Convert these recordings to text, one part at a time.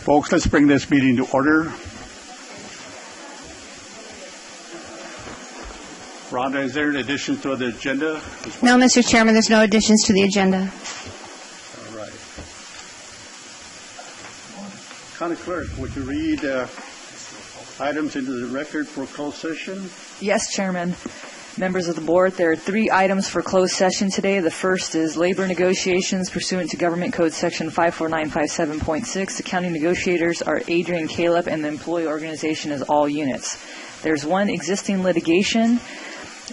Folks, let's bring this meeting to order. Rhonda, is there an addition to the agenda? No, Mr. Chairman, there's no additions to the agenda. All right. County Clerk, would you read items into the record for closed session? Yes, Chairman. Members of the board, there are 3 items for closed session today. The first is labor negotiations pursuant to Government Code Section 54957.6. The county negotiators are Adrian Caleb, and the employee organization is all units. There's 1 existing litigation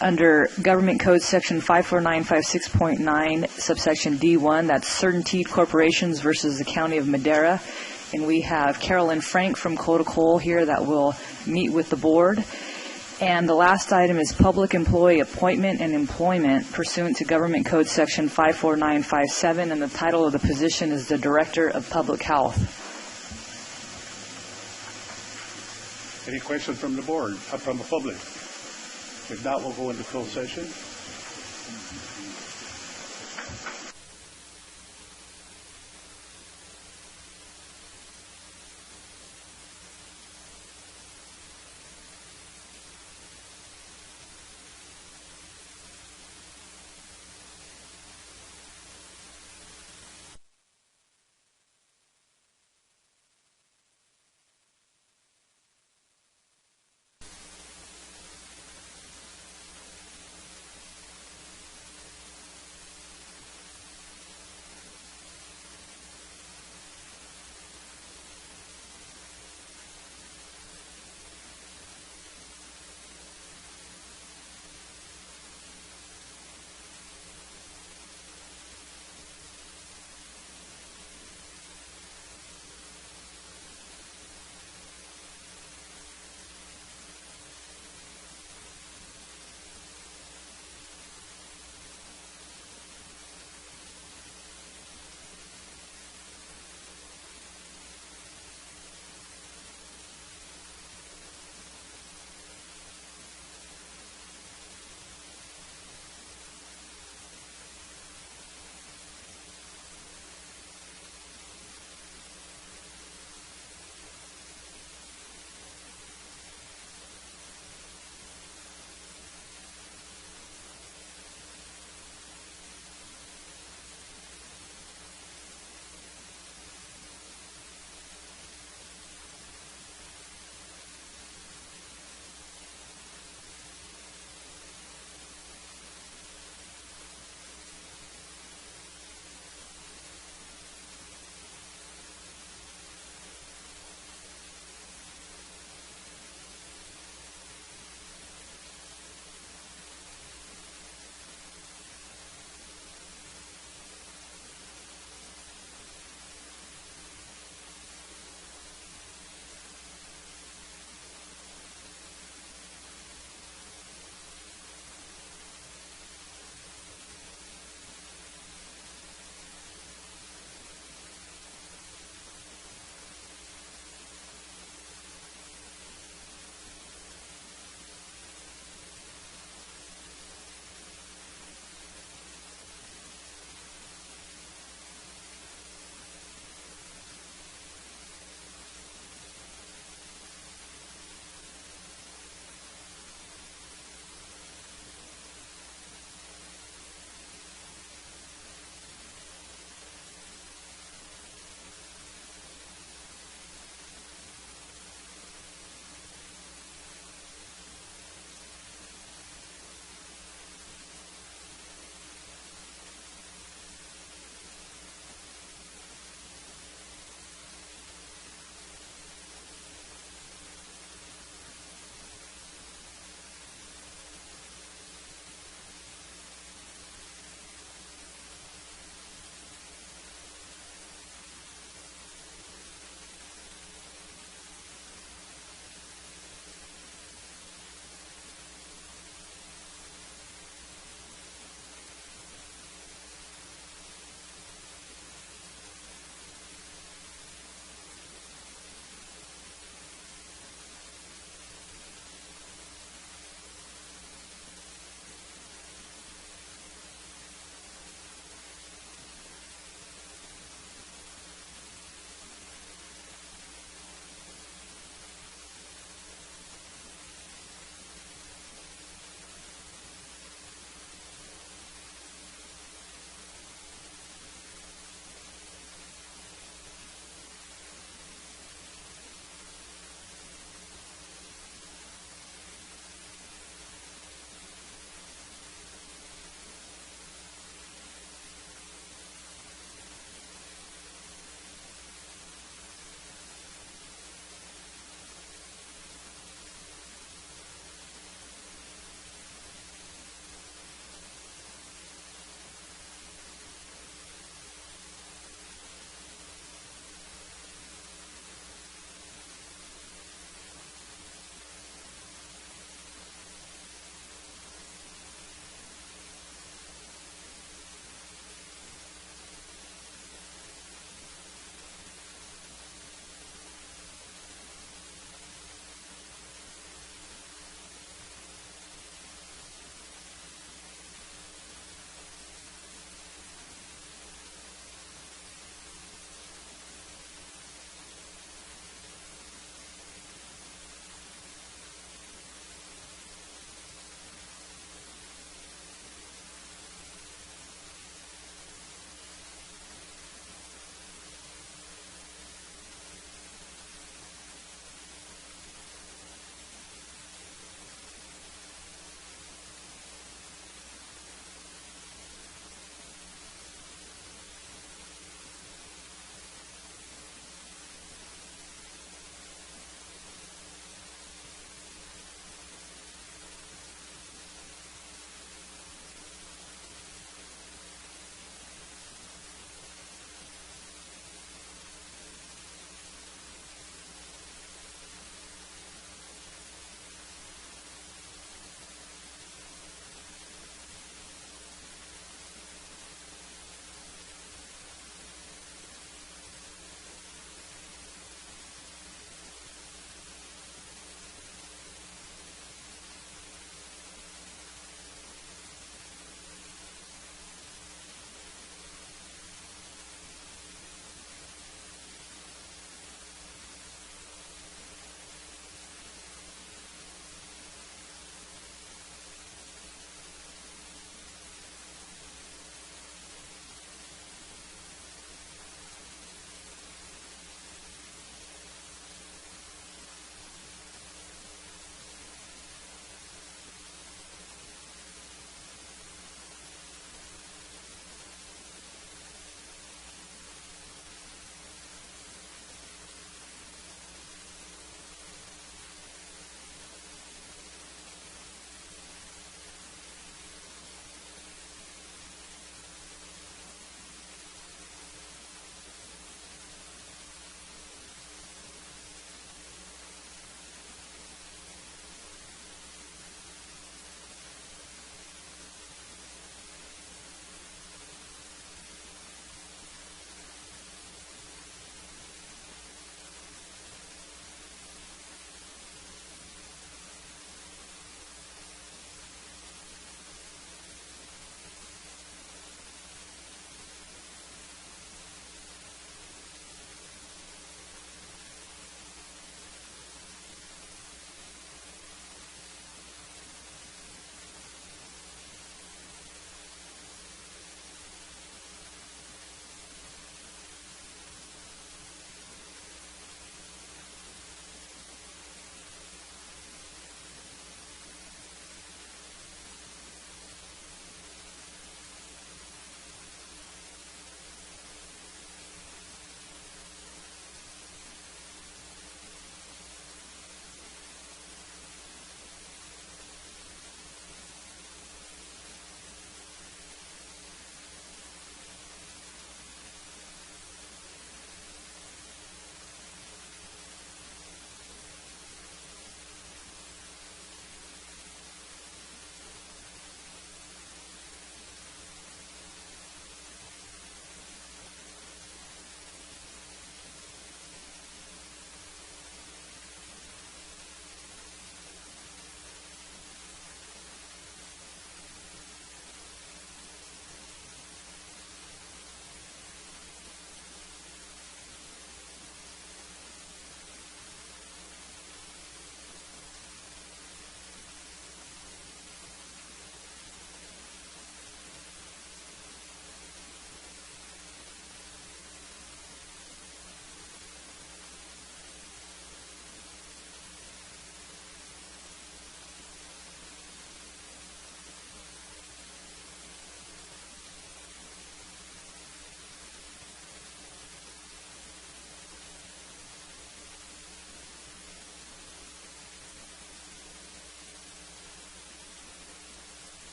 under Government Code Section 54956.9, subsection D1. That's Certainty Corporations versus the County of Madera. And we have Carolyn Frank from Codacol here that will meet with the board. And the last item is public employee appointment and employment pursuant to Government Code Section 54957, and the title of the position is the Director of Public Health. Any questions from the board, from the public? If not, we'll go into closed session.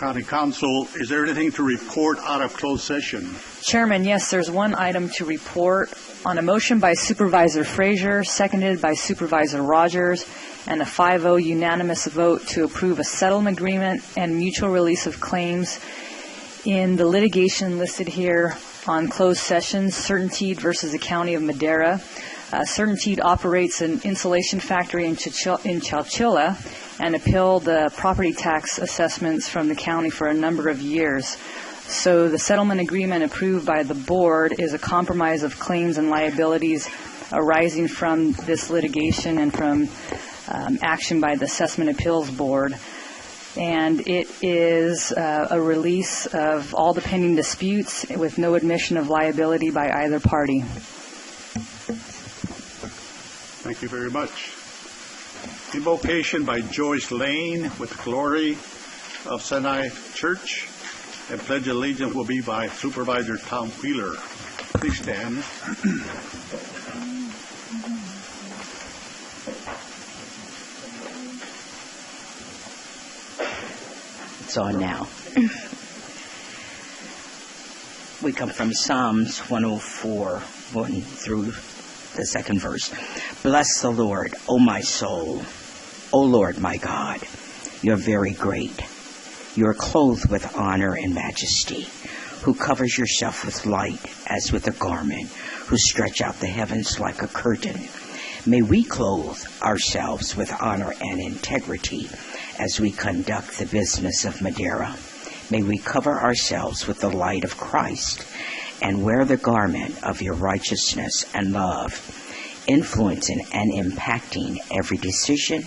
County Council, is there anything to report out of closed session? Chairman, yes, there's one item to report on a motion by Supervisor Frazier, seconded by Supervisor Rogers, and a 5-0 unanimous vote to approve a settlement agreement and mutual release of claims in the litigation listed here on closed sessions, Certainteed versus the County of Madera. Certainteed operates an insulation factory in Chowchilla and appealed the property tax assessments from the county for a number of years. So the settlement agreement approved by the board is a compromise of claims and liabilities arising from this litigation and from action by the Assessment Appeals Board. And it is a release of all the pending disputes with no admission of liability by either party. Thank you very much. Invocation by Joyce Lane with Glory of Sinai Church, and Pledge of Allegiance will be by Supervisor Tom Wheeler. Please stand. It's on now. We come from Psalms 104, 1 through the second verse. Bless the Lord, O my soul. O Lord, my God, you're very great. You are clothed with honor and majesty, who covers yourself with light as with a garment, who stretch out the heavens like a curtain. May we clothe ourselves with honor and integrity as we conduct the business of Madera. May we cover ourselves with the light of Christ and wear the garment of your righteousness and love, influencing and impacting every decision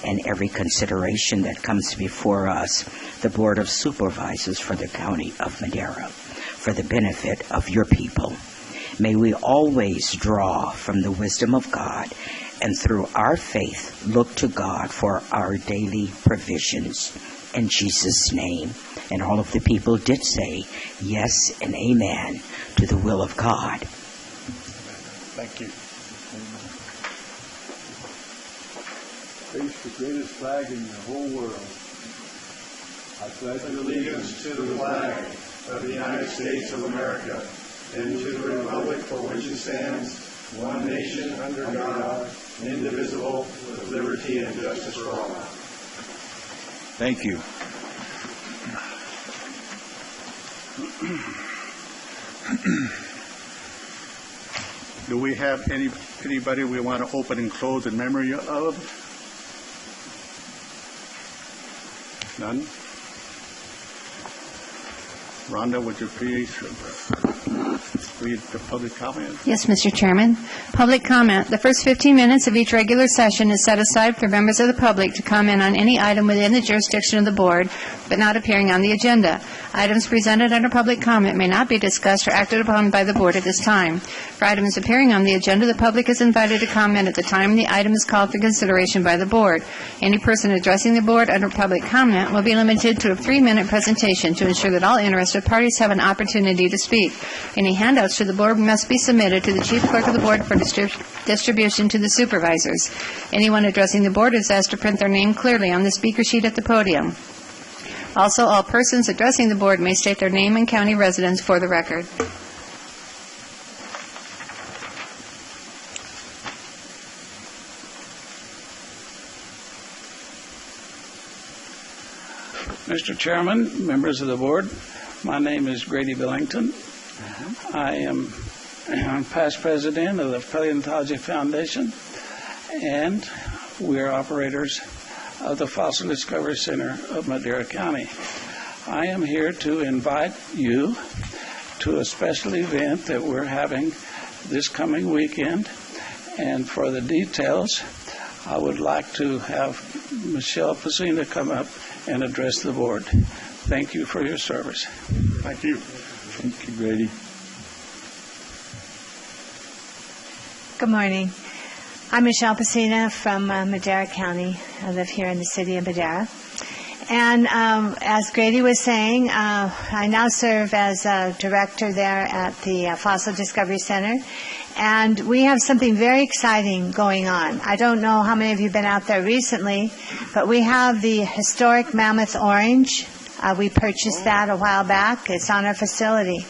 and every consideration that comes before us, the Board of Supervisors for the County of Madera, for the benefit of your people. May we always draw from the wisdom of God and through our faith look to God for our daily provisions. In Jesus' name. And all of the people did say yes and amen to the will of God. Thank you. Face the greatest flag in the whole world. I pledge allegiance to the flag of the United States of America and to the republic for which it stands, one nation under God, indivisible, with liberty and justice for all. Thank you. Do we have anybody we want to open and close in memory of? None? Rhonda, would you please read the public comment? Yes, Mr. Chairman. Public comment. The first 15 minutes of each regular session is set aside for members of the public to comment on any item within the jurisdiction of the board, but not appearing on the agenda. Items presented under public comment may not be discussed or acted upon by the board at this time. For items appearing on the agenda, the public is invited to comment at the time the item is called for consideration by the board. Any person addressing the board under public comment will be limited to a 3-minute presentation to ensure that all interested parties have an opportunity to speak. Any handouts to the board must be submitted to the chief clerk of the board for distribution to the supervisors. Anyone addressing the board is asked to print their name clearly on the speaker sheet at the podium. Also, all persons addressing the board may state their name and county residence for the record. Mr. Chairman, members of the board, my name is Grady Billington. I am past president of the Paleontology Foundation, and we are operators of the Fossil Discovery Center of Madera County. I am here to invite you to a special event that we're having this coming weekend, and for the details, I would like to have Michelle Pacina come up and address the board. Thank you for your service. Thank you. Thank you, Grady. Good morning. I'm Michelle Pacina from Madera County. I live here in the city of Madera. And as Grady was saying, I now serve as a director there at the Fossil Discovery Center. And we have something very exciting going on. I don't know how many of you have been out there recently, but we have the historic mammoth orange We purchased that a while back. It's on our facility.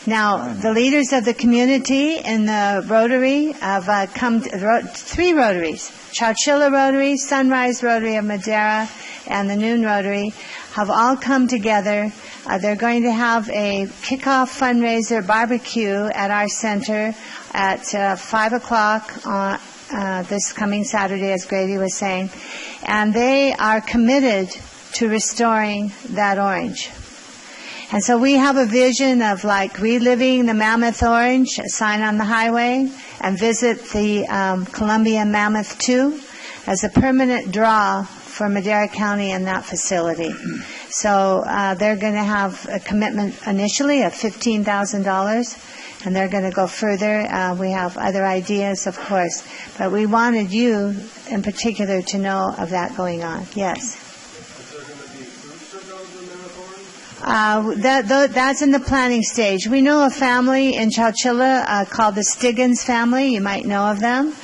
Now, the leaders of the community in the Rotary have three Rotaries, Chowchilla Rotary, Sunrise Rotary of Madera, and the Noon Rotary, have all come together. They're going to have a kickoff fundraiser barbecue at our center at 5 o'clock on this coming Saturday, as Grady was saying. And they are committed to restoring that orange. And so we have a vision of like reliving the Mammoth Orange, a sign on the highway, and visit the Columbia Mammoth 2 as a permanent draw for Madera County and that facility. So they're going to have a commitment initially of $15,000, and they're going to go further. We have other ideas, of course, but we wanted you in particular to know of that going on. Yes. That's in the planning stage. We know a family in Chowchilla called the Stiggins family. You might know of them.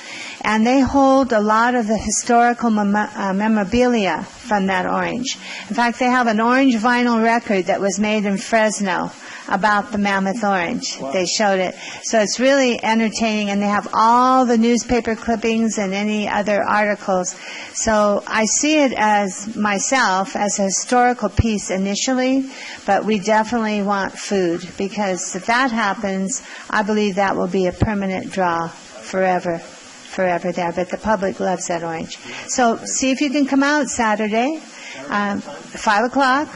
And they hold a lot of the historical memorabilia from that orange. In fact, they have an orange vinyl record that was made in Fresno about the Mammoth Orange. Wow. They showed it. So it's really entertaining, and they have all the newspaper clippings and any other articles. So I see it as myself as a historical piece initially, but we definitely want food, because if that happens, I believe that will be a permanent draw forever there. But the public loves that orange. So see if you can come out Saturday, 5 o'clock.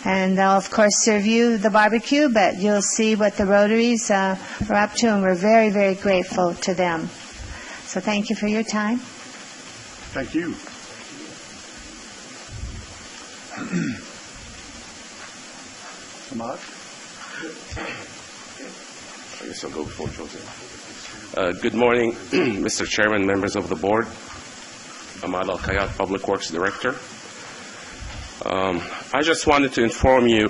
And they'll, of course, serve you the barbecue, but you'll see what the Rotaries are up to, and we're very, very grateful to them. So thank you for your time. Thank you. Ahmad? I guess I'll go before Joseph. Good morning, Mr. Chairman, members of the board. Ahmad Al-Kayat, Public Works Director. I just wanted to inform your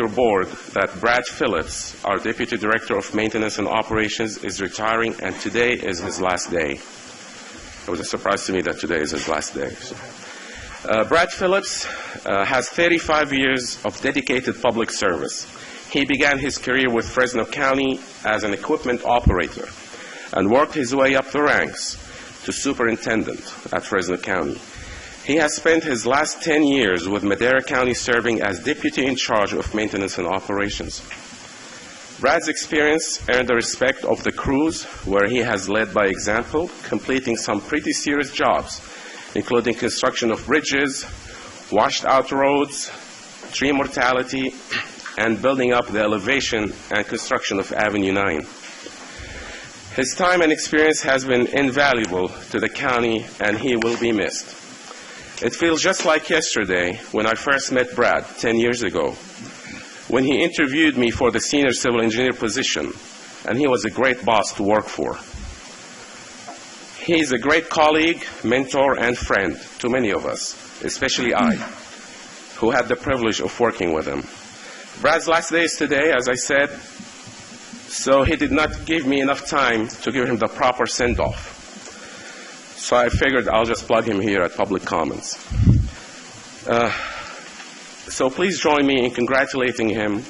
board that Brad Phillips, our Deputy Director of Maintenance and Operations, is retiring, and today is his last day. It was a surprise to me that today is his last day. Brad Phillips has 35 years of dedicated public service. He began his career with Fresno County as an equipment operator and worked his way up the ranks to superintendent at Fresno County. He has spent his last 10 years with Madera County serving as deputy in charge of maintenance and operations. Brad's experience earned the respect of the crews, where he has led by example, completing some pretty serious jobs, including construction of bridges, washed out roads, tree mortality, and building up the elevation and construction of Avenue 9. His time and experience has been invaluable to the county, and he will be missed. It feels just like yesterday when I first met Brad 10 years ago, when he interviewed me for the senior civil engineer position, and he was a great boss to work for. He is a great colleague, mentor, and friend to many of us, especially I, who had the privilege of working with him. Brad's last day is today, as I said, so he did not give me enough time to give him the proper send-off. So I figured I'll just plug him here at Public Comments. So please join me in congratulating him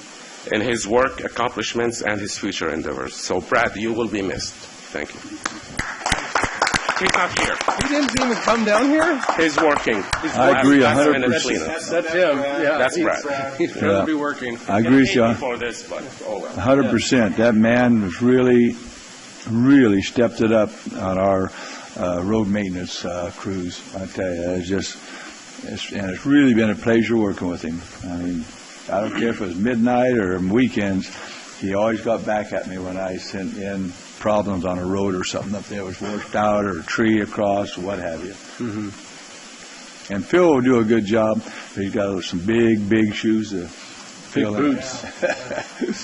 in his work, accomplishments, and his future endeavors. So Brad, you will be missed. Thank you. He's not here. He didn't even come down here? He's working. I agree 100%. That's him. Yeah, that's Brad. He's going to be working. I agree, Sean. 100%. That man was really stepped it up on our road maintenance crews. I tell you, it's really been a pleasure working with him. I mean, I don't care if it was midnight or weekends, he always got back at me when I sent in problems on a road or something up there was washed out, or a tree across, or what have you. Mm-hmm. And Phil will do a good job. He's got some big shoes to fill in. Boots.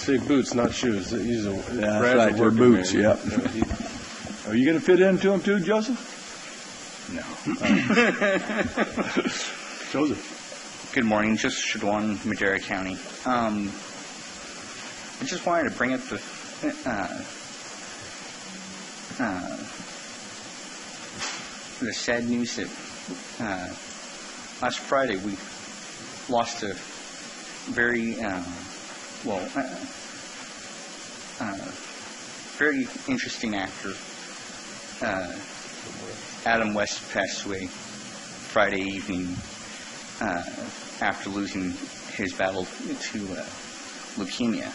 Big boots, not shoes. He's that's right, they're boots, man. Yep. Are you going to fit into them too, Joseph? No. Joseph. Good morning. Just Shadwan, Madera County. I just wanted to bring up the sad news that last Friday we lost a very, very interesting actor. Adam West passed away Friday evening after losing his battle to leukemia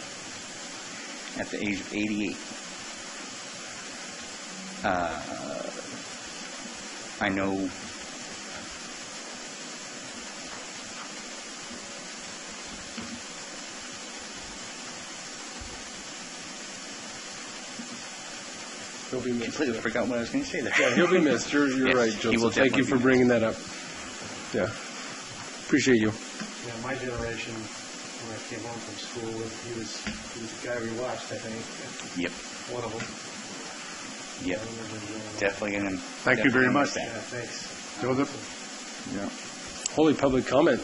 at the age of 88. I know He'll be missed. completely forgot what I was going to say there. Yeah, he'll be missed. You're Yes, right, he will Joseph. Thank you definitely for be bringing that up. Yeah. Appreciate you. Yeah, my generation, when I came home from school, he was the guy we watched, I think. Yep. One of them. Yep. I remember, Definitely going to. Thank you very much. Yeah, thanks. Joseph? Yeah. Holy public comment.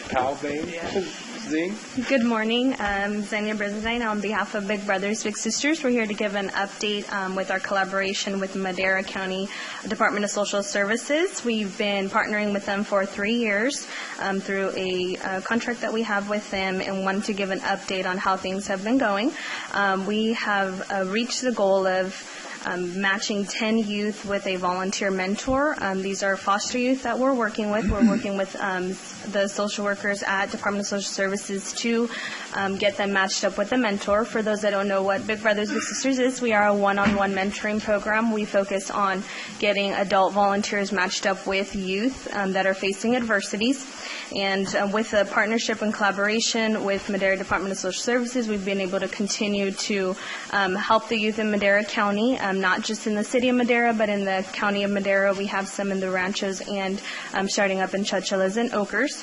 Pal Bane? Zing? Good morning. I'm Xenia Brizendine on behalf of Big Brothers Big Sisters. We're here to give an update with our collaboration with Madera County Department of Social Services. We've been partnering with them for 3 years through a contract that we have with them, and wanted to give an update on how things have been going. We have reached the goal of matching 10 youth with a volunteer mentor. These are foster youth that we're working with. We're working with the social workers at Department of Social Services to get them matched up with a mentor. For those that don't know what Big Brothers Big Sisters is, we are a one-on-one mentoring program. We focus on getting adult volunteers matched up with youth that are facing adversities. And with a partnership and collaboration with Madera Department of Social Services, we've been able to continue to help the youth in Madera County, not just in the city of Madera, but in the county of Madera. We have some in the ranchos and starting up in Churchillas and Oakers.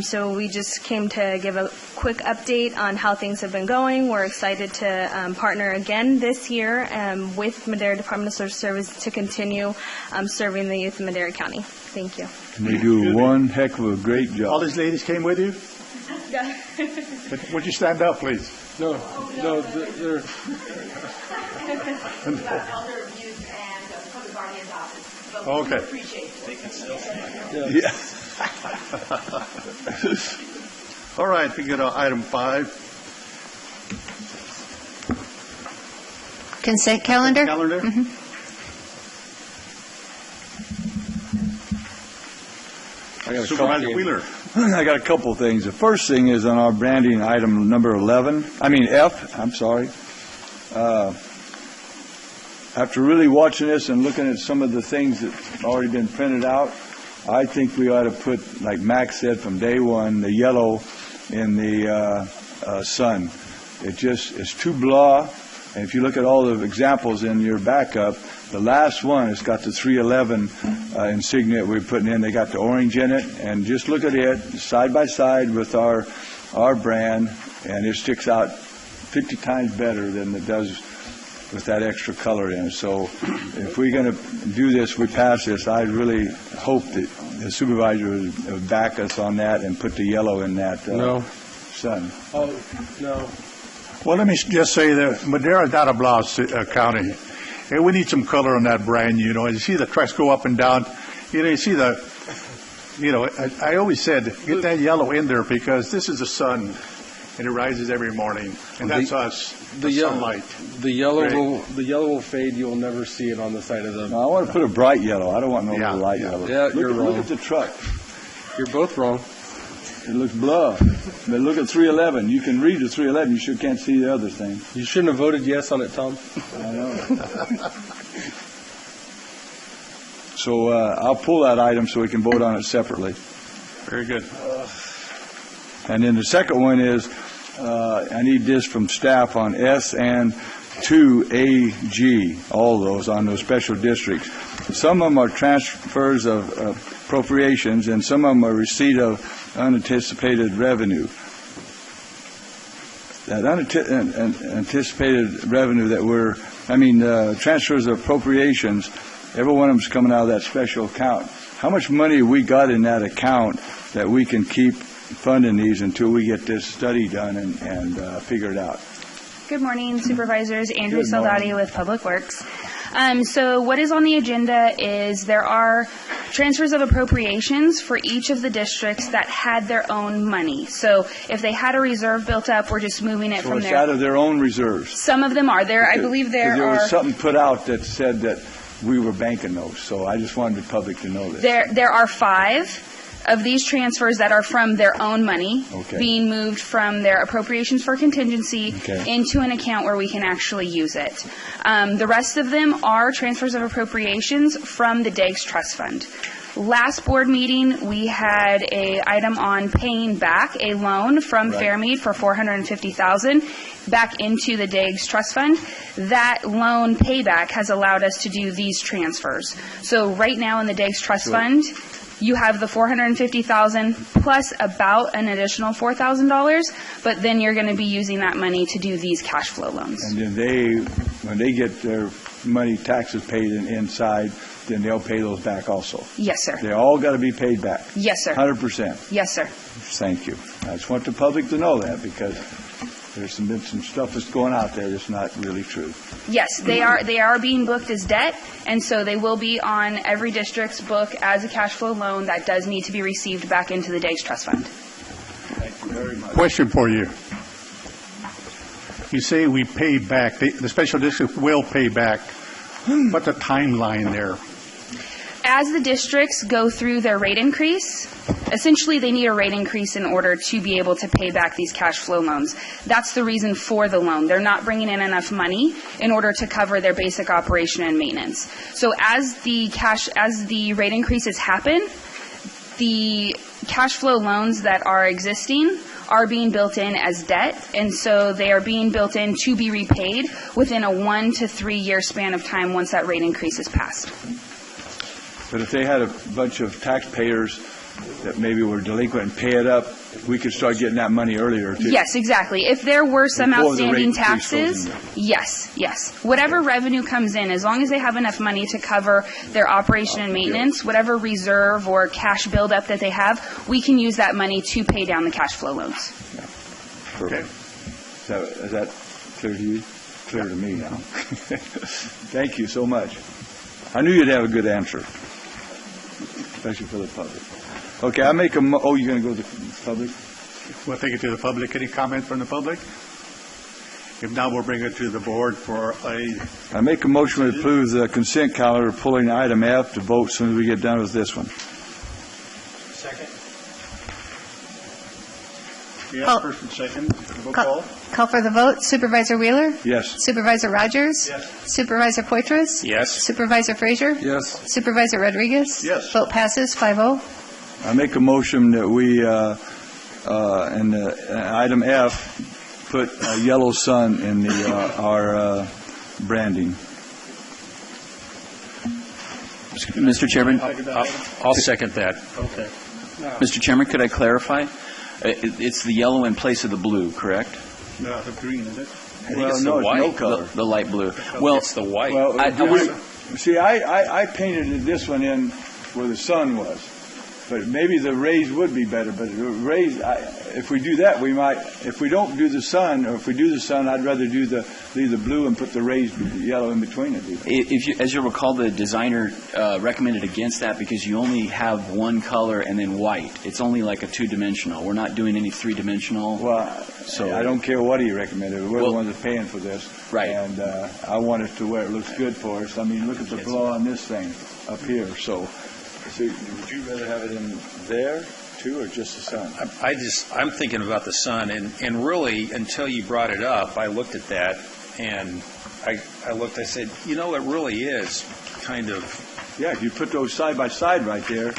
So we just came to give a quick update on how things have been going. We're excited to partner again this year with Madera Department of Social Services to continue serving the youth in Madera County. Thank you. And they do one heck of a great job. All these ladies came with you? Would you stand up, please? No, they're... Okay. Yeah. All right, we get to item 5. Consent calendar? Calendar? I got a Supervisor couple- Wheeler. I got a couple of things. The first thing is on our branding item number F, I'm sorry. After really watching this and looking at some of the things that already been printed out, I think we ought to put, like Max said from day one, the yellow in the sun. It's too blah. And if you look at all the examples in your backup, the last one has got the 311 insignia we're putting in. They got the orange in it, and just look at it side by side with our brand, and it sticks out 50 times better than it does with that extra color in it. So if we're going to do this, we pass this, I really hope that the supervisor would back us on that and put the yellow in that sun. Oh, no. Well, let me just say that Madera is not a blah county. And we need some color on that brand, you know. You see the trucks go up and down. You see I always said, get that yellow in there because this is the sun, and it rises every morning. And that's us, the sunlight. The yellow will fade. You will never see it on the side of the... No, I want to put a bright yellow. I don't want no light yellow. Yeah, you're wrong. Look at the truck. You're both wrong. It looks blah. But look at 311. You can read the 311. You sure can't see the other thing. You shouldn't have voted yes on it, Tom. I know. So I'll pull that item so we can vote on it separately. Very good. And then the second one is I need this from staff on S and 2AG, all those on those special districts. Some of them are transfers of appropriations, and some of them are receipt of unanticipated revenue. That unanticipated revenue that transfers of appropriations, every one of them is coming out of that special account. How much money have we got in that account that we can keep funding these until we get this study done and figure it out? Good morning, Supervisors. Andrew Good morning. Soldati with Public Works. So what is on the agenda is there are transfers of appropriations for each of the districts that had their own money. So if they had a reserve built up, we're just moving it So from it's there. out of their own reserves. Some of them are. There, I believe there There are. was something put out that said that we were banking those, so I just wanted the public to know this. There are 5 of these transfers that are from their own money being moved from their appropriations for contingency into an account where we can actually use it. The rest of them are transfers of appropriations from the DAGS Trust Fund. Last board meeting, we had a item on paying back a loan from Fairmead for $450,000 back into the DAGS Trust Fund. That loan payback has allowed us to do these transfers. So right now in the DAGS Trust Fund, you have the $450,000 plus about an additional $4,000, but then you're going to be using that money to do these cash flow loans. And then when they get their money, taxes paid inside, then they'll pay those back also. Yes, sir. They all got to be paid back. Yes, sir. 100%. Yes, sir. Thank you. I just want the public to know that because there's been some stuff that's going out there that's not really true. Yes, they are being booked as debt, and so they will be on every district's book as a cash flow loan that does need to be received back into the DAGS Trust Fund. Thank you very much. Question for you. You say we pay back, the special district will pay back. What's the timeline there? As the districts go through their rate increase, essentially they need a rate increase in order to be able to pay back these cash flow loans. That's the reason for the loan. They're not bringing in enough money in order to cover their basic operation and maintenance. So as the rate increases happen, the cash flow loans that are existing are being built in as debt, and so they are being built in to be repaid within a 1 to 3 year span of time once that rate increase is passed. But if they had a bunch of taxpayers that maybe were delinquent and pay it up, we could start getting that money earlier, too. Yes, exactly. If there were some Before the outstanding rate increase taxes, goes yes. Whatever revenue comes in, as long as they have enough money to cover their operation and maintenance, whatever reserve or cash buildup that they have, we can use that money to pay down the cash flow loans. Okay. Is that clear to you? Clear to me now. Thank you so much. I knew you'd have a good answer, especially for the public. Okay, I make a you're going to go to the public? We'll take it to the public. Any comment from the public? If not, we'll bring it to the board for I make a motion to approve the consent calendar, pulling item F to vote as soon as we get done with this one. Second. Yes, first and second. Roll call. Call for the vote. Supervisor Wheeler? Yes. Supervisor Rogers? Yes. Supervisor Poitras? Yes. Supervisor Frazier? Yes. Supervisor Rodriguez? Yes. Vote passes 5-0. I make a motion that we, in item F, put a yellow sun in our branding. Mr. Chairman, I'll second that. Okay. Mr. Chairman, could I clarify? It's the yellow in place of the blue, correct? No, the green, is it? Well, no, it's no color. The light blue. Well, it's the white. Well, I painted this one in where the sun was, but maybe the rays would be better. But the rays, if we do that, we might. If we don't do the sun, or if we do the sun, I'd rather leave the blue and put the rays yellow in between it. as you recall, the designer recommended against that because you only have one color and then white. It's only like a 2-dimensional. We're not doing any 3-dimensional. Well, so I don't care what he recommended. We're the ones that are paying for this, right? And I want it to where it looks good for us. I mean, look at the glow on this thing up here. So would you rather have it in there too, or just the sun? I'm thinking about the sun, and really, until you brought it up, I looked at that, and I said, it really is kind of. Yeah, if you put those side by side right there,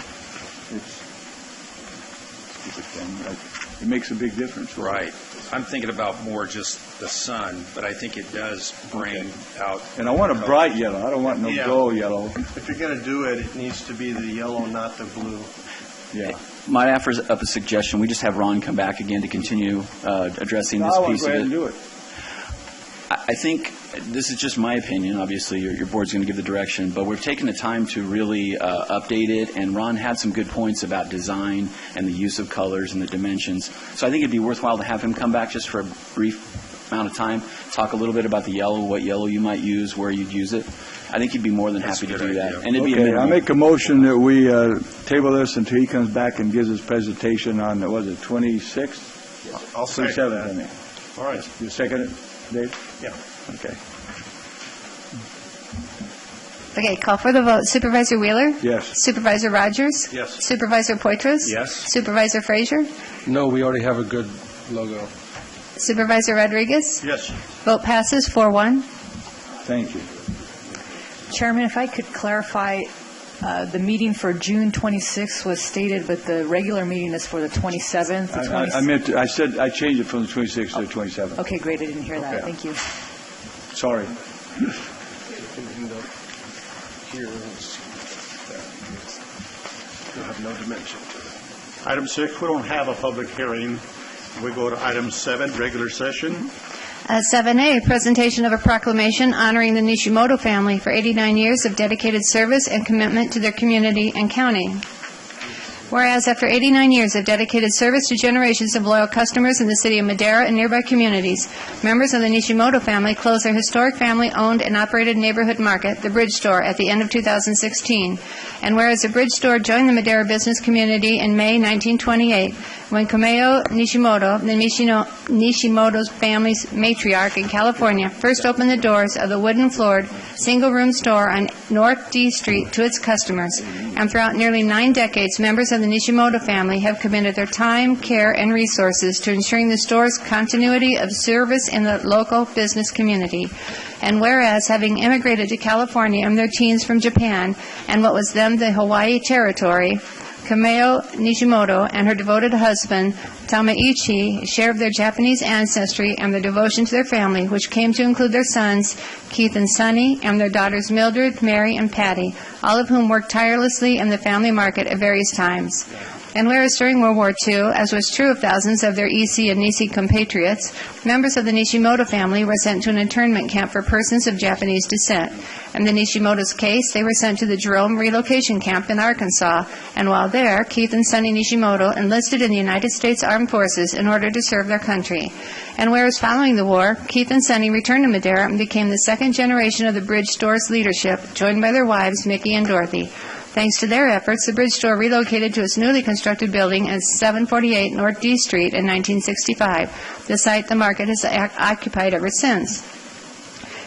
it makes a big difference. Right. I'm thinking about more just the sun, but I think it does bring out. And I want a bright yellow. I don't want no dull yellow. If you're going to do it, it needs to be the yellow, not the blue. Yeah. Might I offer up a suggestion? We just have Ron come back again to continue addressing this piece of it. I want to go ahead and do it. I think this is just my opinion. Obviously, your board's going to give the direction, but we've taken the time to really update it, and Ron had some good points about design and the use of colors and the dimensions. So I think it'd be worthwhile to have him come back just for a brief amount of time, talk a little bit about the yellow, what yellow you might use, where you'd use it. I think he'd be more than happy to do that. And it'd be Okay, I minimal. make a motion that we table this until he comes back and gives his presentation on, was it 26th? I'll second 27th, that. I mean. All right. You second it, Dave? Yeah. Okay. Okay, call for the vote. Supervisor Wheeler? Yes. Supervisor Rogers? Yes. Supervisor Poitras? Yes. Supervisor Frazier? No, we already have a good logo. Supervisor Rodriguez? Yes. Vote passes 4-1. Thank you. Chairman, if I could clarify, the meeting for June 26th was stated, but the regular meeting is for the 27th. I changed it from the 26th to the 27th. Okay, great. I didn't hear that. Okay. Thank you. Sorry. Here is, you'll have no dimension to it. Item 6, we don't have a public hearing. We go to item 7, regular session. 7A, presentation of a proclamation honoring the Nishimoto family for 89 years of dedicated service and commitment to their community and county. Whereas after 89 years of dedicated service to generations of loyal customers in the city of Madera and nearby communities, members of the Nishimoto family closed their historic family-owned and operated neighborhood market, the Bridge Store, at the end of 2016. And whereas the Bridge Store joined the Madera business community in May 1928, when Kameo Nishimoto, the Nishimoto's family's matriarch in California, first opened the doors of the wooden-floored, single-room store on North D Street to its customers. And throughout nearly 9 decades, members of the Nishimoto family have committed their time, care, and resources to ensuring the store's continuity of service in the local business community. And whereas, having immigrated to California in their teens from Japan and what was then the Hawaii Territory, Kameo Nishimoto and her devoted husband, Tamaichi, share of their Japanese ancestry and their devotion to their family, which came to include their sons, Keith and Sonny, and their daughters Mildred, Mary, and Patty, all of whom worked tirelessly in the family market at various times. And whereas during World War II, as was true of thousands of their EC and Nisi compatriots, members of the Nishimoto family were sent to an internment camp for persons of Japanese descent. In the Nishimoto's case, they were sent to the Jerome Relocation Camp in Arkansas, and while there, Keith and Sonny Nishimoto enlisted in the United States Armed Forces in order to serve their country. And whereas following the war, Keith and Sonny returned to Madera and became the second generation of the Bridge Store's leadership, joined by their wives, Mickey and Dorothy. Thanks to their efforts, the Bridge Store relocated to its newly constructed building at 748 North D Street in 1965, the site the market has occupied ever since.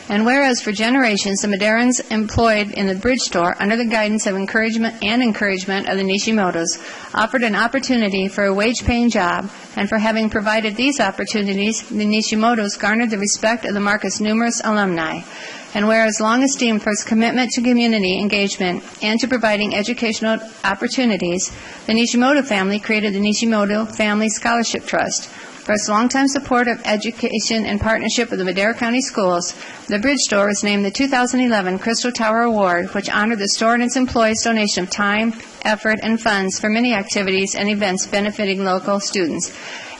And whereas for generations the Maderans employed in the Bridge Store, under the guidance of encouragement of the Nishimotos, offered an opportunity for a wage-paying job, and for having provided these opportunities, the Nishimotos garnered the respect of the market's numerous alumni. And whereas long esteemed for its commitment to community engagement and to providing educational opportunities, the Nishimoto family created the Nishimoto Family Scholarship Trust. For its longtime support of education and partnership with the Madera County Schools, the Bridge Store was named the 2011 Crystal Tower Award, which honored the store and its employees' donation of time, effort, and funds for many activities and events benefiting local students.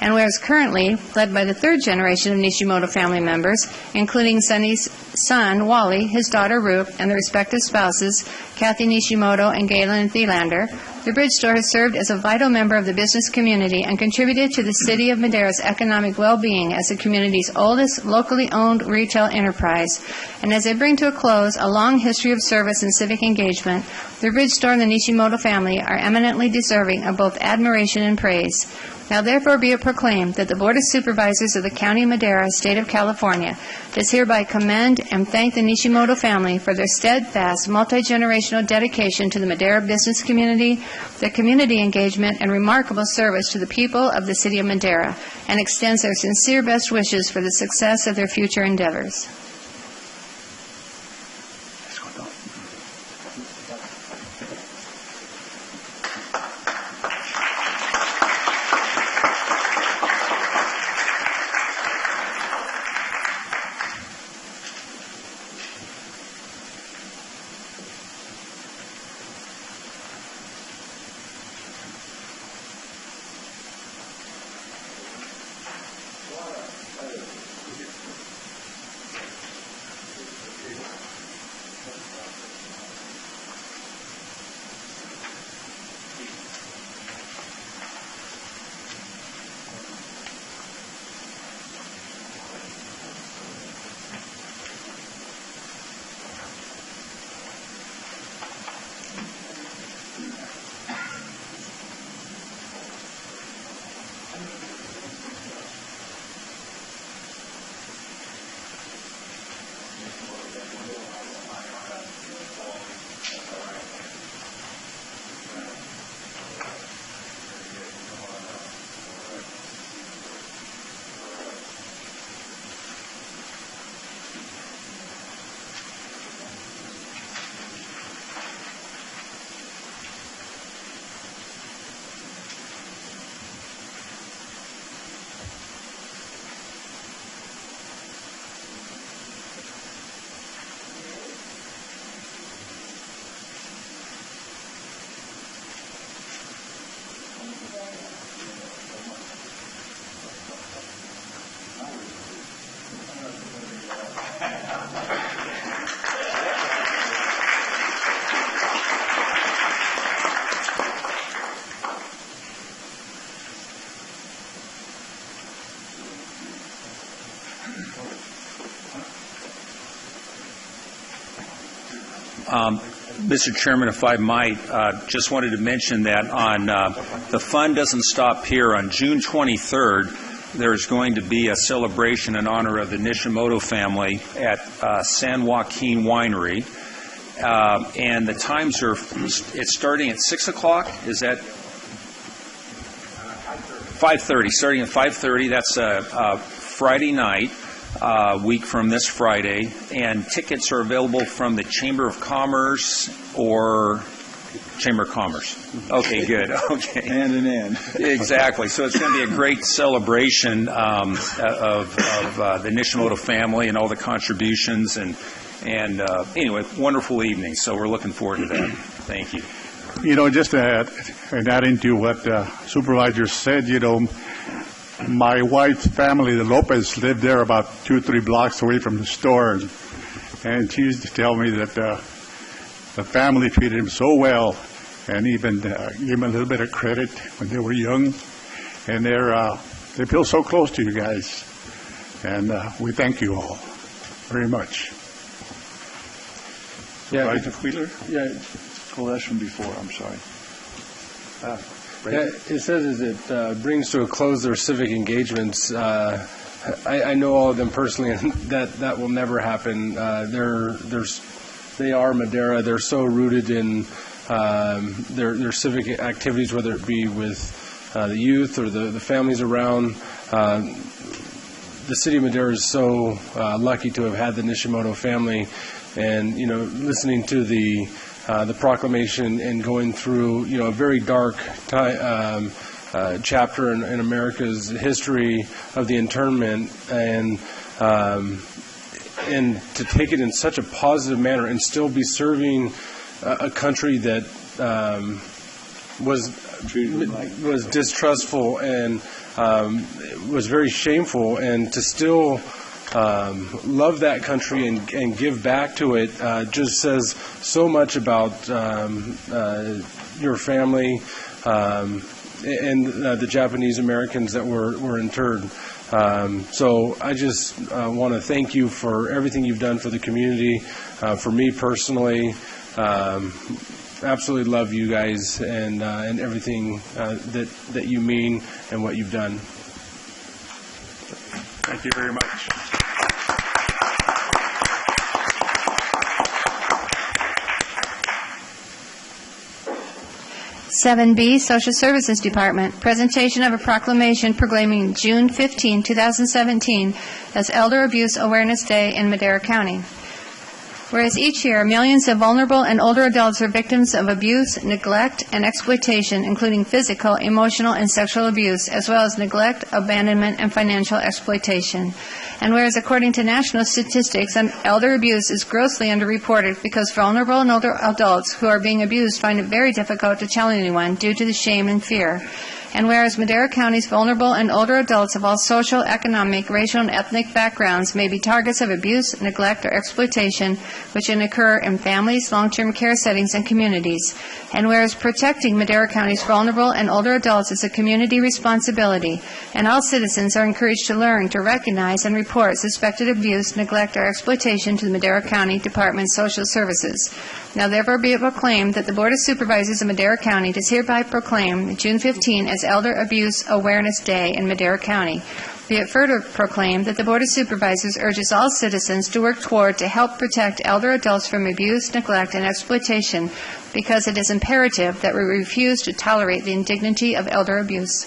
And whereas currently led by the third generation of Nishimoto family members, including Sonny's son, Wally, his daughter, Ruth, and their respective spouses, Kathy Nishimoto and Galen Thielander, the Bridge Store has served as a vital member of the business community and contributed to the city of Madera's economic well-being as the community's oldest locally owned retail enterprise. And as they bring to a close a long history of service and civic engagement, the Bridge Store and the Nishimoto family are eminently deserving of both admiration and praise. Now therefore be it proclaimed that the Board of Supervisors of the County of Madera, State of California, does hereby commend and thank the Nishimoto family for their steadfast, multi-generational dedication to the Madera business community, their community engagement, and remarkable service to the people of the City of Madera, and extends their sincere best wishes for the success of their future endeavors. Mr. Chairman, if I might, just wanted to mention that on the Fun Doesn't Stop Here on June 23rd, there's going to be a celebration in honor of the Nishimoto family at San Joaquin Winery. And the times are, it's starting at 6 o'clock. Is that 5:30? Starting at 5:30. That's a Friday night, week from this Friday. And tickets are available from the Chamber of Commerce or Chamber of Commerce. Okay, good. Okay. Hand in hand. Exactly. So it's going to be a great celebration of the Nishimoto family and all the contributions. And anyway, wonderful evening. So we're looking forward to that. Thank you. You know, just to add into what Supervisor said, you know, my wife's family, the Lopez, lived there about 2-3 blocks away from the store. And she used to tell me that the family treated him so well and even gave him a little bit of credit when they were young. And they feel so close to you guys. And we thank you all very much. Yeah. Supervisor Wheeler? Yeah. Well, that's from before. I'm sorry. Yeah, it says as it brings to a close their civic engagements. I know all of them personally, and that will never happen. They are Madera. They're so rooted in their civic activities, whether it be with the youth or the families around. The city of Madera is so lucky to have had the Nishimoto family, and you know, listening to the proclamation and going through, you know, a very dark chapter in America's history of the internment, and to take it in such a positive manner and still be serving a country that was distrustful and was very shameful, and to still love that country and give back to it just says so much about your family and the Japanese Americans that were interred. So I just want to thank you for everything you've done for the community, for me personally. Absolutely love you guys and everything that you mean and what you've done. Thank you very much. 7B, Social Services Department, presentation of a proclamation proclaiming June 15, 2017 as Elder Abuse Awareness Day in Madera County. Whereas each year, millions of vulnerable and older adults are victims of abuse, neglect, and exploitation, including physical, emotional, and sexual abuse, as well as neglect, abandonment, and financial exploitation. And whereas according to national statistics, elder abuse is grossly underreported because vulnerable and older adults who are being abused find it very difficult to tell anyone due to the shame and fear. And whereas Madera County's vulnerable and older adults of all social, economic, racial, and ethnic backgrounds may be targets of abuse, neglect, or exploitation, which can occur in families, long-term care settings, and communities. And whereas protecting Madera County's vulnerable and older adults is a community responsibility, and all citizens are encouraged to learn, to recognize, and report suspected abuse, neglect, or exploitation to the Madera County Department of Social Services. Now therefore be it proclaimed that the Board of Supervisors of Madera County does hereby proclaim June 15 as Elder Abuse Awareness Day in Madera County. Be it further proclaimed that the Board of Supervisors urges all citizens to work toward to help protect elder adults from abuse, neglect, and exploitation, because it is imperative that we refuse to tolerate the indignity of elder abuse.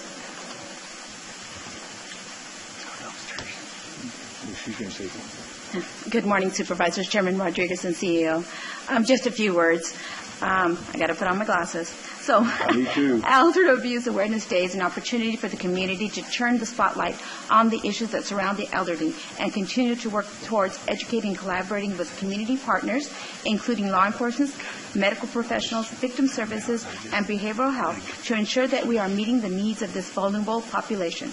Good morning, Supervisors, Chairman Rodriguez, and CEO. Just a few words. I got to put on my glasses. So, Me too. Elder Abuse Awareness Day is an opportunity for the community to turn the spotlight on the issues that surround the elderly and continue to work towards educating and collaborating with community partners, including law enforcement, medical professionals, victim services, and behavioral health, to ensure that we are meeting the needs of this vulnerable population.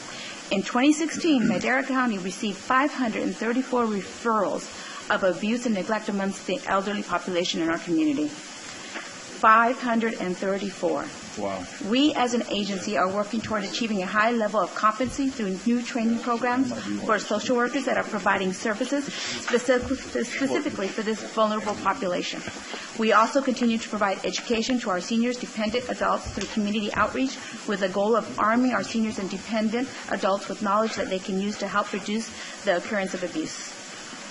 In 2016, Madera County received 534 referrals of abuse and neglect amongst the elderly population in our community. 534. Wow. We as an agency are working toward achieving a high level of competency through new training programs for social workers that are providing services specifically for this vulnerable population. We also continue to provide education to our seniors, dependent adults through community outreach with the goal of arming our seniors and dependent adults with knowledge that they can use to help reduce the occurrence of abuse.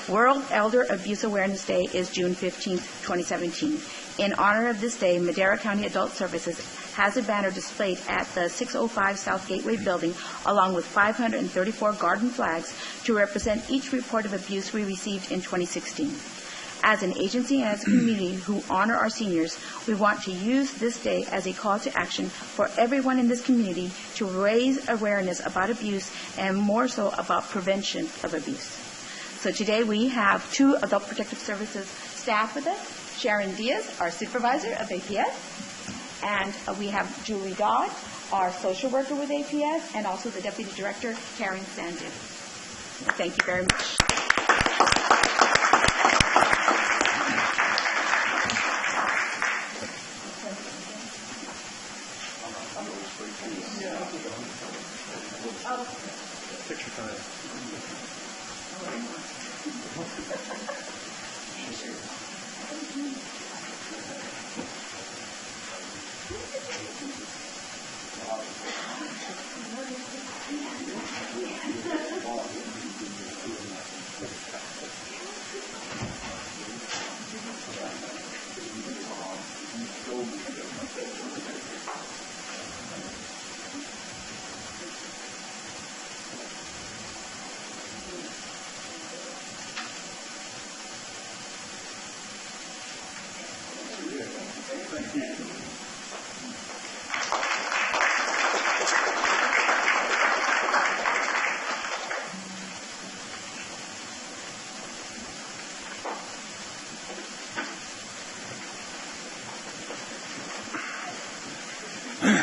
World Elder Abuse Awareness Day is June 15, 2017. In honor of this day, Madera County Adult Services has a banner displayed at the 605 South Gateway building, along with 534 garden flags to represent each report of abuse we received in 2016. As an agency and as a community who honor our seniors, we want to use this day as a call to action for everyone in this community to raise awareness about abuse and more so about prevention of abuse. So today we have 2 Adult Protective Services staff with us. Sharon Diaz, our supervisor of APS, and we have Julie Dodd, our social worker with APS, and also the deputy director, Karen Sandu. Thank you very much. Picture time.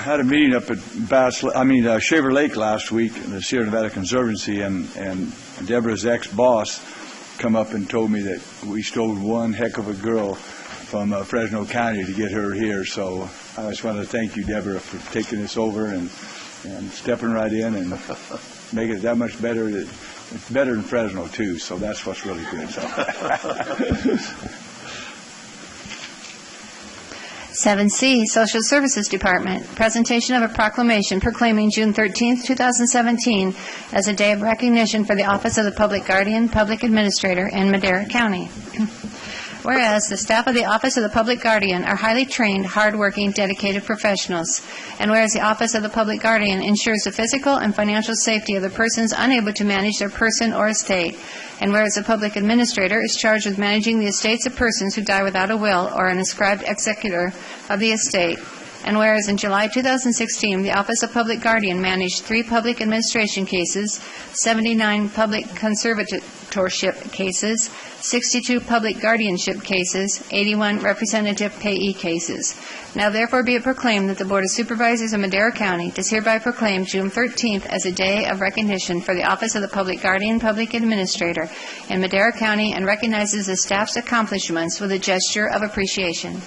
Had a meeting up at Shaver Lake last week, the Sierra Nevada Conservancy, and Deborah's ex-boss come up and told me that we stole one heck of a girl from Fresno County to get her here. So I just want to thank you, Deborah, for taking this over and stepping right in and making it that much better. It's better than Fresno, too, so that's what's really good. So. 7C, Social Services Department, presentation of a proclamation proclaiming June 13, 2017 as a day of recognition for the Office of the Public Guardian, Public Administrator in Madera County. Whereas the staff of the Office of the Public Guardian are highly trained, hardworking, dedicated professionals, and whereas the Office of the Public Guardian ensures the physical and financial safety of the persons unable to manage their person or estate, and whereas the Public Administrator is charged with managing the estates of persons who die without a will or an ascribed executor of the estate, and whereas in July 2016, the Office of Public Guardian managed 3 public administration cases, 79 public conservatorship cases, 62 public guardianship cases, 81 representative payee cases. Now therefore be it proclaimed that the Board of Supervisors of Madera County does hereby proclaim June 13th as a day of recognition for the Office of the Public Guardian, Public Administrator in Madera County and recognizes the staff's accomplishments with a gesture of appreciation.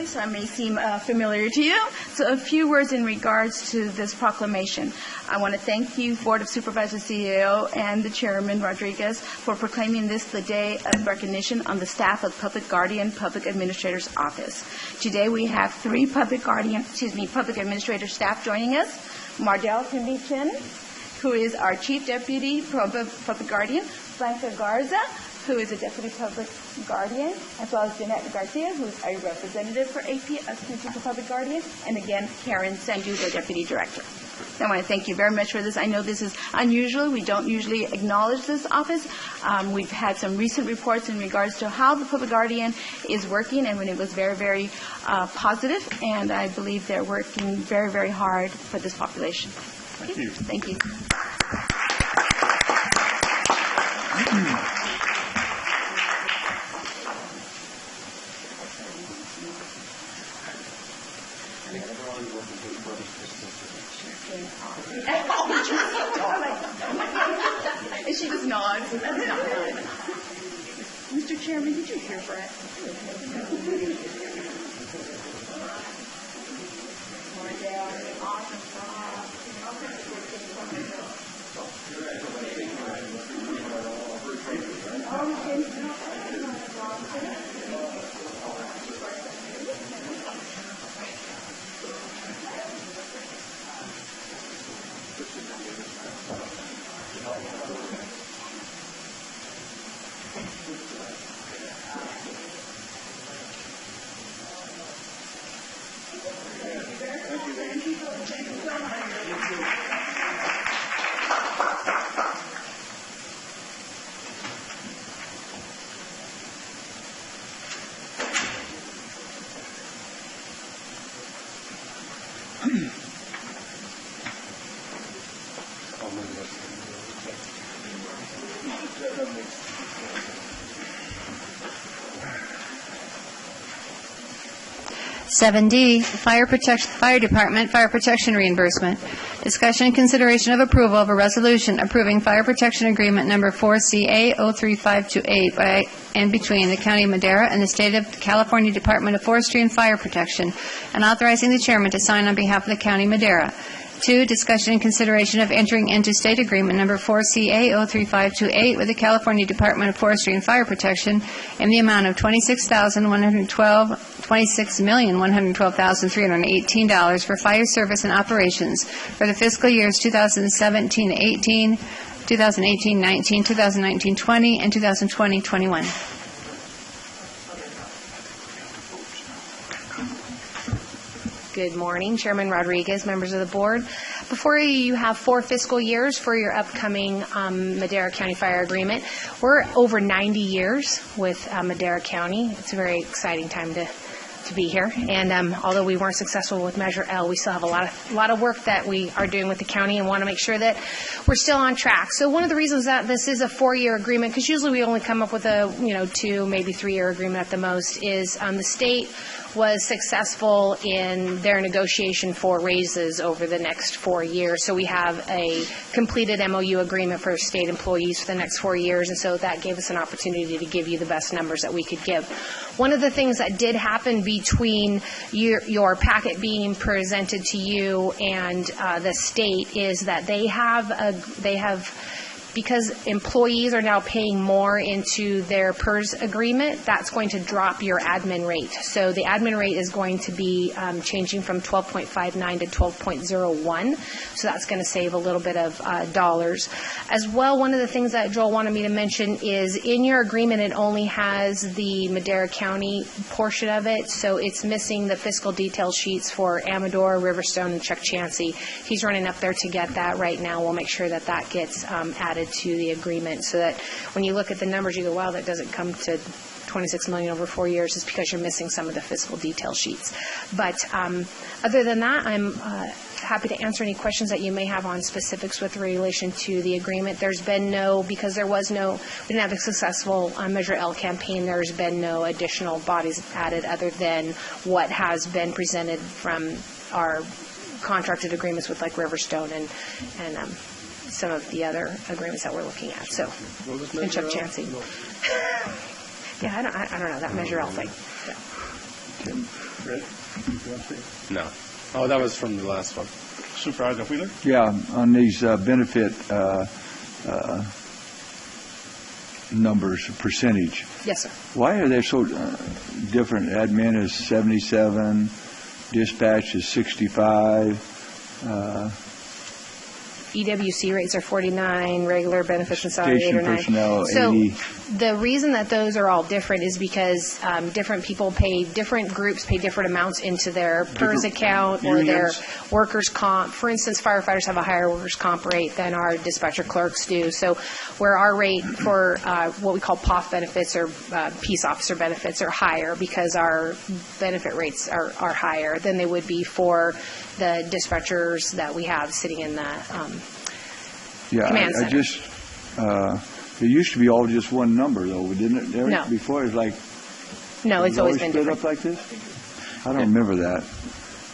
So it may seem familiar to you. So a few words in regards to this proclamation. I want to thank you, Board of Supervisors, CEO, and the Chairman, Rodriguez, for proclaiming this the day of recognition on the staff of Public Guardian, Public Administrator's Office. Today we have 3 Public Administrator staff joining us. Mardell Chin, who is our Chief Deputy Public Guardian, Blanca Garza, who is a Deputy Public Guardian, as well as Jeanette Garcia, who is a representative for APS, Public Guardian, and again, Karen Sandu, the Deputy Director. I want to thank you very much for this. I know this is unusual. We don't usually acknowledge this office. We've had some recent reports in regards to how the Public Guardian is working, and when it was very, very positive, and I believe they're working very, very hard for this population. Thank you. Thank you. And she just nods. That's not good. Mr. Chairman, did you hear Brett? Seven D, Fire Department Fire Protection Reimbursement. Discussion and consideration of approval of a resolution approving fire protection agreement number 4CA 03528 by and between the County of Madera and the State of California Department of Forestry and Fire Protection, and authorizing the chairman to sign on behalf of the County of Madera. 2, discussion and consideration of entering into state agreement number 4CA 03528 with the California Department of Forestry and Fire Protection in the amount of $26,112,318 for fire service and operations for the fiscal years 2017-18, 2018-19, 2019-20, and 2020-21. Good morning, Chairman Rodriguez, members of the board. Before you have 4 fiscal years for your upcoming Madera County Fire Agreement. We're over 90 years with Madera County. It's a very exciting time to be here. And although we weren't successful with Measure L, we still have a lot of work that we are doing with the county and want to make sure that we're still on track. So one of the reasons that this is a 4-year agreement, because usually we only come up with a 2, maybe 3-year agreement at the most, is the state was successful in their negotiation for raises over the next 4 years. So we have a completed MOU agreement for state employees for the next 4 years, and so that gave us an opportunity to give you the best numbers that we could give. One of the things that did happen between your packet being presented to you and the state is that they have because employees are now paying more into their PERS agreement, that's going to drop your admin rate. So the admin rate is going to be changing from 12.59 to 12.01. So that's going to save a little bit of dollars. As well, one of the things that Joel wanted me to mention is in your agreement, it only has the Madera County portion of it. So it's missing the fiscal detail sheets for Amador, Riverstone, and Chuck Chansey. He's running up there to get that right now. We'll make sure that that gets added to the agreement so that when you look at the numbers, you go, wow, that doesn't come to $26 million over 4 years. It's because you're missing some of the fiscal detail sheets. But other than that, I'm happy to answer any questions that you may have on specifics with relation to the agreement. There's been because we didn't have a successful Measure L campaign, there's been no additional bodies added other than what has been presented from our contracted agreements with like Riverstone and some of the other agreements that we're looking at. So, and Chuck Chansey. Yeah, I don't know, that Measure L thing. Yeah. No. Oh, that was from the last one. Supervisor Wheeler? Yeah, on these benefit numbers, percentage. Yes, sir. Why are they so different? Admin is 77, dispatch is 65. EWC rates are 49, regular benefits and salary 8 or 9. Personnel, so 80. The reason that those are all different is because different groups pay different amounts into their PERS account or their workers' comp. For instance, firefighters have a higher workers' comp rate than our dispatcher clerks do. So where our rate for what we call POF benefits or peace officer benefits are higher because our benefit rates are higher than they would be for the dispatchers that we have sitting in the command center. It used to be all just one number, though, didn't it? No. Before it was like... No, it's always been split different. up like this? I don't remember that.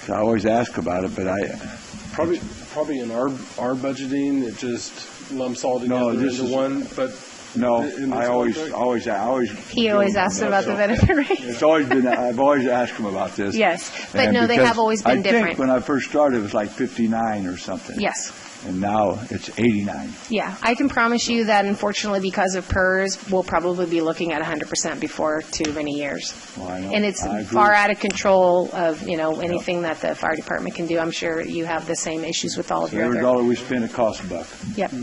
I always ask about it, but Probably in our budgeting, it just lumps all together into one, but... No, I always. He always asks about the benefit rate. It's always been. I've always asked him about this. Yes, but no, they have always been different. I think when I first started, it was like 59 or something. Yes. And now it's 89. Yeah, I can promise you that, unfortunately, because of PERS, we'll probably be looking at 100% before too many years. Well, I know. And it's far out of control of anything that the fire department can do. I'm sure you have the same issues with all of your every other. dollar we spend, it costs $1. Yep.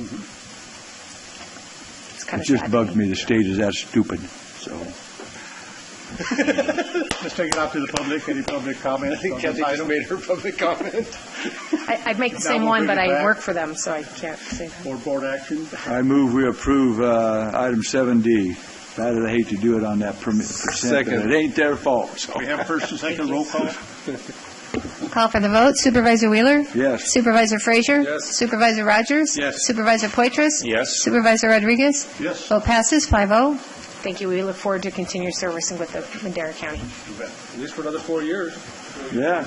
It just bugs me. The state is that stupid. So let's take it out to the public. Any public comment? I think Kathy just made her public comment. I'd make the same one, but I work for them, so I can't say that. For board action. I move we approve item 7D. I hate to do it on that percent, Second. but it ain't their fault. So. We have first and second roll call. Call for the vote. Supervisor Wheeler? Yes. Supervisor Frazier? Yes. Supervisor Rogers? Yes. Supervisor Poitras? Yes. Supervisor Rodriguez? Yes. Vote passes 5-0. Thank you. We look forward to continue servicing with the Madera County. At least for another 4 years. Yeah.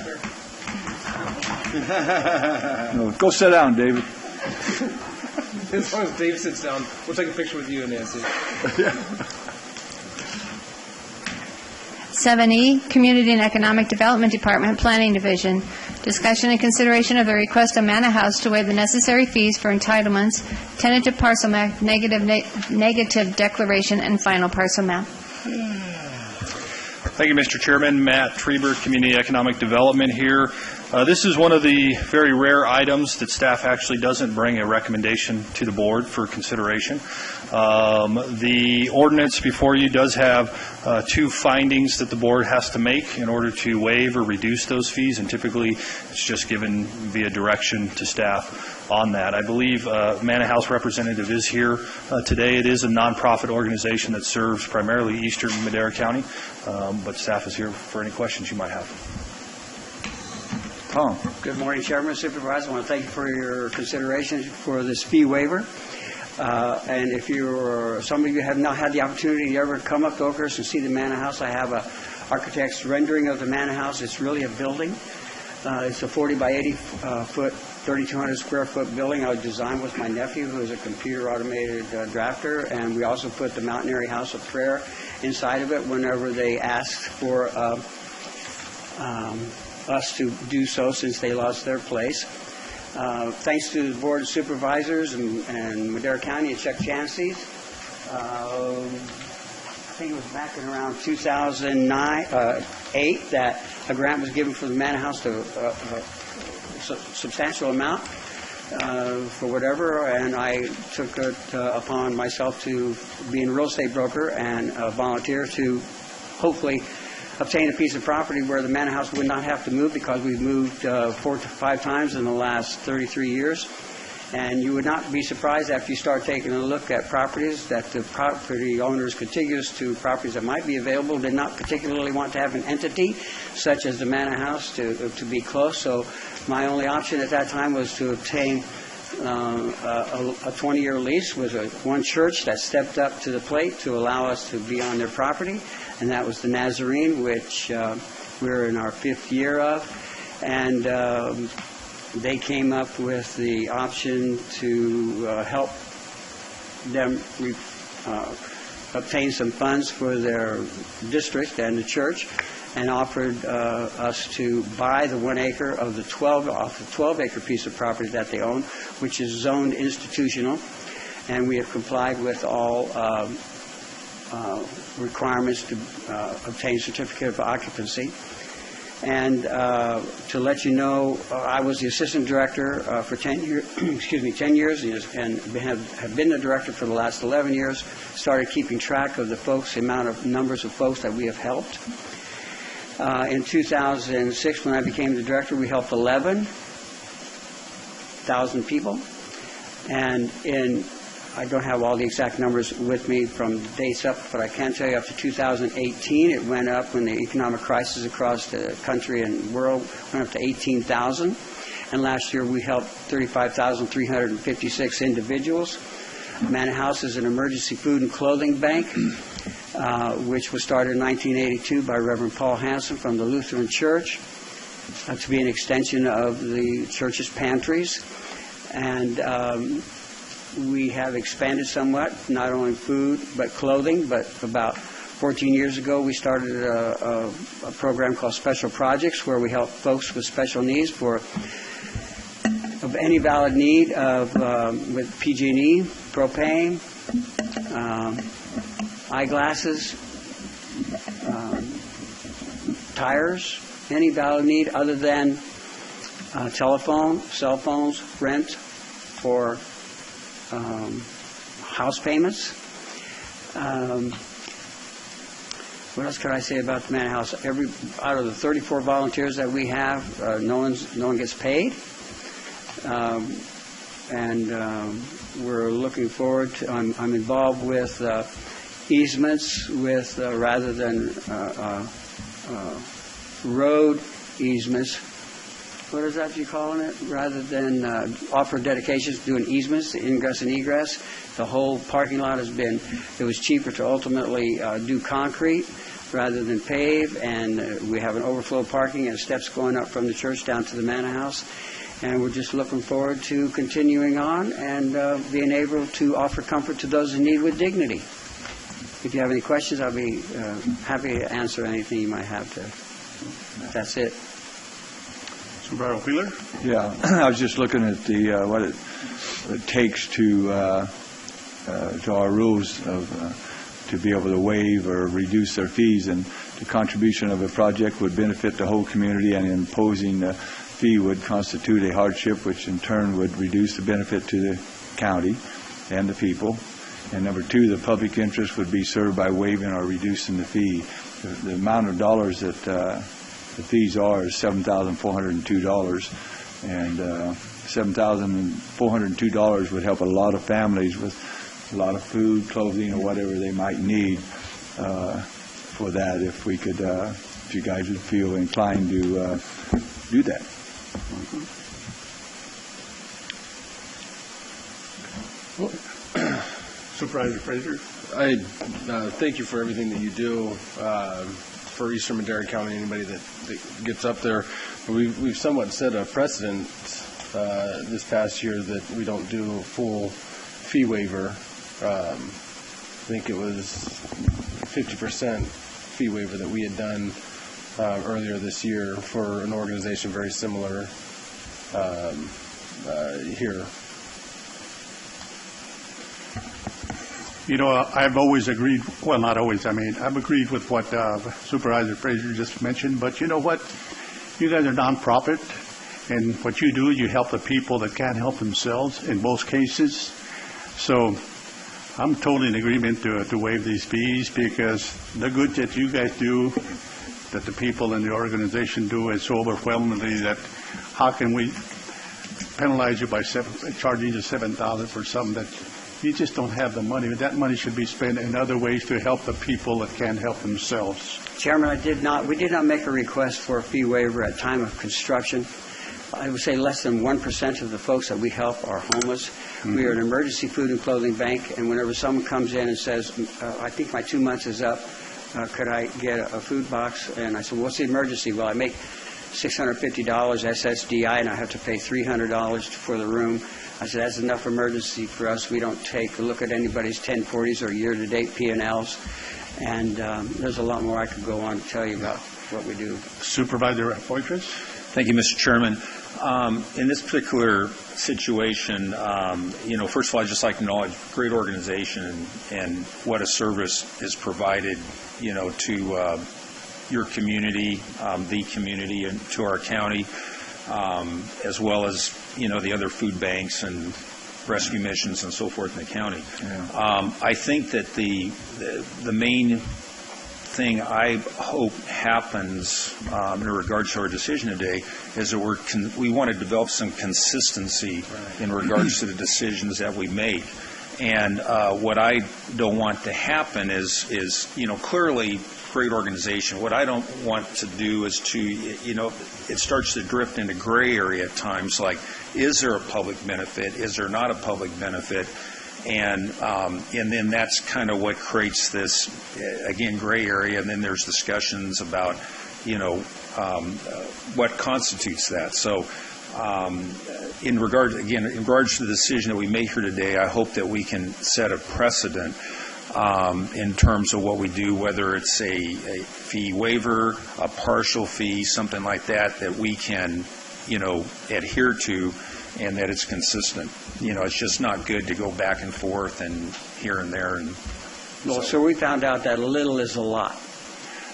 No, go sit down, David. As long as Dave sits down, we'll take a picture with you and Nancy. 7E, Community and Economic Development Department, Planning Division. Discussion and consideration of the request of Manor House to waive the necessary fees for entitlements, tentative parcel map, negative declaration, and final parcel map. Thank you, Mr. Chairman. Matt Treber, Community Economic Development here. This is one of the very rare items that staff actually doesn't bring a recommendation to the board for consideration. The ordinance before you does have 2 findings that the board has to make in order to waive or reduce those fees, and typically it's just given via direction to staff on that. I believe Manor House representative is here today. It is a nonprofit organization that serves primarily eastern Madera County, but staff is here for any questions you might have. Tom. Good morning, Chairman, Supervisor. I want to thank you for your consideration for this fee waiver. And if some of you have not had the opportunity to ever come up to Oakhurst and see the Manor House, I have a architect's rendering of the Manor House. It's really a building. It's a 40 by 80 foot, 3,200 square foot building. I designed with my nephew, who is a computer automated drafter, and we also put the Mountaineering House of Prayer inside of it whenever they asked for us to do so, since they lost their place. Thanks to the Board of Supervisors and Madera County and Chuck Chansey's. I think it was back in around 2008 that a grant was given for the Manor House to a substantial amount for whatever, and I took it upon myself to be a real estate broker and volunteer to hopefully obtain a piece of property where the Manor House would not have to move, because we've moved 4 to 5 times in the last 33 years. And you would not be surprised after you start taking a look at properties that the property owners contiguous to properties that might be available did not particularly want to have an entity such as the Manor House to be close. So my only option at that time was to obtain a 20-year lease with one church that stepped up to the plate to allow us to be on their property, and that was the Nazarene, which we're in our 5th year of. And they came up with the option to help them obtain some funds for their district and the church, and offered us to buy the 1 acre of the 12-acre piece of property that they own, which is zoned institutional, and we have complied with all requirements to obtain certificate of occupancy. And to let you know, I was the assistant director for 10 years, and have been the director for the last 11 years. Started keeping track of the folks, the numbers of folks that we have helped. In 2006, when I became the director, we helped 11,000 people. And I don't have all the exact numbers with me from dates up, but I can tell you up to 2018, it went up when the economic crisis across the country and world went up to 18,000. And last year we helped 35,356 individuals. Manor House is an emergency food and clothing bank, which was started in 1982 by Reverend Paul Hansen from the Lutheran Church. to be an extension of the church's pantries. And we have expanded somewhat, not only food but clothing. But about 14 years ago, we started a program called Special Projects, where we help folks with special needs of any valid need with PG&E, propane, eyeglasses, tires, any valid need other than telephone, cell phones, rent, or house payments. What else could I say about the Manor House? Out of the 34 volunteers that we have, no one gets paid. We're looking forward to. I'm involved with easements with rather than road easements. What is that you calling it? Rather than offer dedications, doing easements, ingress and egress. The whole parking lot has been. It was cheaper to ultimately do concrete rather than pave, and we have an overflow parking and steps going up from the church down to the Manor House. And we're just looking forward to continuing on and being able to offer comfort to those in need with dignity. If you have any questions, I'll be happy to answer anything you might have to. That's it. Supervisor Wheeler? Yeah, I was just looking at the what it takes to our rules of to be able to waive or reduce their fees, and the contribution of a project would benefit the whole community, and imposing the fee would constitute a hardship, which in turn would reduce the benefit to the county and the people. And number two, the public interest would be served by waiving or reducing the fee. The amount of dollars that the fees are is $7,402, and $7,402 would help a lot of families with a lot of food, clothing, or whatever they might need for that. If we could, if you guys would feel inclined to do that. Supervisor Fraser? I thank you for everything that you do for Eastern Madera County, anybody that gets up there. We've somewhat set a precedent this past year that we don't do a full fee waiver. I think it was 50% fee waiver that we had done earlier this year for an organization very similar here. You know, I've always agreed, well, not always, I've agreed with what Supervisor Fraser just mentioned, but you know what? You guys are nonprofit, and what you do, you help the people that can't help themselves in most cases. So I'm totally in agreement to waive these fees, because the good that you guys do, that the people in the organization do, is so overwhelmingly that how can we penalize you by charging you $7,000 for something that you just don't have the money. That money should be spent in other ways to help the people that can't help themselves. Chairman, we did not make a request for a fee waiver at time of construction. I would say less than 1% of the folks that we help are homeless. Mm-hmm. We are an emergency food and clothing bank, and whenever someone comes in and says, I think my 2 months is up, could I get a food box? And I said, well, what's the emergency? Well, I make $650 SSDI, and I have to pay $300 for the room. I said, that's enough emergency for us. We don't take a look at anybody's 1040s or year-to-date P&Ls. And there's a lot more I could go on to tell you about what we do. Supervisor Poitras? Thank you, Mr. Chairman. In this particular situation, first of all, I'd just like to acknowledge great organization and what a service is provided, to your community, the community, and to our county, as well as, the other food banks and rescue missions and so forth in the county. Yeah. I think that the main thing I hope happens in regards to our decision today is that we want to develop some consistency in regards to the decisions that we make. And what I don't want to happen is clearly great organization. What I don't want to do is to, it starts to drift into gray area at times, like, is there a public benefit? Is there not a public benefit? And then that's kind of what creates this, again, gray area. And then there's discussions about, what constitutes that. So in regards to the decision that we make here today, I hope that we can set a precedent in terms of what we do, whether it's a fee waiver, a partial fee, something like that, that we can, adhere to, and that it's consistent. It's just not good to go back and forth and here and there. And so we found out that a little is a lot.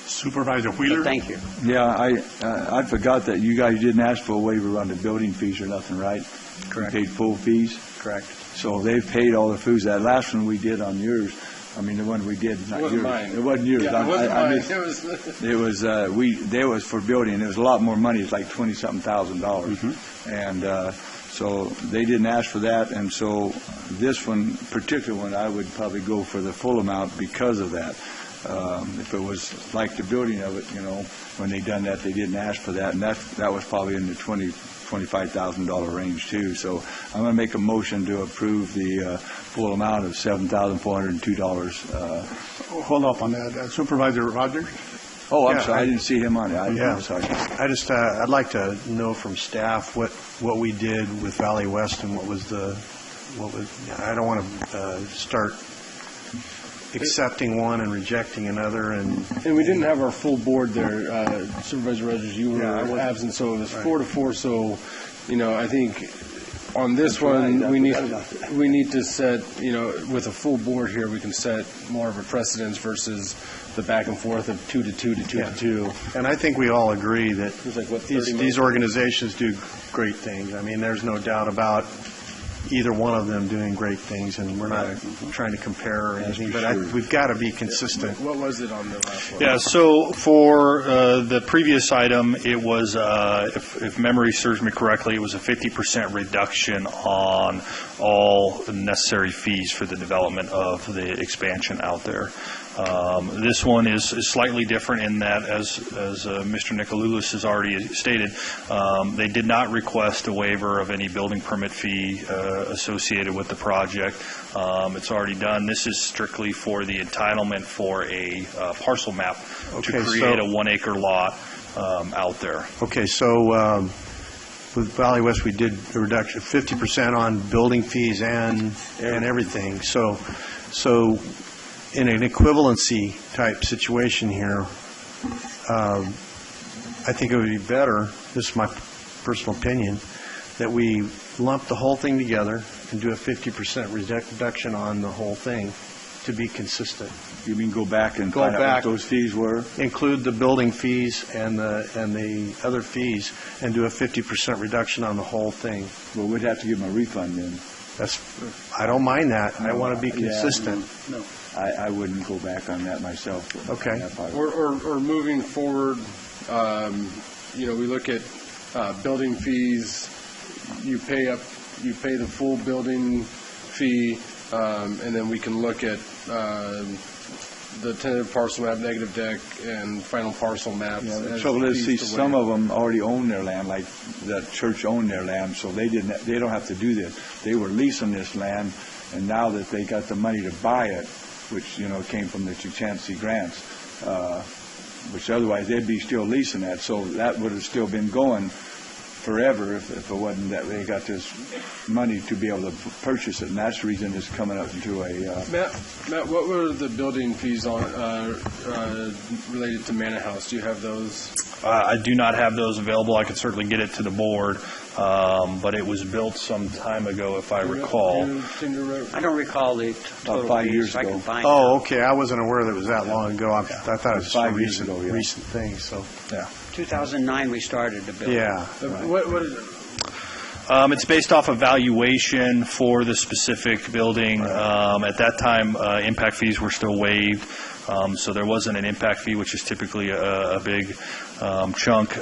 Supervisor Wheeler? Thank you. Yeah, I forgot that you guys didn't ask for a waiver on the building fees or nothing, right? Correct. You paid full fees? Correct. So they've paid all the fees. That last one we did on yours, the one we did, not It wasn't yours. mine. It wasn't yours. Yeah, it wasn't mine. It was for building. It was a lot more money. It's like $20-something thousand. And so they didn't ask for that. And so this one, particular one, I would probably go for the full amount because of that. If it was like the building of it, when they done that, they didn't ask for that. And that was probably in the $25,000 range too. So I'm going to make a motion to approve the full amount of $7,402. Hold up on that. Supervisor Rogers? Oh, I'm sorry. I didn't see him on it. I'm sorry. I'd like to know from staff what we did with Valley West and what was I don't want to start accepting one and rejecting another, and we didn't have our full board there. Supervisor Rogers, you were absent, so it was 4-4. So, I think on this one we need to set, with a full board here, we can set more of a precedence versus the back and forth of 2 to 2 to 2 to 2. And I think we all agree that like, these organizations do great things. There's no doubt about either one of them doing great things, and we're not trying to compare or anything, but we've got to be consistent. What was it on the last one? Yeah, so for the previous item, it was, if memory serves me correctly, it was a 50% reduction on all necessary fees for the development of the expansion out there. This one is slightly different in that, as Mr. Nicoloulis has already stated, they did not request a waiver of any building permit fee associated with the project. It's already done. This is strictly for the entitlement for a parcel map to create a 1-acre lot out there. Okay, so with Valley West, we did a reduction of 50% on building fees and everything. So in an equivalency type situation here, I think it would be better, this is my personal opinion, that we lump the whole thing together and do a 50% reduction on the whole thing to be consistent. You mean go back and find out what those fees were? Include the building fees and the other fees and do a 50% reduction on the whole thing. Well, we'd have to give them a refund then. I don't mind that. I want to be consistent. No. I wouldn't go back on that myself. Okay. Or moving forward, we look at building fees. You pay the full building fee, and then we can look at the tentative parcel map, negative deck, and final parcel maps. Yeah, the trouble is, some of them already own their land, like that church owned their land, so they don't have to do this. They were leasing this land, and now that they got the money to buy it, which came from the Chancey grants, which otherwise they'd be still leasing that, so that would have still been going forever if it wasn't that they got this money to be able to purchase it, and that's the reason it's coming up into a... Matt, what were the building fees on related to Manor House? Do you have those? I do not have those available. I could certainly get it to the board, but it was built some time ago, if I recall. I don't recall the total about 5 years fees. I ago. can find Okay. I wasn't aware that it was that long ago. I thought it was 5 years ago, recent thing. So, yeah. 2009 we started the building. Yeah. Right. What is it? It's based off of valuation for the specific building. At that time, impact fees were still waived, so there wasn't an impact fee, which is typically a big chunk.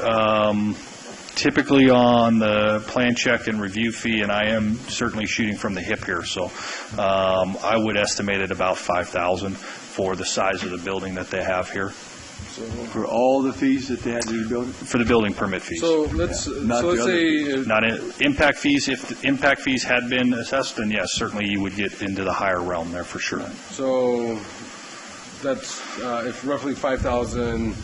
Typically on the plan check and review fee, and I am certainly shooting from the hip here, so I would estimate it about $5,000 for the size of the building that they have here. For all the fees that they had to build? For the building permit fees. So let's say... Not impact fees. If the impact fees had been assessed, then yes, certainly you would get into the higher realm there for sure. So that's if roughly $5,000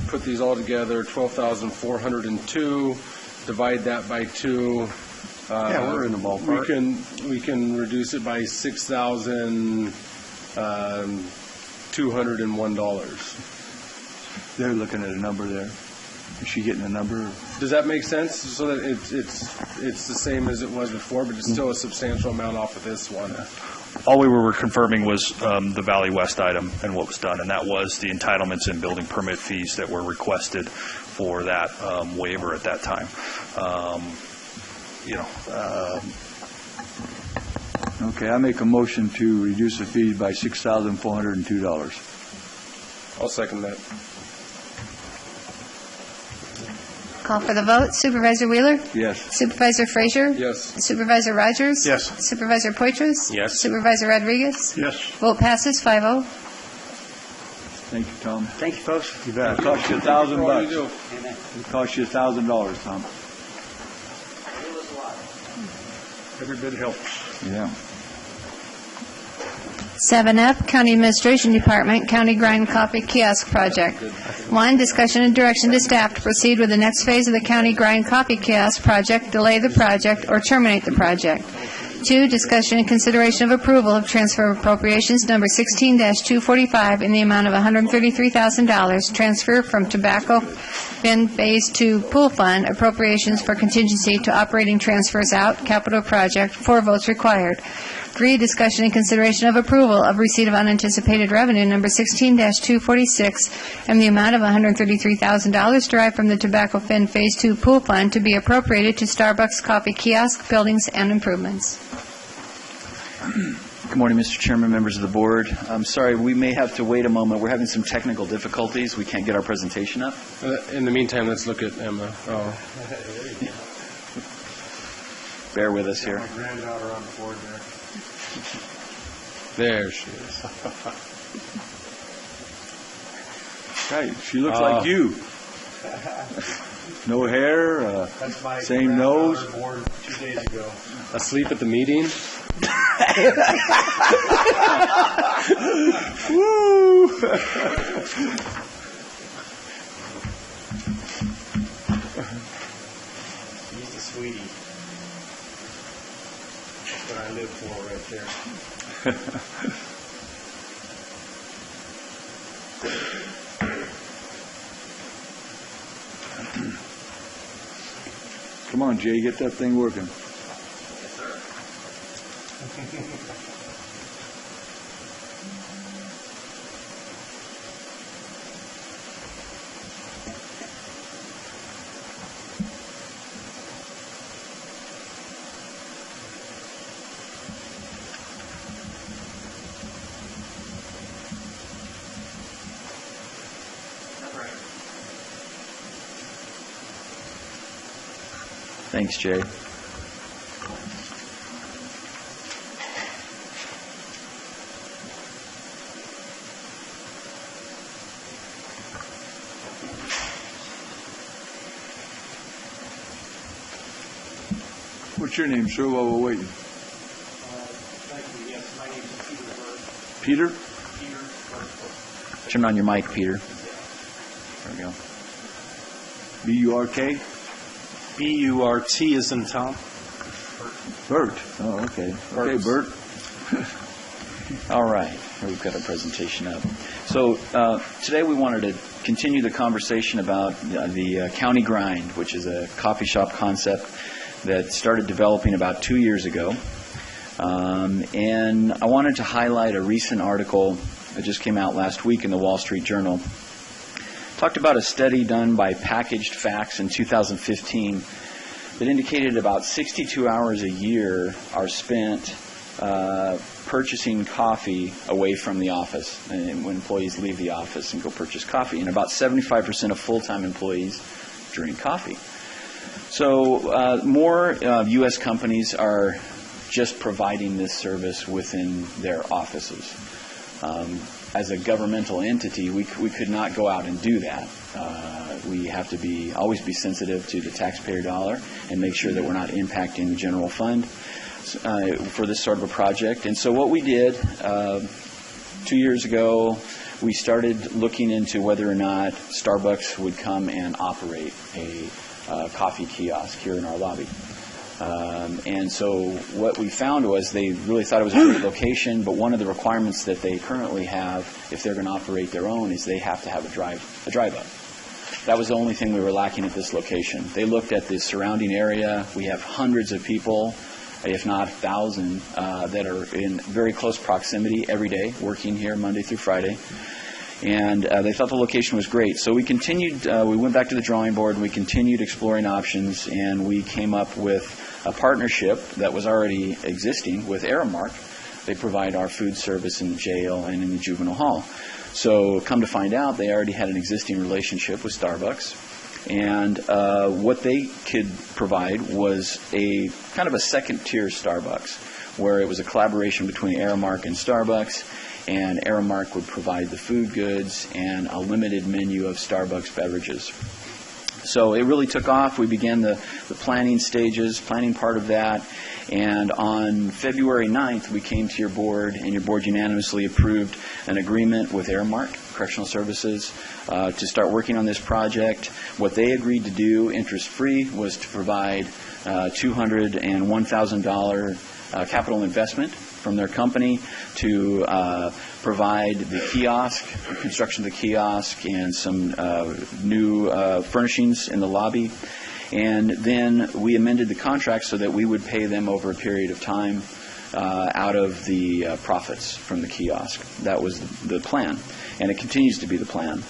Put these all together, 12,402. Divide that by 2. Yeah, we're in the ballpark. We can reduce it by $6,201. They're looking at a number there. Is she getting a number? Does that make sense? So that it's the same as it was before, but it's still a substantial amount off of this one. All we were confirming was the Valley West item and what was done, and that was the entitlements and building permit fees that were requested for that waiver at that time. Okay, I make a motion to reduce the fee by $6,402. I'll second that. Call for the vote. Supervisor Wheeler? Yes. Supervisor Frazier? Yes. Supervisor Rogers? Yes. Supervisor Poitras? Yes. Supervisor Rodriguez? Yes. Vote passes 5-0. Thank you, Tom. Thank you, folks. You bet. It cost you $1,000. It cost you $1,000, Tom. Every bit helps. Yeah. 7F, County Administration Department, County Grind Coffee Kiosk Project. 1, discussion and direction to staff to proceed with the next phase of the County Grind Coffee Kiosk Project, delay the project, or terminate the project. 2, discussion and consideration of approval of transfer of appropriations number 16-245 in the amount of $133,000, transfer from Tobacco Bin Phase 2 Pool Fund, appropriations for contingency to operating transfers out, capital project, 4 votes required. 3, discussion and consideration of approval of receipt of unanticipated revenue number 16-246 in the amount of $133,000 derived from the Tobacco Fin Phase 2 Pool Fund to be appropriated to Starbucks Coffee Kiosk buildings and improvements. Good morning, Mr. Chairman, members of the board. I'm sorry, we may have to wait a moment. We're having some technical difficulties. We can't get our presentation up. In the meantime, let's look at Emma. Oh. Bear with us here. My granddaughter on the board there. There she is. Right, she looks like you. No hair, same nose. Born 2 days ago. Asleep at the meeting? Woo! He's the sweetie. That's what I live for right there. Come on, Jay, get that thing working. Thanks, Jay. What's your name, sir, while we're waiting? Thank you. Yes, my name is Peter? Peter Burke. Peter Burke. Turn on your mic, Peter. There we go. B-U-R-K? B-U-R-T is in Tom. Bert. Oh, okay. Okay, Bert. All right. Here we've got our presentation up. So today we wanted to continue the conversation about the County Grind, which is a coffee shop concept that started developing about 2 years ago. And I wanted to highlight a recent article that just came out last week in the Wall Street Journal. Talked about a study done by Packaged Facts in 2015 that indicated about 62 hours a year are spent purchasing coffee away from the office, and when employees leave the office and go purchase coffee, and about 75% of full-time employees drink coffee. So more U.S. companies are just providing this service within their offices. As a governmental entity, we could not go out and do that. We have to always be sensitive to the taxpayer dollar and make sure that we're not impacting the general fund for this sort of a project. And so what we did 2 years ago, we started looking into whether or not Starbucks would come and operate a coffee kiosk here in our lobby. And so what we found was they really thought it was a great location, but one of the requirements that they currently have, if they're going to operate their own, is they have to have a drive-up. That was the only thing we were lacking at this location. They looked at the surrounding area. We have hundreds of people, if not 1,000, that are in very close proximity every day, working here Monday through Friday. And they thought the location was great. So we continued, we went back to the drawing board, and we continued exploring options, and we came up with a partnership that was already existing with Aramark. They provide our food service in the jail and in the juvenile hall. So come to find out, they already had an existing relationship with Starbucks. And what they could provide was a kind of a second-tier Starbucks, where it was a collaboration between Aramark and Starbucks, and Aramark would provide the food goods and a limited menu of Starbucks beverages. So it really took off. We began the planning part of that. And on February 9th, we came to your board, and your board unanimously approved an agreement with Aramark Correctional Services to start working on this project. What they agreed to do, interest-free, was to provide $201,000 capital investment from their company to provide the kiosk, the construction of the kiosk, and some new furnishings in the lobby. And then we amended the contract so that we would pay them over a period of time out of the profits from the kiosk. That was the plan, and it continues to be the plan.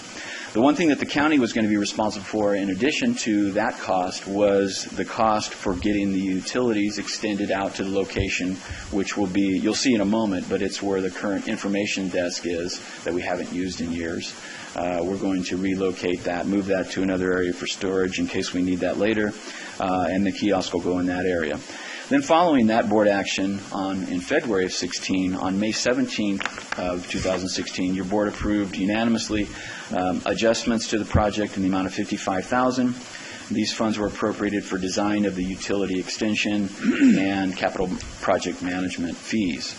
The one thing that the county was going to be responsible for, in addition to that cost, was the cost for getting the utilities extended out to the location, which will be, you'll see in a moment, but it's where the current information desk is that we haven't used in years. We're going to relocate that, move that to another area for storage in case we need that later, and the kiosk will go in that area. Then following that board action in February of 16, on May 17th of 2016, your board approved unanimously adjustments to the project in the amount of $55,000. These funds were appropriated for design of the utility extension and capital project management fees.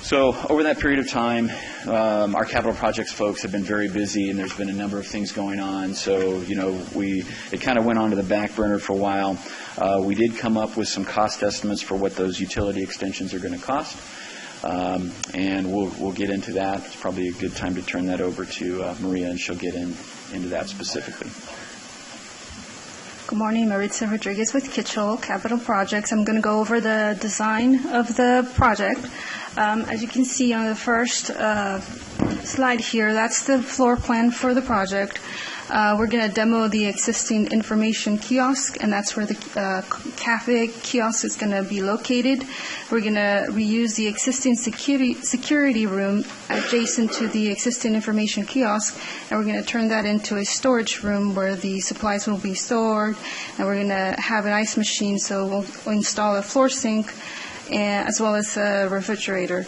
So over that period of time, our capital projects folks have been very busy, and there's been a number of things going on. So, it kind of went onto the back burner for a while. We did come up with some cost estimates for what those utility extensions are going to cost, and we'll get into that. It's probably a good time to turn that over to Maria, and she'll get into that specifically. Good morning, Maritza Rodriguez with Kitchell Capital Projects. I'm going to go over the design of the project. As you can see on the first slide here, that's the floor plan for the project. We're going to demo the existing information kiosk, and that's where the cafe kiosk is going to be located. We're going to reuse the existing security room adjacent to the existing information kiosk, and we're going to turn that into a storage room where the supplies will be stored, and we're going to have an ice machine, so we'll install a floor sink as well as a refrigerator.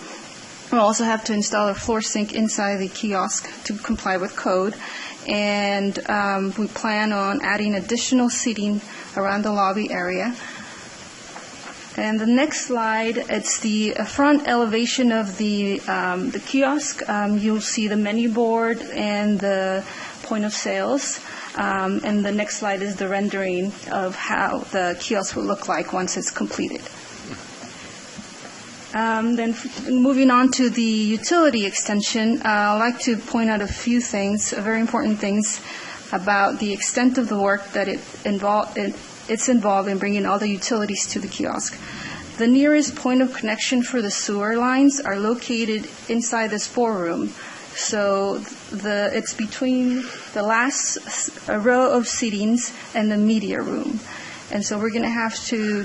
We'll also have to install a floor sink inside the kiosk to comply with code. And we plan on adding additional seating around the lobby area. And the next slide, it's the front elevation of the kiosk. You'll see the menu board and the point of sales. And the next slide is the rendering of how the kiosk will look like once it's completed. Then moving on to the utility extension, I'd like to point out a few things, very important things about the extent of the work that it's involved in bringing all the utilities to the kiosk. The nearest point of connection for the sewer lines are located inside this four-room. So it's between the last row of seatings and the media room. And so we're going to have to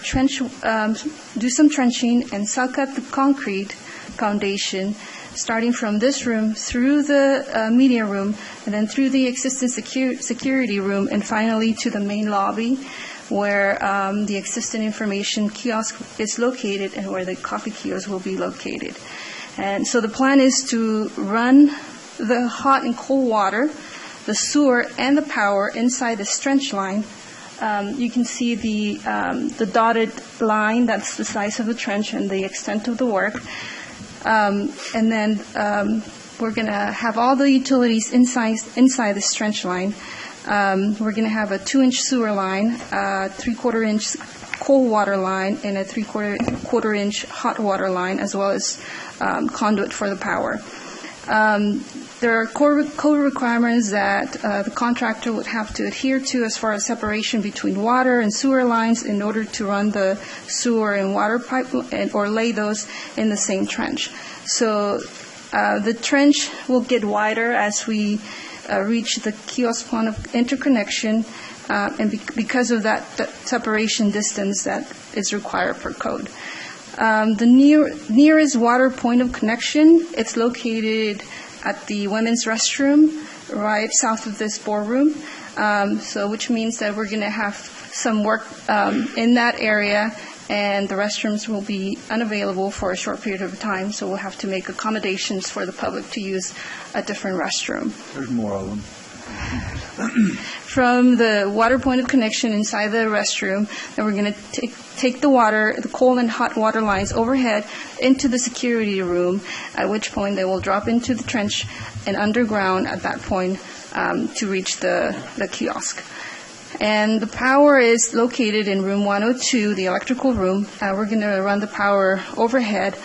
do some trenching and suck up the concrete foundation, starting from this room through the media room, and then through the existing security room, and finally to the main lobby, where the existing information kiosk is located and where the coffee kiosk will be located. And so the plan is to run the hot and cold water, the sewer, and the power inside the trench line. You can see the dotted line, that's the size of the trench and the extent of the work. And then we're going to have all the utilities inside this trench line. We're going to have a 2-inch sewer line, a 3/4-inch cold water line, and a 3/4-inch hot water line, as well as conduit for the power. There are code requirements that the contractor would have to adhere to as far as separation between water and sewer lines in order to run the sewer and water pipe or lay those in the same trench. So the trench will get wider as we reach the kiosk point of interconnection, and because of that separation distance that is required per code. The nearest water point of connection, it's located at the women's restroom right south of this boardroom, so which means that we're going to have some work in that area, and the restrooms will be unavailable for a short period of time, so we'll have to make accommodations for the public to use a different restroom. There's more of them. From the water point of connection inside the restroom, then we're going to take the cold and hot water lines overhead into the security room, at which point they will drop into the trench and underground at that point to reach the kiosk. And the power is located in room 102, the electrical room. We're going to run the power overhead,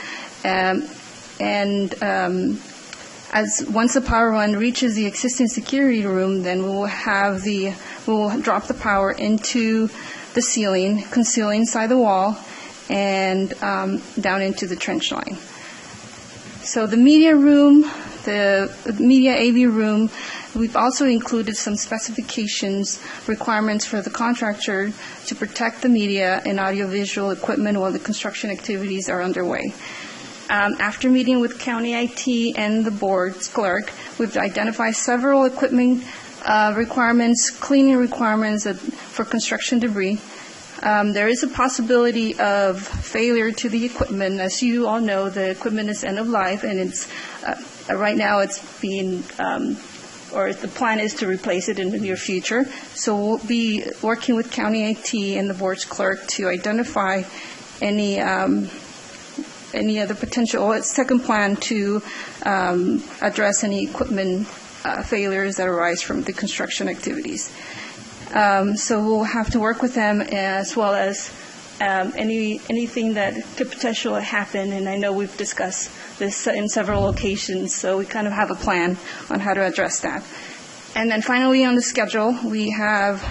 once the power run reaches the existing security room, then we will drop the power into the ceiling, conceal inside the wall, and down into the trench line. So the media room, the media AV room, we've also included some specifications, requirements for the contractor to protect the media and audiovisual equipment while the construction activities are underway. After meeting with County IT and the board's clerk, we've identified several equipment requirements, cleaning requirements for construction debris. There is a possibility of failure to the equipment. As you all know, the equipment is end of life, and it's right now it's being, or the plan is to replace it in the near future. So we'll be working with County IT and the board's clerk to identify any other potential second plan to address any equipment failures that arise from the construction activities. So we'll have to work with them, as well as anything that could potentially happen, and I know we've discussed this in several occasions, so we kind of have a plan on how to address that. And then finally on the schedule, we have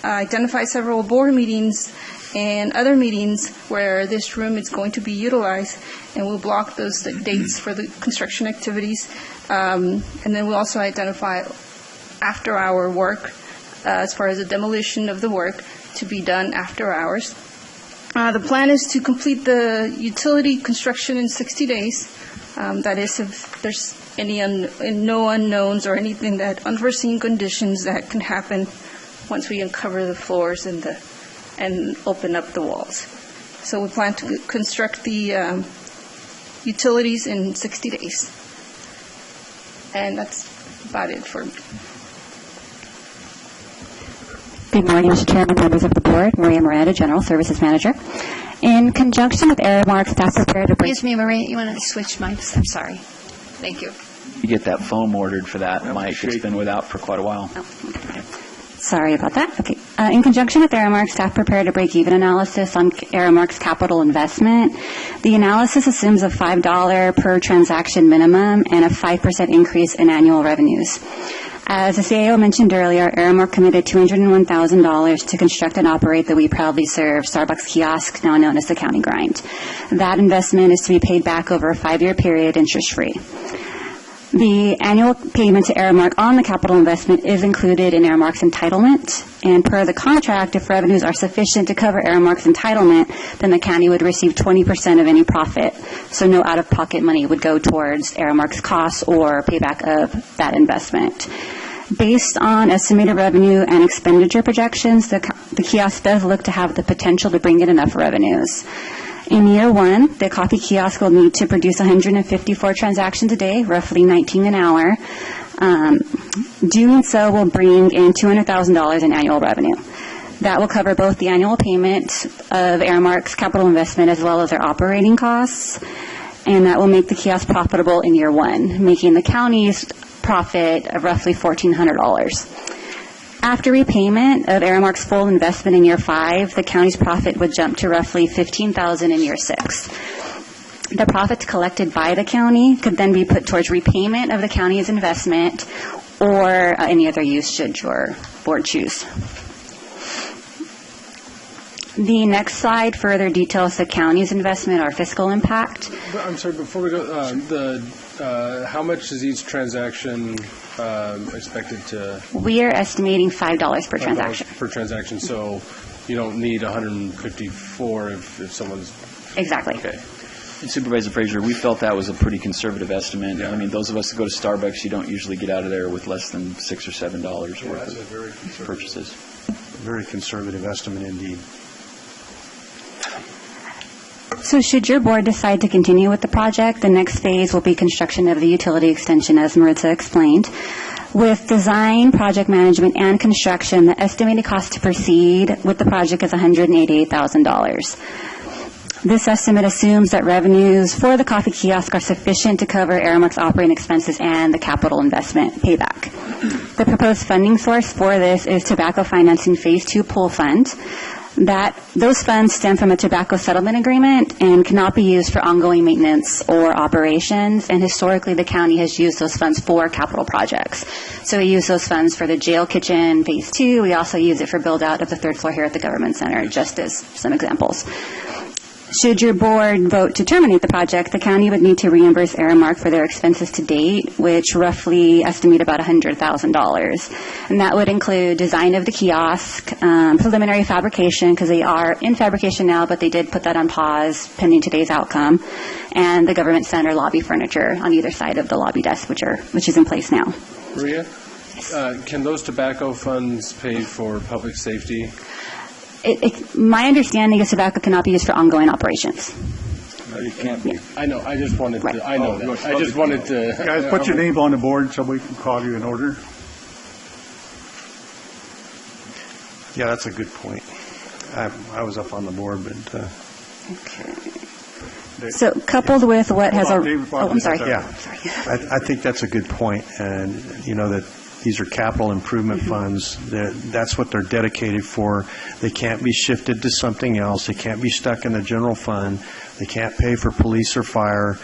identified several board meetings and other meetings where this room is going to be utilized, and we'll block those dates for the construction activities. And then we'll also identify after-hour work as far as the demolition of the work to be done after hours. The plan is to complete the utility construction in 60 days. That is, if there's no unknowns or anything that unforeseen conditions that can happen once we uncover the floors and open up the walls. So we plan to construct the utilities in 60 days. And that's about it for me. Good morning, Mr. Chairman, members of the board. Maria Miranda, General Services Manager. In conjunction with Aramark, staff prepared to Excuse me, Maria, you want to switch mics? I'm sorry. Thank you. You get that foam ordered for that mic. It's been without for quite a while. Oh, okay. Sorry about that. Okay. In conjunction with Aramark, staff prepared a break-even analysis on Aramark's capital investment. The analysis assumes a $5 per transaction minimum and a 5% increase in annual revenues. As the CAO mentioned earlier, Aramark committed $201,000 to construct and operate the We Proudly Serve Starbucks kiosk, now known as the County Grind. That investment is to be paid back over a 5-year period, interest-free. The annual payment to Aramark on the capital investment is included in Aramark's entitlement, and per the contract, if revenues are sufficient to cover Aramark's entitlement, then the county would receive 20% of any profit, so no out-of-pocket money would go towards Aramark's costs or payback of that investment. Based on estimated revenue and expenditure projections, the kiosk does look to have the potential to bring in enough revenues. In year one, the coffee kiosk will need to produce 154 transactions a day, roughly 19 an hour. Doing so will bring in $200,000 in annual revenue. That will cover both the annual payment of Aramark's capital investment as well as their operating costs. and that will make the kiosk profitable in year 1, making the county's profit of roughly $1,400. After repayment of Aramark's full investment in year 5, the county's profit would jump to roughly $15,000 in year 6. The profits collected by the county could then be put towards repayment of the county's investment or any other use should your board choose. The next slide further details the county's investment or fiscal impact. I'm sorry, before we go, how much is each transaction expected to? We are estimating $5 per transaction. Per transaction, so you don't need 154 if someone's... Exactly. Okay. And Supervisor Frazier, we felt that was a pretty conservative estimate. Yeah. I mean, those of us that go to Starbucks, you don't usually get out of there with less than $6 or $7 worth of purchases. Very conservative estimate indeed. So should your board decide to continue with the project, the next phase will be construction of the utility extension, as Maritza explained. With design, project management, and construction, the estimated cost to proceed with the project is $188,000. This estimate assumes that revenues for the coffee kiosk are sufficient to cover Aramark's operating expenses and the capital investment payback. The proposed funding source for this is Tobacco Financing Phase 2 Pool Fund. Those funds stem from a tobacco settlement agreement and cannot be used for ongoing maintenance or operations, and historically the county has used those funds for capital projects. So we use those funds for the jail kitchen Phase 2. We also use it for build-out of the 3rd floor here at the Government Center, just as some examples. Should your board vote to terminate the project, the county would need to reimburse Aramark for their expenses to date, which roughly estimate about $100,000. And that would include design of the kiosk, preliminary fabrication, because they are in fabrication now, but they did put that on pause pending today's outcome, and the Government Center lobby furniture on either side of the lobby desk, which is in place now. Maria, can those tobacco funds pay for public safety? My understanding is tobacco cannot be used for ongoing operations. No, you can't be. I know. I just wanted to. I know that. I just wanted to. Guys, put your name on the board so we can call you in order. Yeah, that's a good point. I was up on the board, but. Okay. So coupled with what has a. Oh, I'm sorry. Yeah, I think that's a good point, and that. These are capital improvement funds. That's what they're dedicated for. They can't be shifted to something else. They can't be stuck in the general fund. They can't pay for police or fire.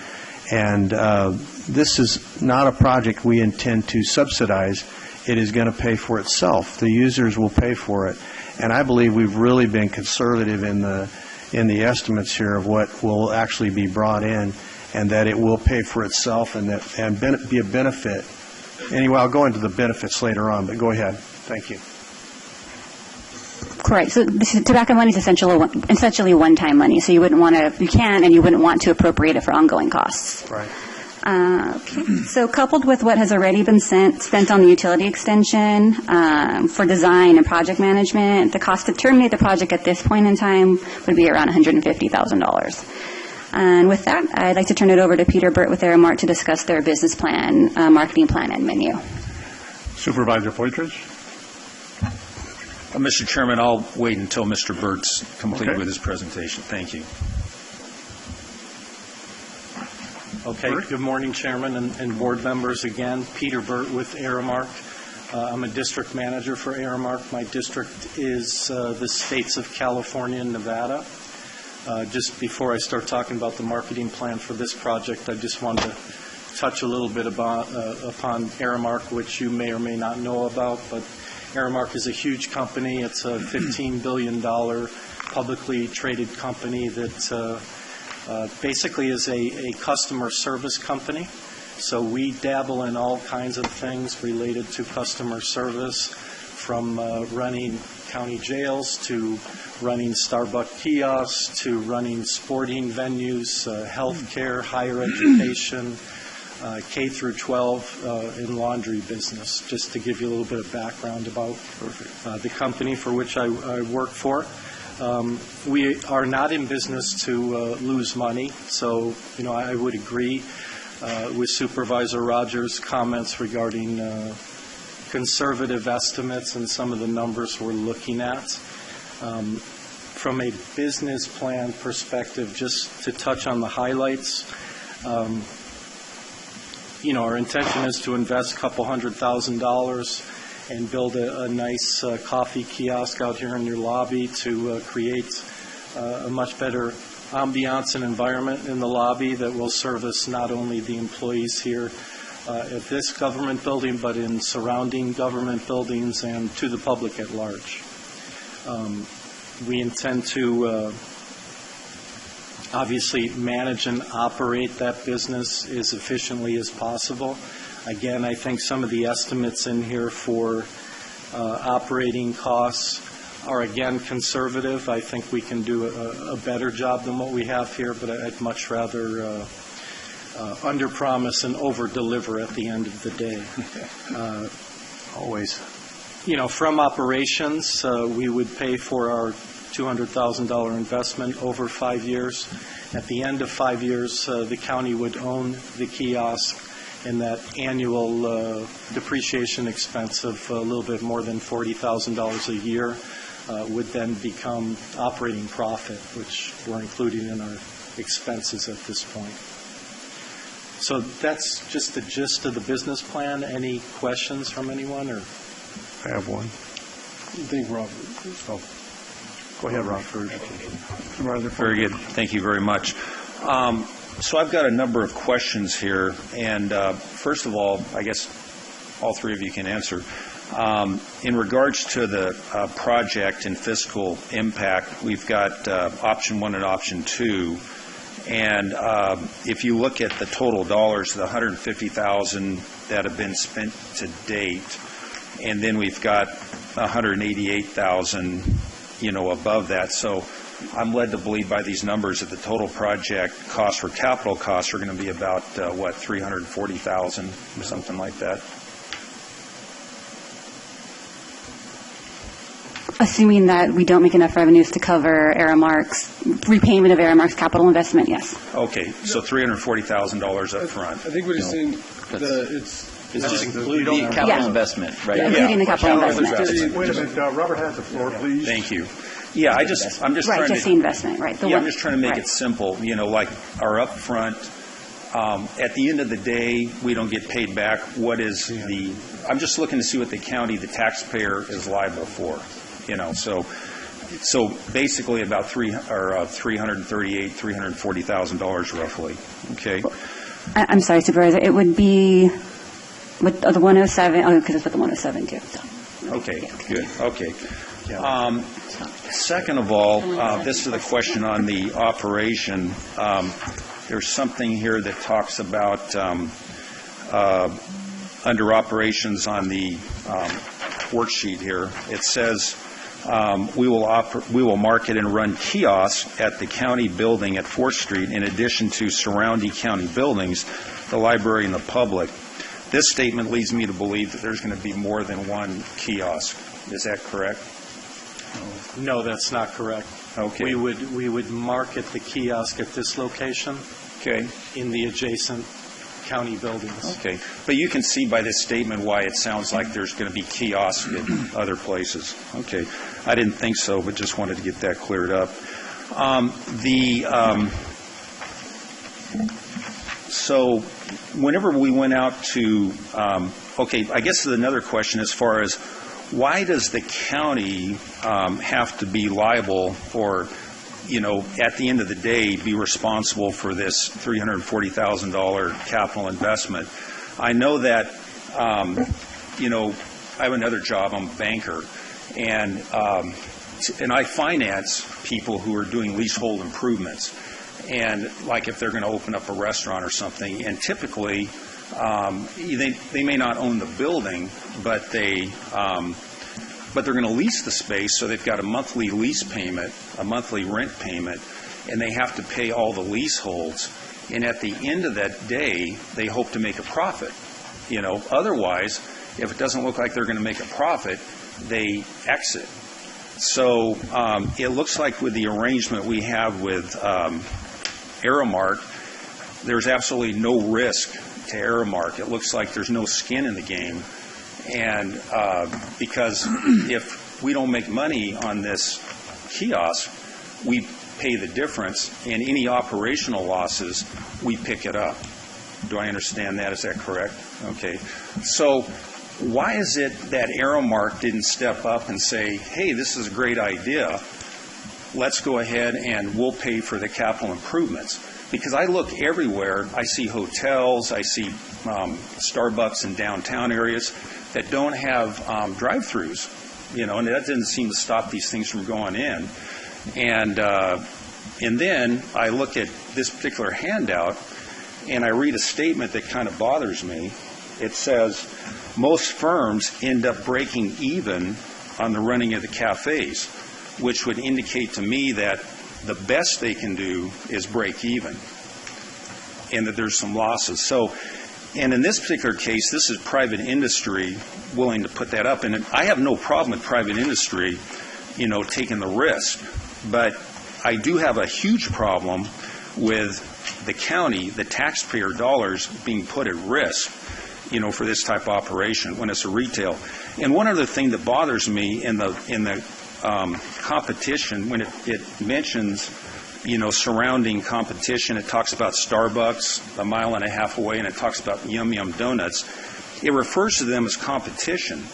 And this is not a project we intend to subsidize. It is going to pay for itself. The users will pay for it. And I believe we've really been conservative in the estimates here of what will actually be brought in, and that it will pay for itself and be a benefit. Anyway, I'll go into the benefits later on, but go ahead. Thank you. Correct. So the tobacco money is essentially one-time money. So you wouldn't want to appropriate it for ongoing costs. Right. Okay. So coupled with what has already been spent on the utility extension for design and project management, the cost to terminate the project at this point in time would be around $150,000. And with that, I'd like to turn it over to Peter Burt with Aramark to discuss their business plan, marketing plan, and menu. Supervisor Poitras. Mr. Chairman, I'll wait until Mr. Burt's completed with his presentation. Thank you. Okay. Good morning, Chairman and board members. Again, Peter Burt with Aramark. I'm a district manager for Aramark. My district is the states of California and Nevada. Just before I start talking about the marketing plan for this project, I just wanted to touch a little bit upon Aramark, which you may or may not know about. But Aramark is a huge company. It's a $15 billion publicly traded company that basically is a customer service company. So we dabble in all kinds of things related to customer service, from running county jails to running Starbucks kiosks to running sporting venues, health care, higher education, K through 12 in laundry business, just to give you a little bit of background about the company for which I work for. We are not in business to lose money, so I would agree with Supervisor Rogers' comments regarding conservative estimates and some of the numbers we're looking at. From a business plan perspective, just to touch on the highlights, Our intention is to invest a couple $100,000 and build a nice coffee kiosk out here in your lobby to create a much better ambiance and environment in the lobby that will service not only the employees here at this government building, but in surrounding government buildings and to the public at large. We intend to obviously manage and operate that business as efficiently as possible. Again, I think some of the estimates in here for operating costs are, again, conservative. I think we can do a better job than what we have here, but I'd much rather under-promise and over-deliver at the end of the day. Always. From operations, we would pay for our $200,000 investment over 5 years. At the end of 5 years, the county would own the kiosk, and that annual depreciation expense of a little bit more than $40,000 a year would then become operating profit, which we're including in our expenses at this point. So that's just the gist of the business plan. Any questions from anyone? Or I have one. I think Robert. Oh. Go ahead, Rob. Very good. Thank you very much. So I've got a number of questions here, and first of all, I guess all three of you can answer. In regards to the project and fiscal impact, we've got option 1 and option 2, and if you look at the total dollars, the $150,000 that have been spent to date, and then we've got $188,000 above that. So I'm led to believe by these numbers that the total project costs for capital costs are going to be about, $340,000 or something like that. Assuming that we don't make enough revenues to cover Aramark's repayment of Aramark's capital investment, yes. Okay, so $340,000 up front. I think what he's saying, it's just including the capital investment, right? Yeah, including the capital investment. Wait a minute, Robert has the floor, please. Thank you. Yeah, I'm just trying to... Right, just the investment, right. I'm just trying to make it simple. Like our upfront, at the end of the day, we don't get paid back. What is I'm just looking to see what the county, the taxpayer, is liable for. So basically about $338,000, $340,000 roughly. Okay. I'm sorry, Supervisor. It would be with the 107. Because it's with the 107 too. So. Okay. Good. Okay. Second of all, this is a question on the operation. There's something here that talks about under operations on the worksheet here. It says we will market and run kiosks at the county building at 4th Street in addition to surrounding county buildings, the library, and the public. This statement leads me to believe that there's going to be more than one kiosk. Is that correct? No, that's not correct. Okay. We would market the kiosk at this location. Okay. In the adjacent county buildings. Okay. But you can see by this statement why it sounds like there's going to be kiosks in other places. Okay. I didn't think so, but just wanted to get that cleared up. So whenever we went out to, I guess another question as far as why does the county have to be liable or, at the end of the day, be responsible for this $340,000 capital investment? I know that, I have another job. I'm a banker, and I finance people who are doing leasehold improvements. And like if they're going to open up a restaurant or something, and typically they may not own the building, but they're going to lease the space, so they've got a monthly lease payment, a monthly rent payment, and they have to pay all the leaseholds. And at the end of that day, they hope to make a profit. Otherwise, if it doesn't look like they're going to make a profit, they exit. So it looks like with the arrangement we have with Aramark, there's absolutely no risk to Aramark. It looks like there's no skin in the game. And because if we don't make money on this kiosk, we pay the difference, and any operational losses, we pick it up. Do I understand that? Is that correct? Okay. So why is it that Aramark didn't step up and say, hey, this is a great idea. Let's go ahead and we'll pay for the capital improvements? Because I look everywhere. I see hotels. I see Starbucks in downtown areas that don't have drive-throughs, and that didn't seem to stop these things from going in. And then I look at this particular handout, and I read a statement that kind of bothers me. It says, most firms end up breaking even on the running of the cafes, which would indicate to me that the best they can do is break even, and that there's some losses. So, and in this particular case, this is private industry willing to put that up. And I have no problem with private industry, taking the risk. But I do have a huge problem with the county, the taxpayer dollars being put at risk, for this type of operation when it's a retail. And one other thing that bothers me in the competition, when it mentions, surrounding competition, it talks about Starbucks a mile and a half away, and it talks about Yum Yum Donuts. It refers to them as competition.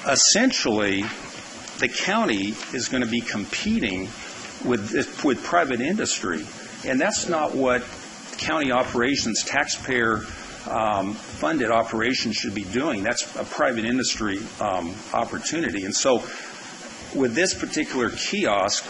Essentially, the county is going to be competing with private industry, and that's not what county operations, taxpayer funded operations should be doing. That's a private industry opportunity. And so with this particular kiosk,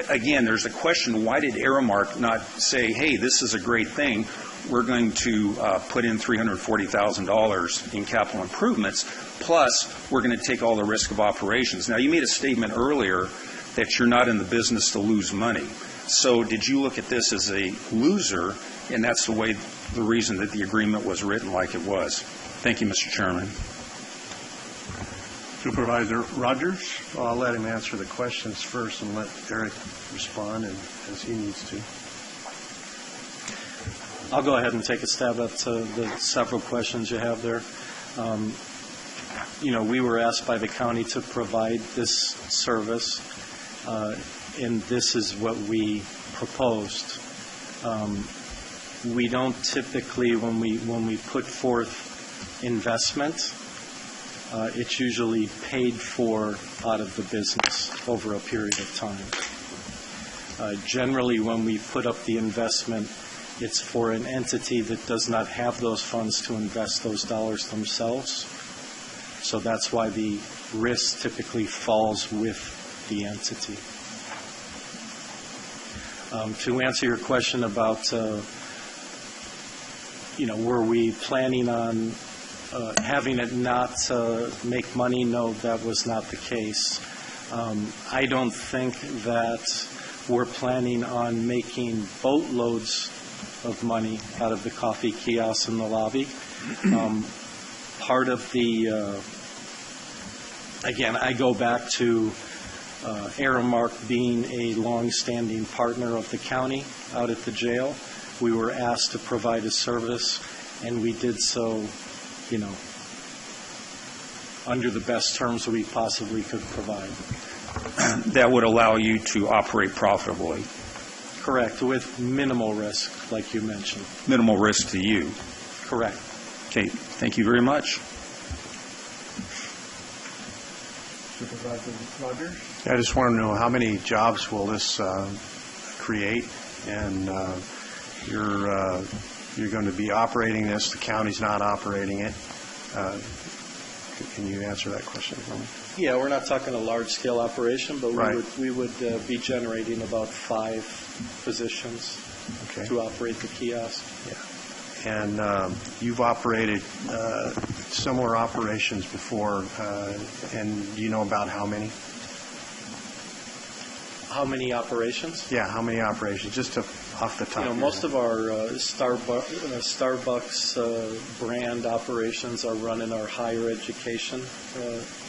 again, there's a question, why did Aramark not say, hey, this is a great thing, we're going to put in $340,000 in capital improvements, plus we're going to take all the risk of operations. Now, you made a statement earlier that you're not in the business to lose money. So did you look at this as a loser, and that's the reason that the agreement was written like it was? Thank you, Mr. Chairman. Supervisor Rogers? Well, I'll let him answer the questions first and let Eric respond as he needs to. I'll go ahead and take a stab at the several questions you have there. We were asked by the county to provide this service, and this is what we proposed. We don't typically, when we put forth investment, it's usually paid for out of the business over a period of time. Generally, when we put up the investment, it's for an entity that does not have those funds to invest those dollars themselves. So that's why the risk typically falls with the entity. To answer your question about, were we planning on having it not make money? No, that was not the case. I don't think that we're planning on making boatloads of money out of the coffee kiosks in the lobby. Part of the, again, I go back to Aramark being a long-standing partner of the county out at the jail. We were asked to provide a service, and we did so, under the best terms we possibly could provide. That would allow you to operate profitably. Correct, with minimal risk, like you mentioned. Minimal risk to you. Correct. Okay, thank you very much. Supervisor Rogers? I just want to know how many jobs will this create, and you're going to be operating this. The county's not operating it. Can you answer that question for me? Yeah, we're not talking a large-scale operation, but right. we would be generating about 5 positions to operate the kiosk. Yeah. And you've operated similar operations before, and do you know about how many? How many operations? Yeah, how many operations? Just off the top. Most of our Starbucks brand operations are run in our higher education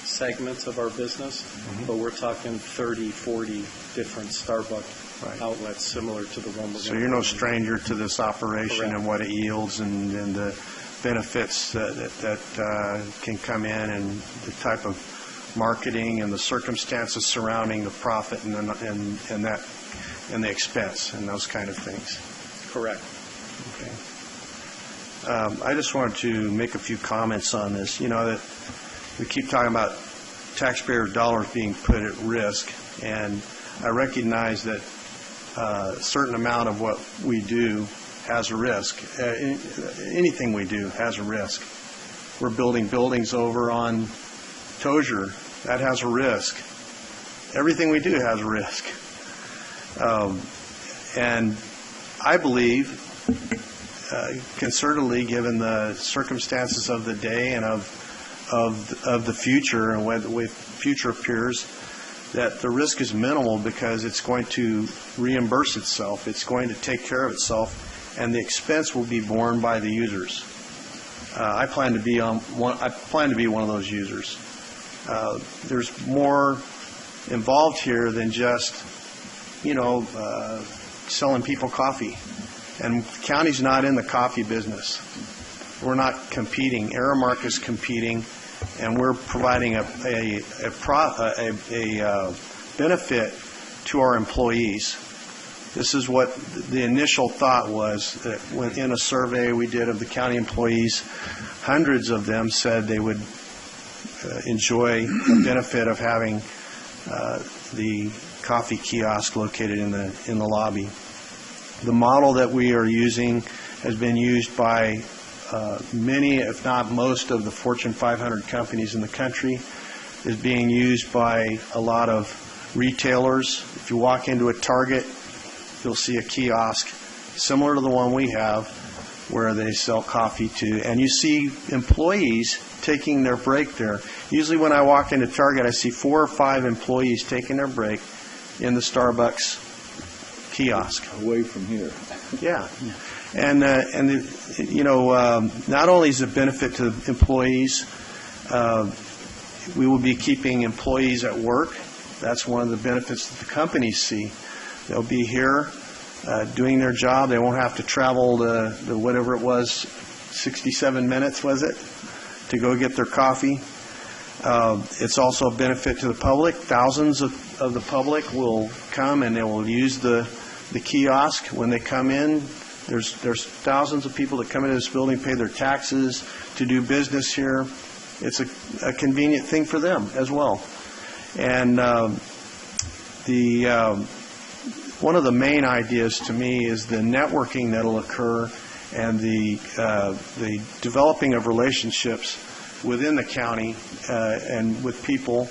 segment of our business, but we're talking 30, 40 different Starbucks outlets similar to the one we're So you're no stranger to this operation. Correct. And what it yields and the benefits that can come in and the type of marketing and the circumstances surrounding the profit and the expense and those kind of things. Correct. Okay. I just wanted to make a few comments on this. You know, that we keep talking about taxpayer dollars being put at risk, and I recognize that a certain amount of what we do has a risk. Anything we do has a risk. We're building buildings over on Tozier. That has a risk. Everything we do has a risk. And I believe, concertedly, given the circumstances of the day and of the future and the way the future appears, that the risk is minimal because it's going to reimburse itself. It's going to take care of itself, and the expense will be borne by the users. I plan to be one of those users. There's more involved here than just, selling people coffee. And the county's not in the coffee business. We're not competing. Aramark is competing, and we're providing a benefit to our employees. This is what the initial thought was, that when in a survey we did of the county employees, hundreds of them said they would enjoy the benefit of having the coffee kiosk located in the lobby. The model that we are using has been used by many, if not most, of the Fortune 500 companies in the country. Is being used by a lot of retailers. If you walk into a Target, you'll see a kiosk similar to the one we have where they sell coffee to, and you see employees taking their break there. Usually when I walk into Target, I see 4 or 5 employees taking their break in the Starbucks kiosk. Away from here. Yeah. And not only is it a benefit to employees, we will be keeping employees at work. That's one of the benefits that the companies see. They'll be here doing their job. They won't have to travel the whatever it was, 67 minutes, was it, to go get their coffee. It's also a benefit to the public. Thousands of the public will come and they will use the kiosk when they come in. There's thousands of people that come into this building, pay their taxes to do business here. It's a convenient thing for them as well. And one of the main ideas to me is the networking that will occur and the developing of relationships within the county and with people.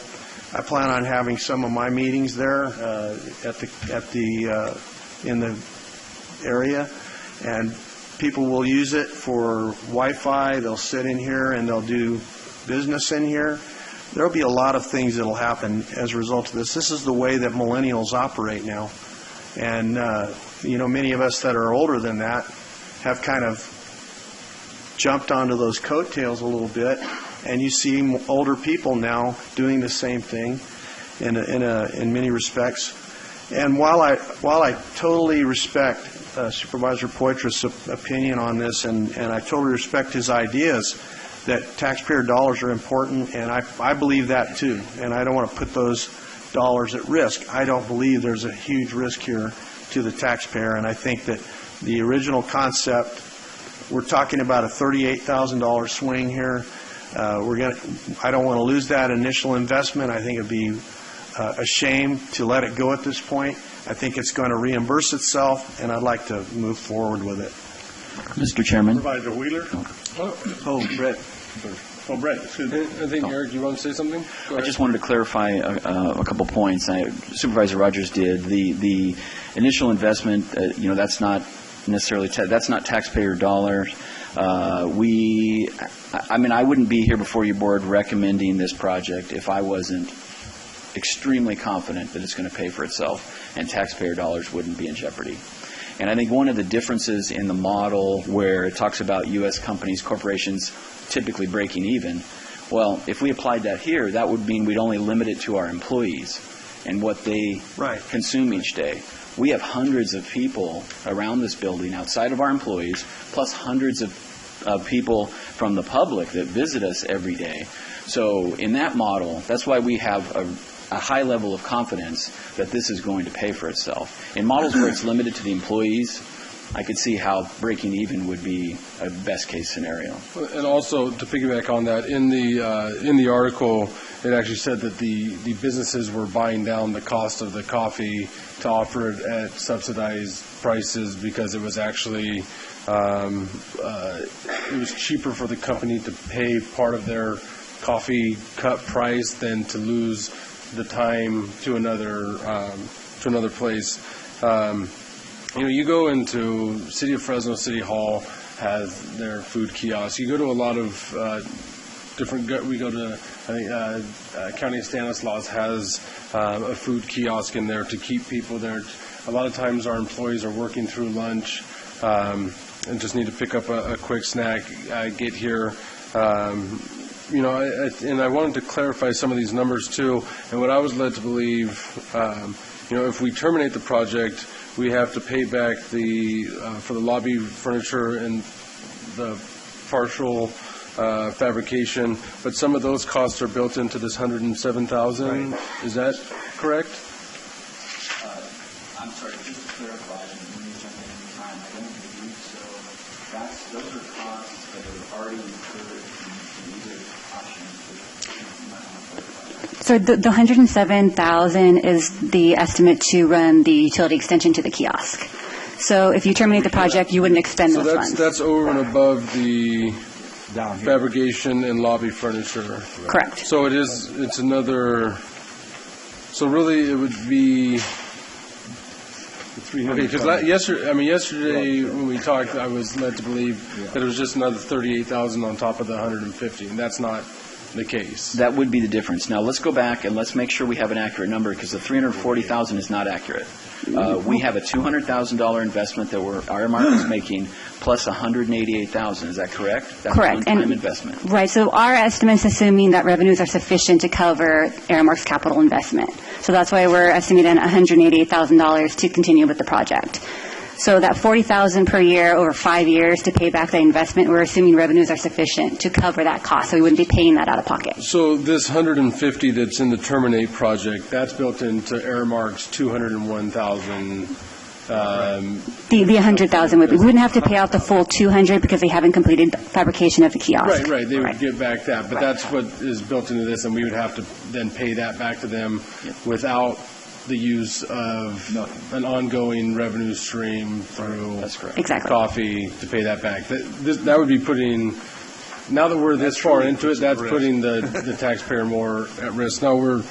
I plan on having some of my meetings there in the area, and people will use it for Wi-Fi. They'll sit in here and they'll do business in here. There'll be a lot of things that'll happen as a result of this. This is the way that millennials operate now, and many of us that are older than that have kind of jumped onto those coattails a little bit, and you see older people now doing the same thing in many respects. And while I totally respect Supervisor Poitras's opinion on this, and I totally respect his ideas that taxpayer dollars are important, and I believe that too, and I don't want to put those dollars at risk. I don't believe there's a huge risk here to the taxpayer, and I think that the original concept, we're talking about a $38,000 swing here. I don't want to lose that initial investment. I think it'd be a shame to let it go at this point. I think it's going to reimburse itself, and I'd like to move forward with it. Mr. Chairman. Supervisor Wheeler? Brett. Brett, excuse me. I think, Eric, you want to say something? I just wanted to clarify a couple points. Supervisor Rogers did. The initial investment, that's not necessarily that's not taxpayer dollars. I wouldn't be here before your board recommending this project if I wasn't extremely confident that it's going to pay for itself and taxpayer dollars wouldn't be in jeopardy. And I think one of the differences in the model where it talks about U.S. companies, corporations typically breaking even, well, if we applied that here, that would mean we'd only limit it to our employees and what they consume each day. We have hundreds of people around this building outside of our employees, plus hundreds of of people from the public that visit us every day. So in that model, that's why we have a high level of confidence that this is going to pay for itself. In models where it's limited to the employees, I could see how breaking even would be a best case scenario. And also to piggyback on that, in the article, it actually said that the businesses were buying down the cost of the coffee to offer it at subsidized prices because it was actually it was cheaper for the company to pay part of their coffee cup price than to lose the time to another place. You go into City of Fresno City Hall has their food kiosk. You go to a lot of we go to, I think, County of Stanislaus has a food kiosk in there to keep people there. A lot of times our employees are working through lunch and just need to pick up a quick snack, get here. And I wanted to clarify some of these numbers too. And what I was led to believe, if we terminate the project, we have to pay back for the lobby furniture and the partial fabrication, but some of those costs are built into this $107,000. Right. Is that correct? I'm sorry, just to clarify, and you jump in any time, I don't believe so. Those are costs that are already incurred in either option. So the $107,000 is the estimate to run the utility extension to the kiosk. So if you terminate the project, you wouldn't expend those funds. So that's over and above the fabrication and lobby furniture. Correct. So it's another, so really it would be, because yesterday when we talked, I was led to believe that it was just another $38,000 on top of the $150,000, and that's not the case. That would be the difference. Now let's go back and let's make sure we have an accurate number, because the $340,000 is not accurate. We have a $200,000 investment that Aramark is making, plus $188,000. Is that correct? That's correct. A one-time investment. Right. So our estimate's assuming that revenues are sufficient to cover Aramark's capital investment. So that's why we're estimating $188,000 to continue with the project. So that $40,000 per year over 5 years to pay back that investment, we're assuming revenues are sufficient to cover that cost, so we wouldn't be paying that out of pocket. So this $150,000 that's in the Terminate project, that's built into Aramark's $201,000. The $100,000 would be. We wouldn't have to pay out the full $200,000 because they haven't completed the fabrication of the kiosk. Right. They would get back that, but that's what is built into this, and we would have to then pay that back to them without the use of an ongoing revenue stream through coffee to pay that back. That would be putting, now that we're this far into it, that's putting the taxpayer more at risk. Now we're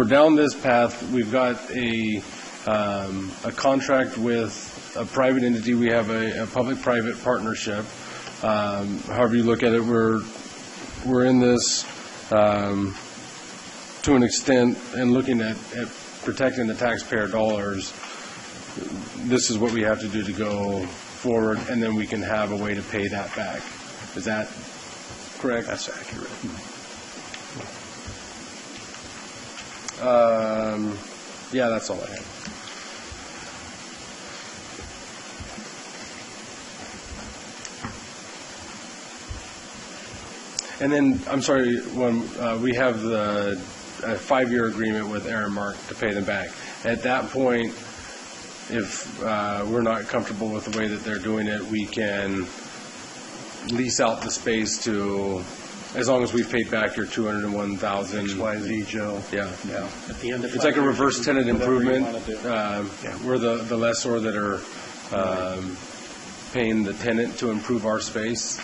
down this path. We've got a contract with a private entity. We have a public-private partnership. However you look at it, we're in this to an extent, and looking at protecting the taxpayer dollars. This is what we have to do to go forward, and then we can have a way to pay that back. Is that correct? That's accurate. Yeah, that's all I have. And then, I'm sorry, when we have the 5-year agreement with Aramark to pay them back. At that point, if we're not comfortable with the way that they're doing it, we can lease out the space to, as long as we've paid back your $201,000. XYZ, Joe. Yeah. At the end of it's like a reverse tenant improvement. We're the lessor that are paying the tenant to improve our space.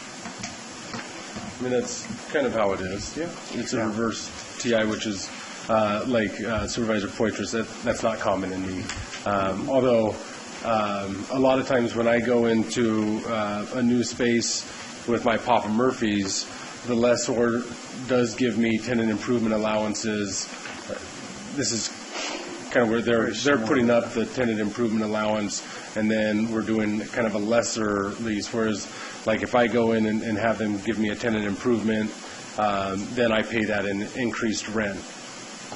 I mean, that's kind of how it is. Yeah. It's a reverse TI, which is like Supervisor Poitras. That's not common in me. Although a lot of times when I go into a new space with my Papa Murphy's, the lessor does give me tenant improvement allowances. This is kind of where they're putting up the tenant improvement allowance, and then we're doing kind of a lesser lease. Whereas, like if I go in and have them give me a tenant improvement, then I pay that in increased rent,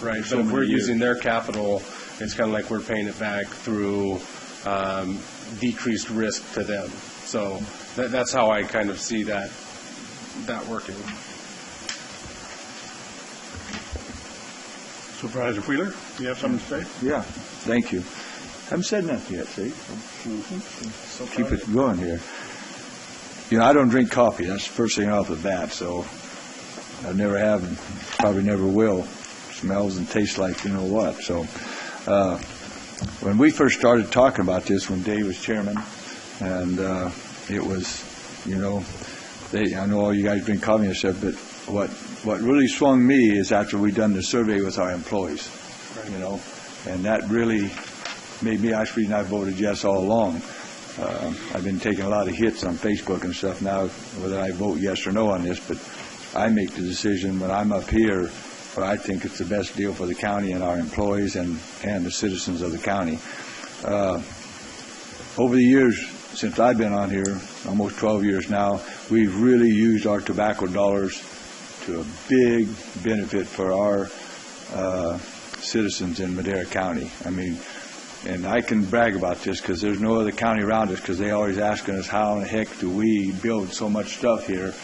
right? But if we're using their capital, it's kind of like we're paying it back through decreased risk to them. So that's how I kind of see that working. Supervisor Wheeler, do you have something to say? Yeah, thank you. Haven't said nothing yet, see? So keep it going here. You know, I don't drink coffee. That's the first thing off the bat, so I never have and probably never will. Smells and tastes like you know what. So when we first started talking about this, when Dave was chairman, and it was, you know, I know all you guys drink coffee and stuff, but what really swung me is after we done the survey with our employees, you know, and that really made me actually, and I voted yes all along. I've been taking a lot of hits on Facebook and stuff now, whether I vote yes or no on this, but I make the decision when I'm up here where I think it's the best deal for the county and our employees and the citizens of the county. Over the years, since I've been on here, almost 12 years now, we've really used our tobacco dollars to a big benefit for our citizens in Madera County. I mean, and I can brag about this because there's no other county around us, because they always asking us how in the heck do we build so much stuff here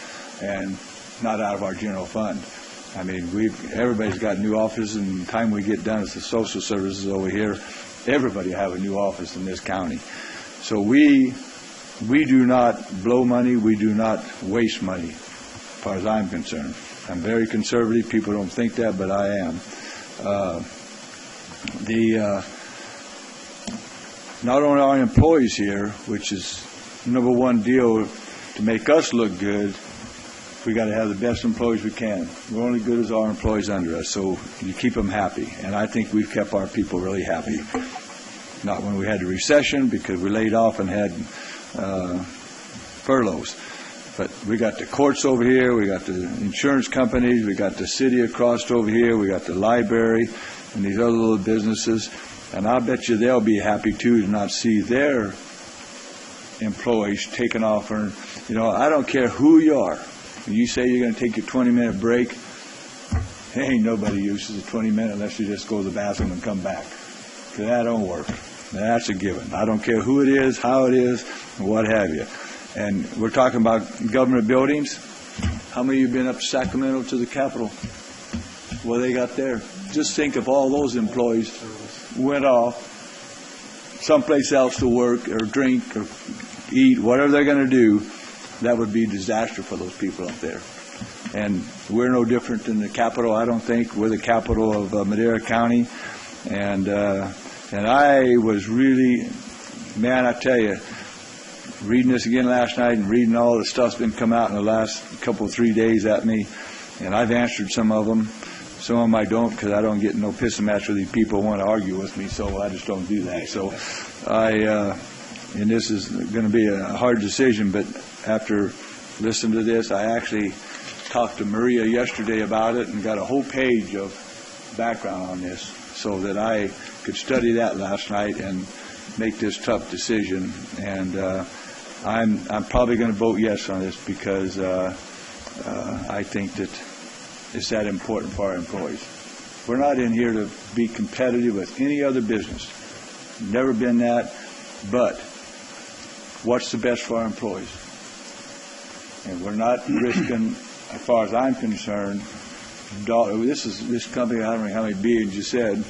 and not out of our general fund. I mean, everybody's got new offices, and the time we get done as the social services over here, everybody have a new office in this county. So we do not blow money, we do not waste money, as far as I'm concerned. I'm very conservative. People don't think that, but I am. Not only our employees here, which is number one deal to make us look good, we got to have the best employees we can. We're only good as our employees under us, so you keep them happy. And I think we've kept our people really happy. Not when we had the recession, because we laid off and had furloughs. But we got the courts over here, we got the insurance companies, we got the city across over here, we got the library and these other little businesses. And I'll bet you they'll be happy, too, to not see their employees taking off. You know, I don't care who you are. When you say you're going to take your 20-minute break, ain't nobody uses a 20-minute unless you just go to the bathroom and come back. Because that don't work. That's a given. I don't care who it is, how it is, and what have you. And we're talking about government buildings. How many of you have been up to Sacramento to the Capitol? What they got there? Just think if all those employees went off someplace else to work or drink or eat, whatever they're going to do, that would be a disaster for those people up there. And we're no different than the capital, I don't think. We're the capital of Madera County. And I was really, man, I tell you, reading this again last night and reading all the stuff's been come out in the last couple, 3 days at me, and I've answered some of them. Some of them I don't, because I don't get no pissing match with these people who want to argue with me, so I just don't do that. So and this is going to be a hard decision, but after listening to this, I actually talked to Maria yesterday about it and got a whole page of background on this so that I could study that last night and make this tough decision. And I'm probably going to vote yes on this because I think that it's that important for our employees. We're not in here to be competitive with any other business. Never been that. But what's the best for our employees? And we're not risking, as far as I'm concerned, this company, I don't know how many billions you said.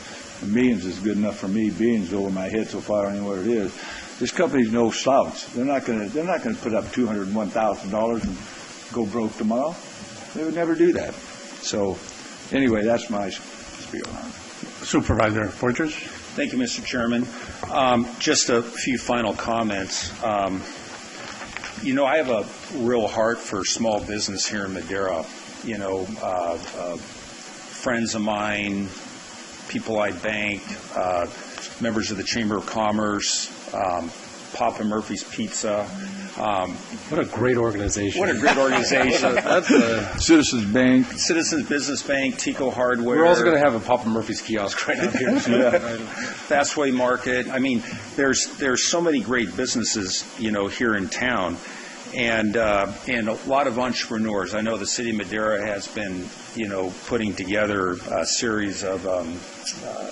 Millions is good enough for me. Billions over my head so far, I don't know what it is. This company's no slouch. They're not going to put up $201,000 and go broke tomorrow. They would never do that. So, anyway, that's my spiel on it. Supervisor Fortress. Thank you, Mr. Chairman. Just a few final comments. You know, I have a real heart for small business here in Madera. You know, friends of mine, people I bank, members of the Chamber of Commerce, Papa Murphy's Pizza. What a great organization. What a great organization. That's a Citizens Bank. Citizens Business Bank, Tico Hardware. We're also going to have a Papa Murphy's kiosk right out here. Fastway Market. I mean, there's so many great businesses, you know, here in town. And a lot of entrepreneurs. I know the city of Madera has been, you know, putting together a series of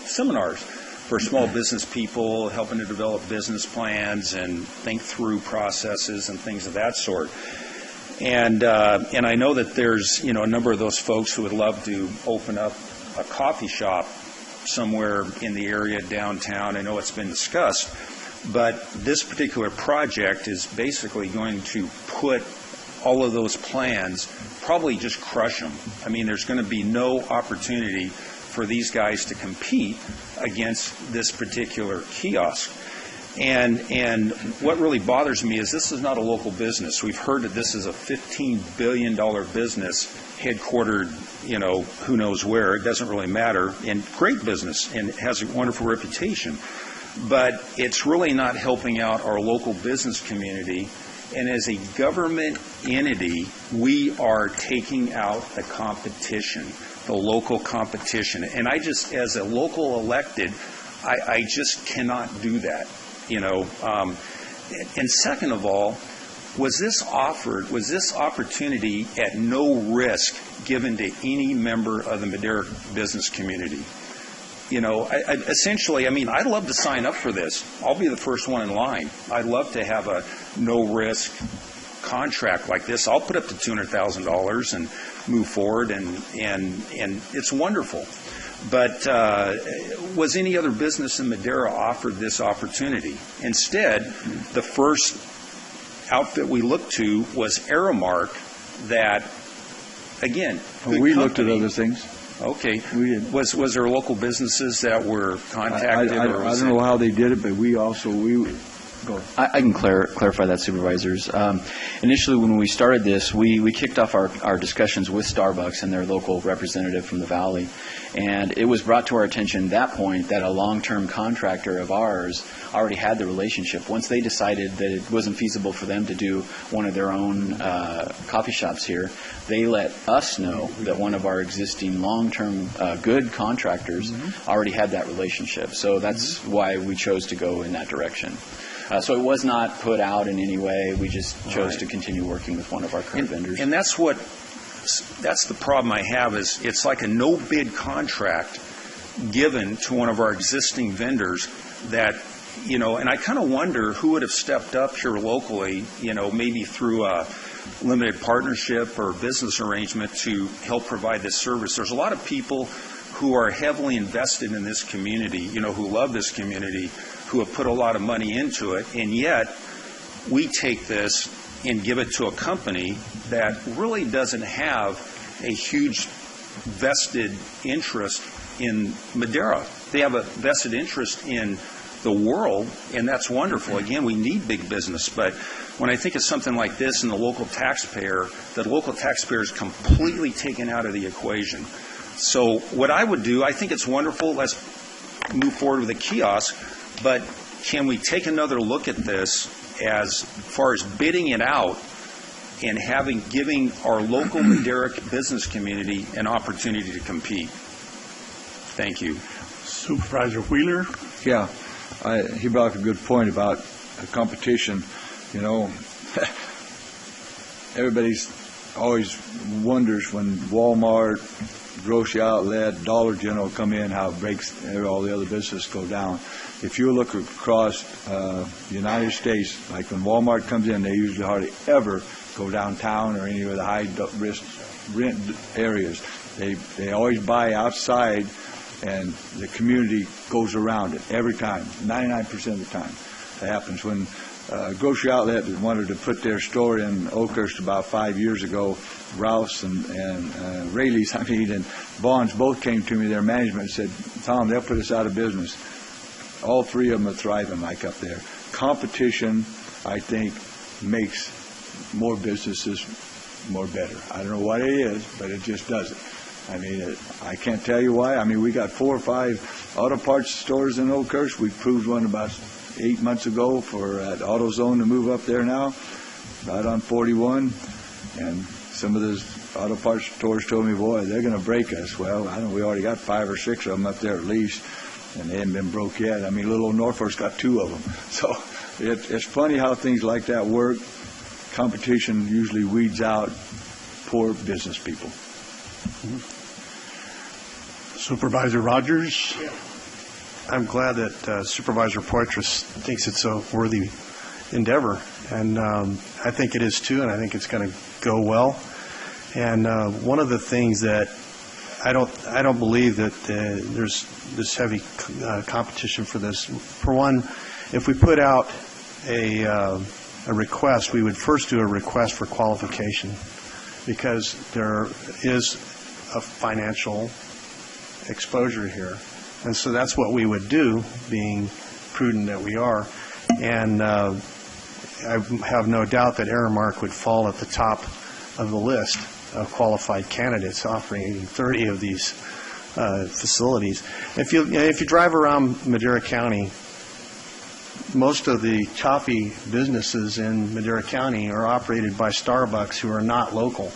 seminars for small business people, helping to develop business plans and think through processes and things of that sort. And I know that there's a number of those folks who would love to open up a coffee shop somewhere in the area downtown. I know it's been discussed, but this particular project is basically going to put all of those plans, probably just crush them. I mean, there's going to be no opportunity for these guys to compete against this particular kiosk. And what really bothers me is this is not a local business. We've heard that this is a $15 billion business headquartered, who knows where. It doesn't really matter. And great business, and it has a wonderful reputation. But it's really not helping out our local business community. And as a government entity, we are taking out the competition, the local competition. And I just, as a local elected, I just cannot do that. And second of all, was this opportunity at no risk given to any member of the Madera business community? Essentially, I'd love to sign up for this. I'll be the first one in line. I'd love to have a no-risk contract like this. I'll put up to $200,000 and move forward, and it's wonderful. But was any other business in Madera offered this opportunity? Instead, the first outfit we looked to was Aramark that, again, we looked at other things. Okay. Was there local businesses that were contacted? I don't know how they did it, but we go. I can clarify that, supervisors. Initially, when we started this, we kicked off our discussions with Starbucks and their local representative from the Valley. And it was brought to our attention at that point that a long-term contractor of ours already had the relationship. Once they decided that it wasn't feasible for them to do one of their own coffee shops here, they let us know that one of our existing long-term good contractors already had that relationship. So that's why we chose to go in that direction. So it was not put out in any way. We just chose to continue working with one of our current vendors. And that's the problem I have is it's like a no-bid contract given to one of our existing vendors that, and I kind of wonder who would have stepped up here locally, maybe through a limited partnership or business arrangement to help provide this service. There's a lot of people who are heavily invested in this community, who love this community, who have put a lot of money into it, and yet we take this and give it to a company that really doesn't have a huge vested interest in Madera. They have a vested interest in the world, and that's wonderful. Again, we need big business, but when I think of something like this and the local taxpayer is completely taken out of the equation. So what I would do, I think it's wonderful. Let's move forward with a kiosk, but can we take another look at this as far as bidding it out and giving our local Madera business community an opportunity to compete? Thank you. Supervisor Wheeler? Yeah, he brought up a good point about competition. Everybody's always wonders when Walmart, grocery outlet, Dollar General come in, how it breaks all the other businesses go down. If you look across the United States, like when Walmart comes in, they usually hardly ever go downtown or any of the high-risk rent areas. They always buy outside, and the community goes around it every time, 99% of the time. That happens. When grocery outlet wanted to put their store in Oakhurst about 5 years ago, Ralph's and Rayleigh's, and Vaughn's both came to me, their management, and said, Tom, they'll put us out of business. All three of them are thriving like up there. Competition, I think, makes more businesses more better. I don't know what it is, but it just does it. I can't tell you why. We got 4 or 5 auto parts stores in Oakhurst. We proved one about 8 months ago for AutoZone to move up there now, right on 41. And some of those auto parts stores told me, boy, they're going to break us. Well, I know we already got 5 or 6 of them up there at least, and they haven't been broke yet. Little old Norfolk's got 2 of them. So it's funny how things like that work. Competition usually weeds out poor business people. Supervisor Rogers? I'm glad that Supervisor Poitras thinks it's a worthy endeavor, and I think it is too, and I think it's going to go well. And one of the things that I don't believe that there's this heavy competition for this. For one, if we put out a request, we would first do a request for qualification, because there is a financial exposure here. And so that's what we would do, being prudent that we are. And I have no doubt that Aramark would fall at the top of the list of qualified candidates, offering 30 of these facilities. If you drive around Madera County, most of the coffee businesses in Madera County are operated by Starbucks, who are not local.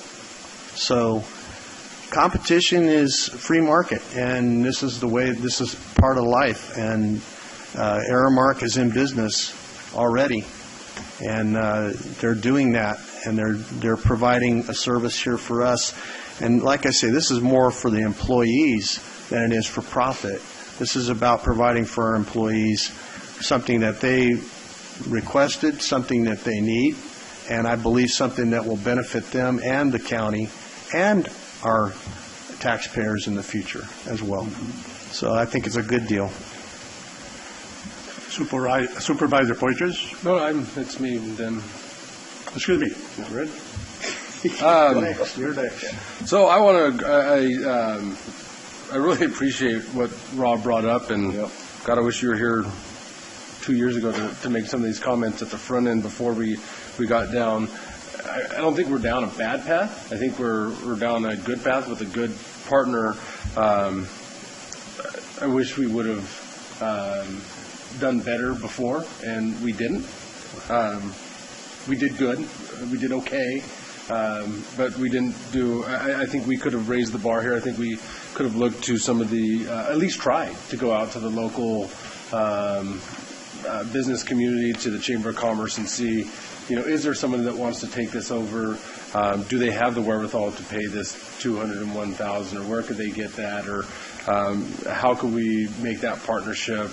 So competition is free market, and this is the way, this is part of life. And Aramark is in business already, and they're doing that, and they're providing a service here for us. And like I say, this is more for the employees than it is for profit. This is about providing for our employees something that they requested, something that they need, and I believe something that will benefit them and the county and our taxpayers in the future as well. So I think it's a good deal. Supervisor Poitras? No, it's me then. Excuse me. Red? You're next. So I want to, I really appreciate what Rob brought up, and God, I wish you were here 2 years ago to make some of these comments at the front end before we got down. I don't think we're down a bad path. I think we're down a good path with a good partner. I wish we would have done better before, and we didn't. We did good. We did okay. But we didn't do, I think we could have raised the bar here. I think we could have looked to some of the, at least tried to go out to the local business community, to the Chamber of Commerce, and see, is there someone that wants to take this over? Do they have the wherewithal to pay this $201,000, or where could they get that? Or how could we make that partnership?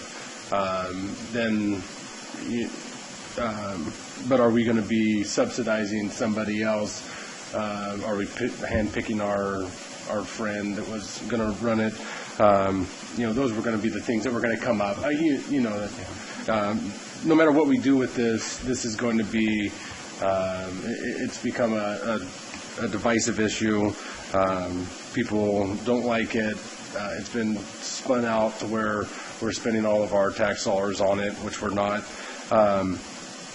But are we going to be subsidizing somebody else? Are we handpicking our friend that was going to run it? Those were going to be the things that were going to come up. No matter what we do with this is going to be, it's become a divisive issue. People don't like it. It's been spun out to where we're spending all of our tax dollars on it, which we're not.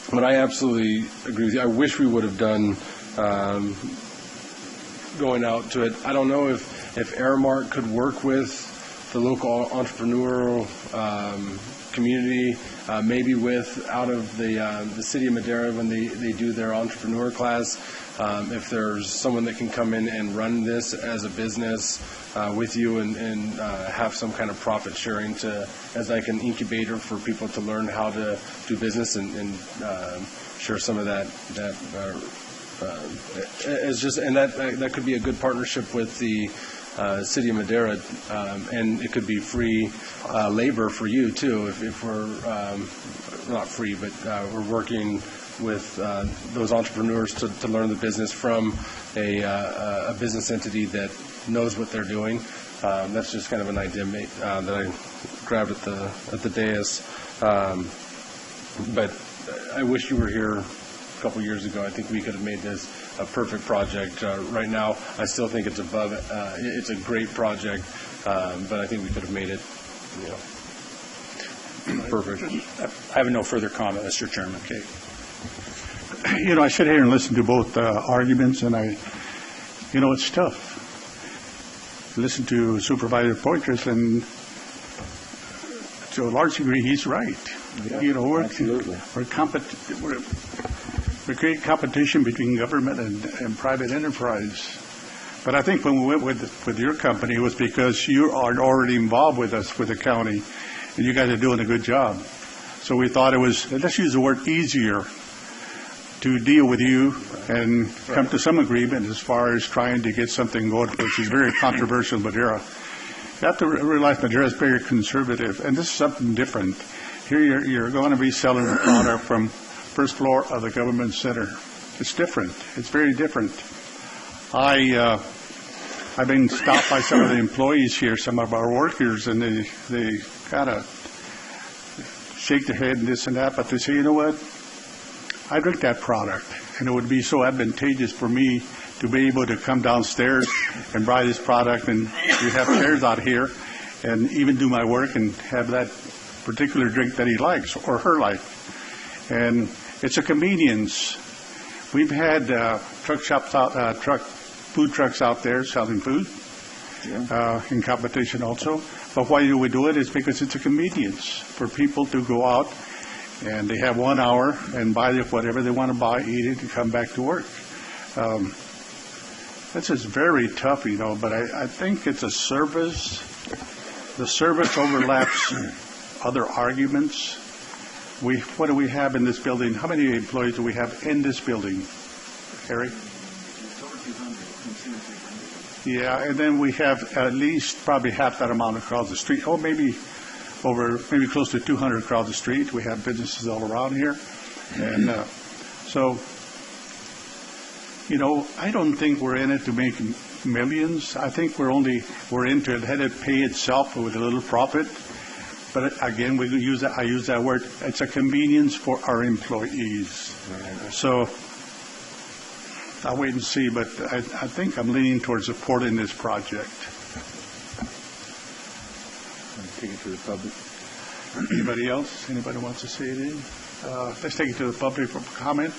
But I absolutely agree with you. I wish we would have done going out to it. I don't know if Aramark could work with the local entrepreneurial community, maybe with out of the city of Madera when they do their entrepreneur class. If there's someone that can come in and run this as a business with you and have some kind of profit sharing as like an incubator for people to learn how to do business and share some of that as just, and that could be a good partnership with the city of Madera, and it could be free labor for you too if we're not free, but we're working with those entrepreneurs to learn the business from a business entity that knows what they're doing. That's just kind of an idea that I grabbed at the dais. But I wish you were here a couple years ago. I think we could have made this a perfect project. Right now, I still think it's above. It's a great project, but I think we could have made it, perfect. I have no further comment, Mr. Chairman. Okay. I sit here and listen to both arguments, and it's tough. Listen to Supervisor Poitras, and to a large degree, he's right. Absolutely. We create competition between government and private enterprise. But I think when we went with your company, it was because you are already involved with us, with the county, and you guys are doing a good job. So we thought it was, let's use the word easier, to deal with you and come to some agreement as far as trying to get something going, which is very controversial in Madera. You have to realize Madera is very conservative, and this is something different. Here you're going to be selling a product from first floor of the government center. It's different. It's very different. I've been stopped by some of the employees here, some of our workers, and they kind of shake their head and this and that, but they say, you know what? I drink that product, and it would be so advantageous for me to be able to come downstairs and buy this product, and we have chairs out here, and even do my work and have that particular drink that he likes or her like. And it's a convenience. We've had food trucks out there selling food in competition also. But why do we do it? It's because it's a convenience for people to go out and they have 1 hour and buy whatever they want to buy, eat it, and come back to work. This is very tough, but I think it's a service. The service overlaps other arguments. What do we have in this building? How many employees do we have in this building, Harry? Yeah, and then we have at least probably half that amount across the street. Oh, maybe close to 200 across the street. We have businesses all around here. And so, I don't think we're in it to make millions. I think we're into it, had it pay itself with a little profit. But again, I use that word. It's a convenience for our employees. So I'll wait and see, but I think I'm leaning towards supporting this project. Take it to the public. Anybody else? Anybody wants to say anything? Let's take it to the public for comment.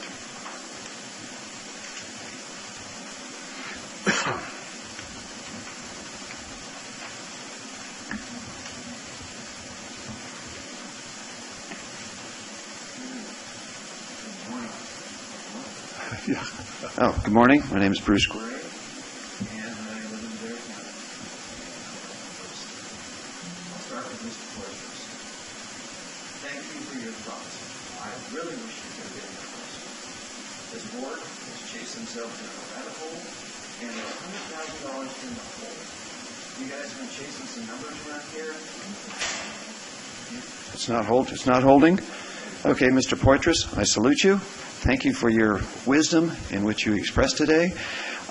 Yeah. Oh, good morning. My name is Bruce Gray, and I live in Madera County. I'll start with Mr. Fortress. Thank you for your thoughts. I really wish you could have been here first. This board has chased themselves down a rabbit hole, and they're $100,000 in the hole. You guys have been chasing some numbers around here. It's not holding. Okay, Mr. Poitras, I salute you. Thank you for your wisdom in which you expressed today.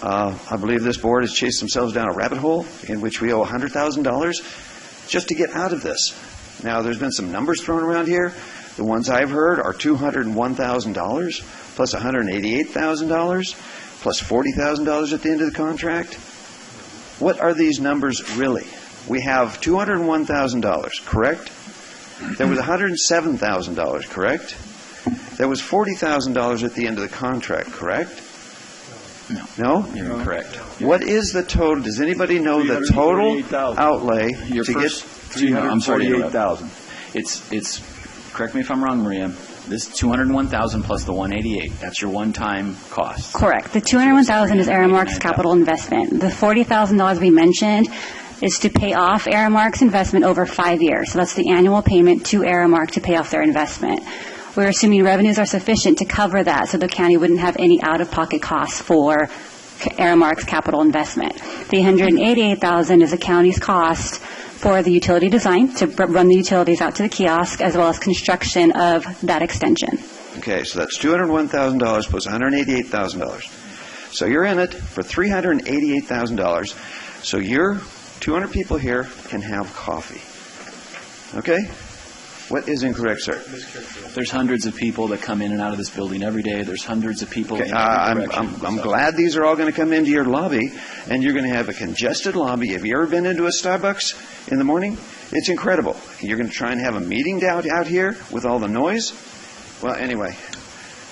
I believe this board has chased themselves down a rabbit hole in which we owe $100,000 just to get out of this. Now, there's been some numbers thrown around here. The ones I've heard are $201,000 plus $188,000 plus $40,000 at the end of the contract. What are these numbers really? We have $201,000, correct? There was $107,000, correct? There was $40,000 at the end of the contract, correct? No? You're correct. What is the total? Does anybody know the total outlay to get $348,000? It's correct me if I'm wrong, Maria. This $201,000 plus the $188. That's your one-time cost. Correct. The $201,000 is Aramark's capital investment. The $40,000 we mentioned is to pay off Aramark's investment over 5 years. So that's the annual payment to Aramark to pay off their investment. We're assuming revenues are sufficient to cover that, so the county wouldn't have any out-of-pocket costs for Aramark's capital investment. The $188,000 is the county's cost for the utility design to run the utilities out to the kiosk, as well as construction of that extension. Okay, so that's $201,000 plus $188,000. So you're in it for $388,000. So your 200 people here can have coffee. Okay? What is incorrect, sir? There's hundreds of people that come in and out of this building every day. There's hundreds of people. Okay, I'm glad these are all going to come into your lobby, and you're going to have a congested lobby. Have you ever been into a Starbucks in the morning? It's incredible. You're going to try and have a meeting out here with all the noise? Well, anyway,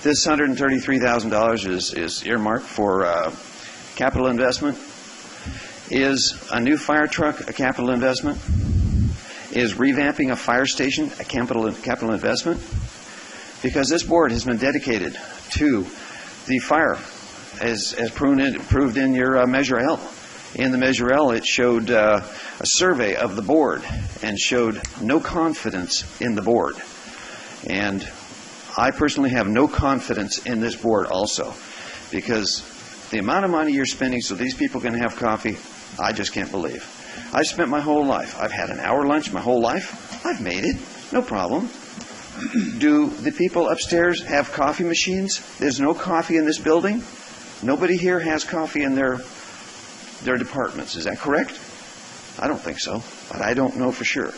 this $133,000 is earmarked for capital investment. Is a new fire truck a capital investment? Is revamping a fire station a capital investment? Because this board has been dedicated to the fire, as proved in your Measure L. In the Measure L, it showed a survey of the board and showed no confidence in the board. And I personally have no confidence in this board also, because the amount of money you're spending so these people can have coffee, I just can't believe. I spent my whole life. I've had an hour lunch my whole life. I've made it. No problem. Do the people upstairs have coffee machines? There's no coffee in this building. Nobody here has coffee in their departments. Is that correct? I don't think so, but I don't know for sure.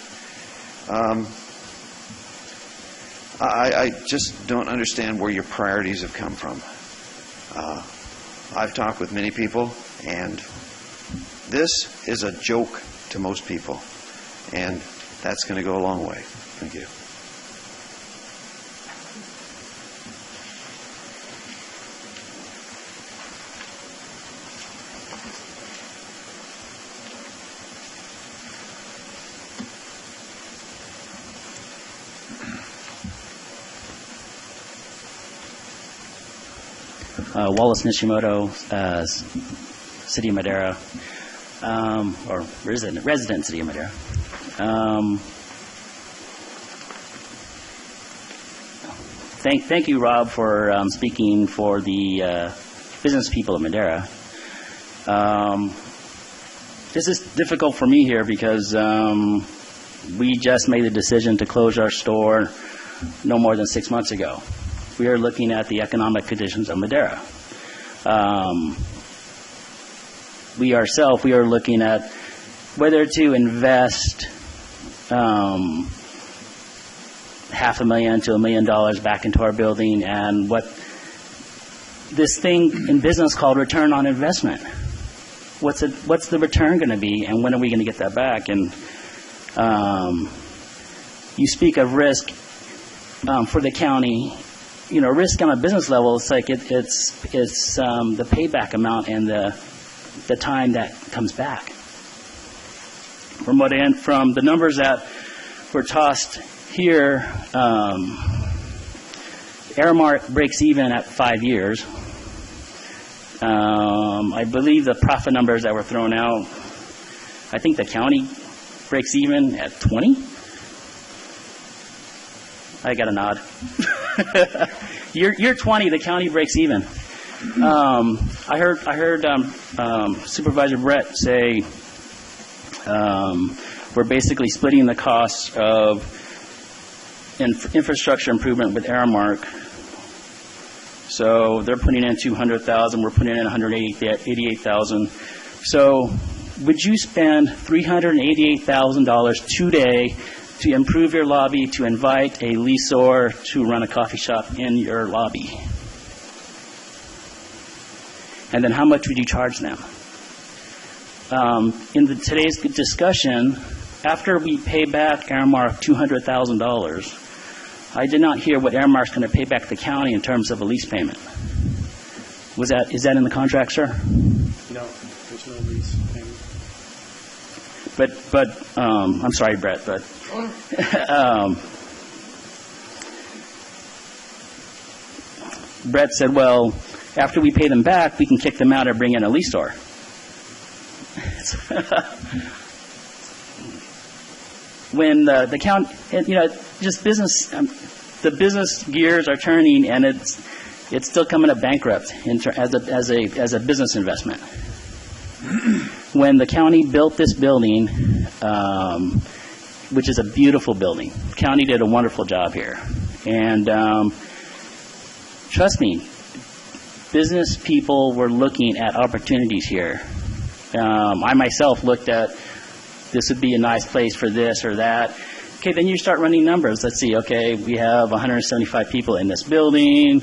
I just don't understand where your priorities have come from. I've talked with many people, and this is a joke to most people, and that's going to go a long way. Thank you. Wallace Nishimoto, City of Madera, or resident City of Madera. Thank you, Rob, for speaking for the business people of Madera. This is difficult for me here because we just made the decision to close our store no more than 6 months ago. We are looking at the economic conditions of Madera. We are looking at whether to invest $500,000 to $1 million back into our building, and what this thing in business called return on investment. What's the return going to be, and when are we going to get that back? And you speak of risk for the county. You know, risk on a business level, it's like it's the payback amount and the time that comes back. From the numbers that were tossed here, Aramark breaks even at 5 years. I believe the profit numbers that were thrown out, I think the county breaks even at 20. I got a nod. Year 20, the county breaks even. I heard Supervisor Brett say we're basically splitting the costs of infrastructure improvement with Aramark. So they're putting in $200,000, we're putting in $188,000. So would you spend $388,000 today to improve your lobby, to invite a leaseor to run a coffee shop in your lobby? And then how much would you charge them? In today's discussion, after we pay back Aramark $200,000, I did not hear what Aramark's going to pay back the county in terms of a lease payment. Is that in the contract, sir? No, there's no lease payment. But I'm sorry, Brett, but Brett said, well, after we pay them back, we can kick them out or bring in a leaseor. When the county, just business, the business gears are turning, and it's still coming up bankrupt as a business investment. When the county built this building, which is a beautiful building, the county did a wonderful job here, and trust me, business people were looking at opportunities here. I myself looked at, this would be a nice place for this or that. Okay, then you start running numbers. Let's see, okay, we have 175 people in this building.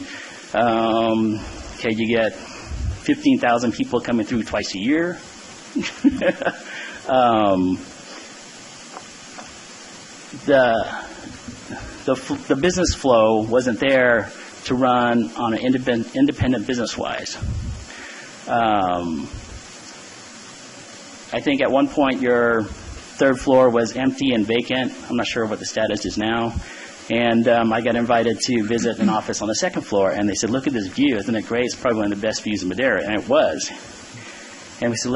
Okay, you get 15,000 people coming through twice a year. The business flow wasn't there to run on an independent business-wise. I think at one point your third floor was empty and vacant. I'm not sure what the status is now. And I got invited to visit an office on the second floor, and they said, look at this view. Isn't it great? It's probably one of the best views in Madera. And it was. And we said,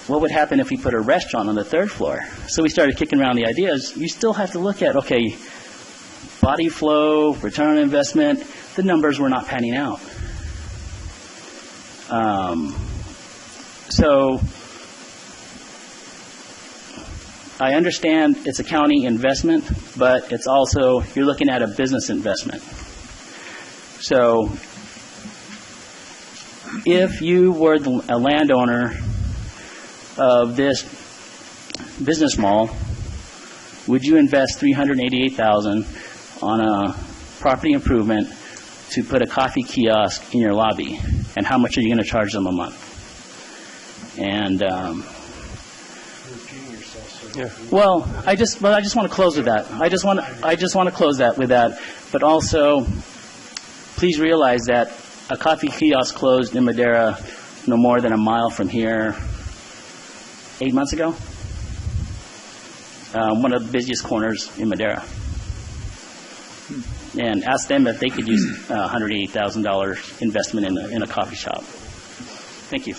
what would happen if we put a restaurant on the third floor? So we started kicking around the ideas. You still have to look at, okay, body flow, return on investment. The numbers were not panning out. So I understand it's a county investment, but it's also, you're looking at a business investment. So if you were a landowner of this business mall, would you invest $388,000 on a property improvement to put a coffee kiosk in your lobby? And how much are you going to charge them a month? And well, I just want to close with that. I just want to close that with that. But also, please realize that a coffee kiosk closed in Madera no more than a mile from here 8 months ago. One of the busiest corners in Madera. And ask them if they could use $180,000 investment in a coffee shop. Thank you.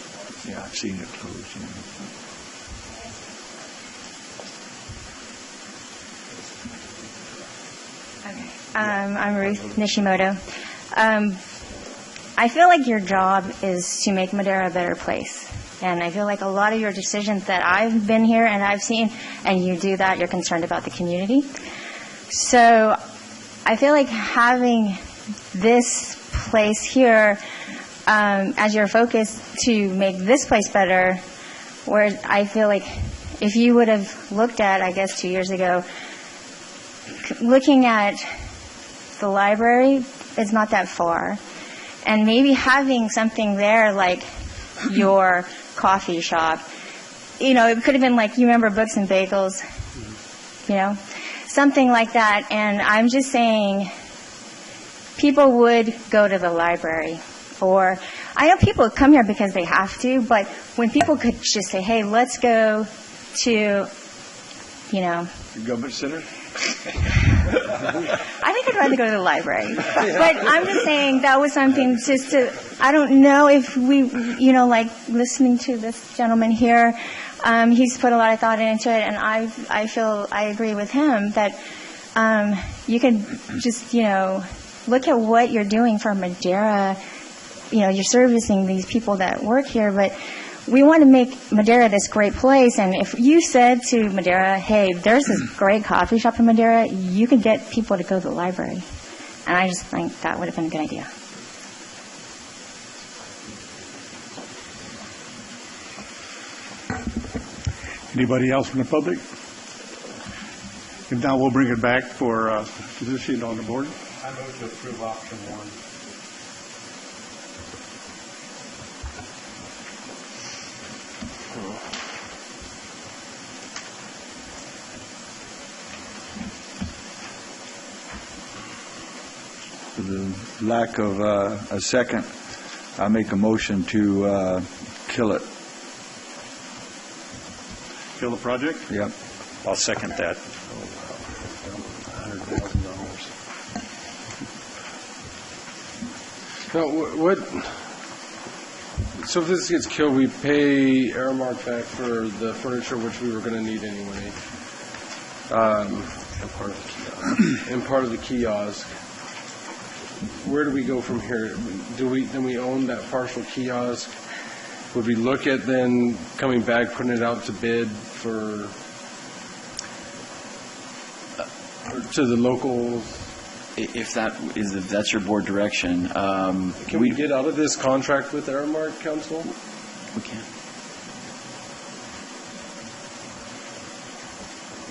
Yeah, I've seen it close. Okay. I'm Ruth Nishimoto. I feel like your job is to make Madera a better place. And I feel like a lot of your decisions that I've been here and I've seen, and you do that, you're concerned about the community. So I feel like having this place here as your focus to make this place better, where I feel like if you would have looked at, I guess 2 years ago, looking at the library is not that far. And maybe having something there like your coffee shop, it could have been like, you remember Books and Bagels, something like that. And I'm just saying people would go to the library. Or I know people come here because they have to, but when people could just say, hey, let's go to, The government center? I think I'd rather go to the library. But I'm just saying that was something just to, I don't know if we, like listening to this gentleman here, he's put a lot of thought into it, and I feel I agree with him that you could just, look at what you're doing for Madera. You're servicing these people that work here, but we want to make Madera this great place. And if you said to Madera, hey, there's this great coffee shop in Madera, you could get people to go to the library. And I just think that would have been a good idea. Anybody else from the public? If not, we'll bring it back for position on the board. I move to approve option 1. For the lack of a second, I make a motion to kill it. Kill the project? Yep. I'll second that. Now, so if this gets killed, we pay Aramark back for the furniture, which we were going to need anyway. And part of the kiosk. Where do we go from here? Then we own that partial kiosk? Would we look at then coming back, putting it out to bid to the local? If that's your board direction, can we get out of this contract with Aramark, Council? We can.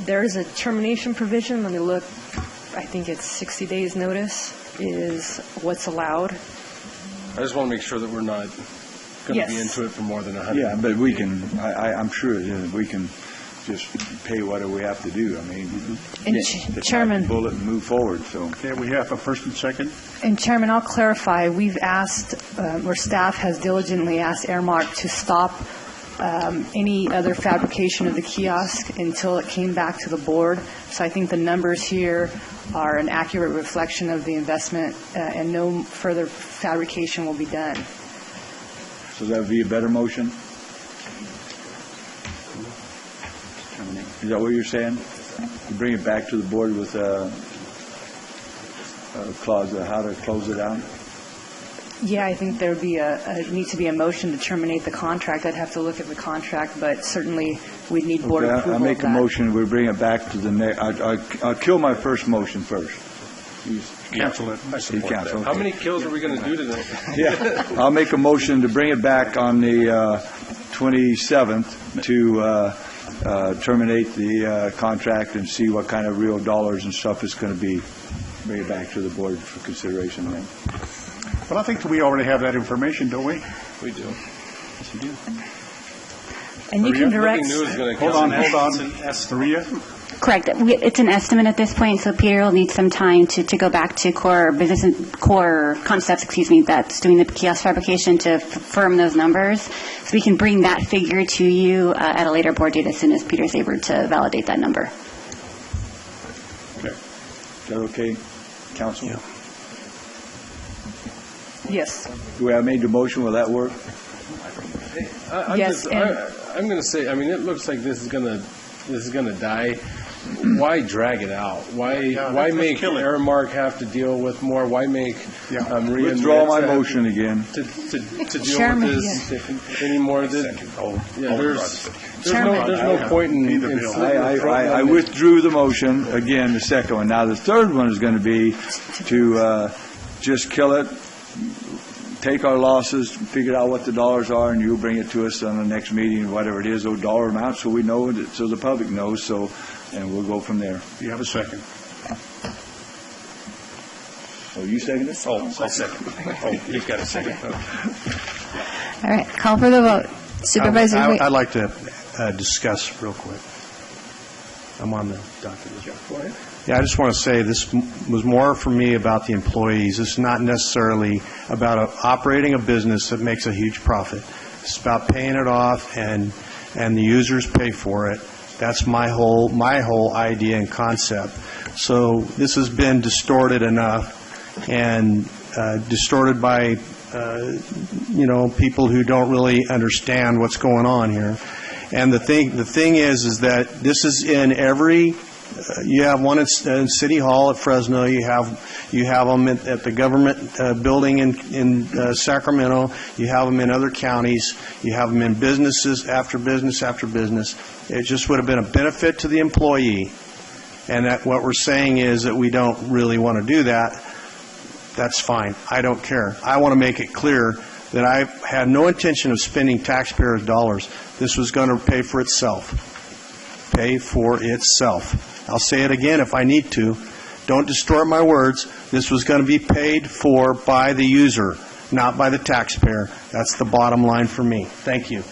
There's a termination provision. Let me look. I think it's 60 days notice is what's allowed. I just want to make sure that we're not going to be into it for more than 100. Yeah, but we can, I'm sure we can just pay whatever we have to do. I mean, Chairman, bullet and move forward. So okay, we have a first and second. And Chairman, I'll clarify. We've asked, or staff has diligently asked Aramark to stop any other fabrication of the kiosk until it came back to the board. So I think the numbers here are an accurate reflection of the investment, and no further fabrication will be done. So that would be a better motion? Is that what you're saying? You bring it back to the board with a clause of how to close it out? Yeah, I think there would be needs to be a motion to terminate the contract. I'd have to look at the contract, but certainly we'd need board approval. I'll make of a that. motion, we bring it back to the next, I'll kill my first motion first. Cancel it. I support that. Okay. How many kills are we going to do tonight? Yeah, I'll make a motion to bring it back on the 27th to terminate the contract and see what kind of real dollars and stuff it's going to be. Bring it back to the board for consideration then. Well, I think we already have that information, don't we? We do. Yes, we do. And you can direct. Hold on. Maria? Correct. It's an estimate at this point, so Peter will need some time to go back to core concepts, that's doing the kiosk fabrication to firm those numbers. So we can bring that figure to you at a later board date as soon as Peter's able to validate that number. Okay. Is that okay, Council? Yeah. Yes. Do I made the motion? Will that work? I'm going to say, it looks like this is going to die. Why drag it out? Why make Aramark have to deal with more? Why make Maria withdraw my motion again to deal with this anymore? There's no point in I withdrew the motion again. The second one. Now the third one is going to be to just kill it. Take our losses, figure out what the dollars are, and you'll bring it to us on the next meeting, whatever it is, those dollar amounts, so we know, so the public knows, and we'll go from there. You have a second. Oh, you second it? Oh, I'll second. Oh, you've got a second. All right, call for the vote. Supervisor. I'd like to discuss real quick. I'm on the document. Go ahead. Yeah, I just want to say this was more for me about the employees. It's not necessarily about operating a business that makes a huge profit. It's about paying it off and the users pay for it. That's my whole idea and concept. So this has been distorted enough and distorted by people who don't really understand what's going on here. And the thing is that this is in every. You have one in City Hall at Fresno. You have them at the government building in Sacramento. You have them in other counties. You have them in businesses after business after business. It just would have been a benefit to the employee. And that what we're saying is that we don't really want to do that. That's fine. I don't care. I want to make it clear that I had no intention of spending taxpayers' dollars. This was going to pay for itself. Pay for itself. I'll say it again if I need to. Don't distort my words. This was going to be paid for by the user, not by the taxpayer. That's the bottom line for me. Thank you.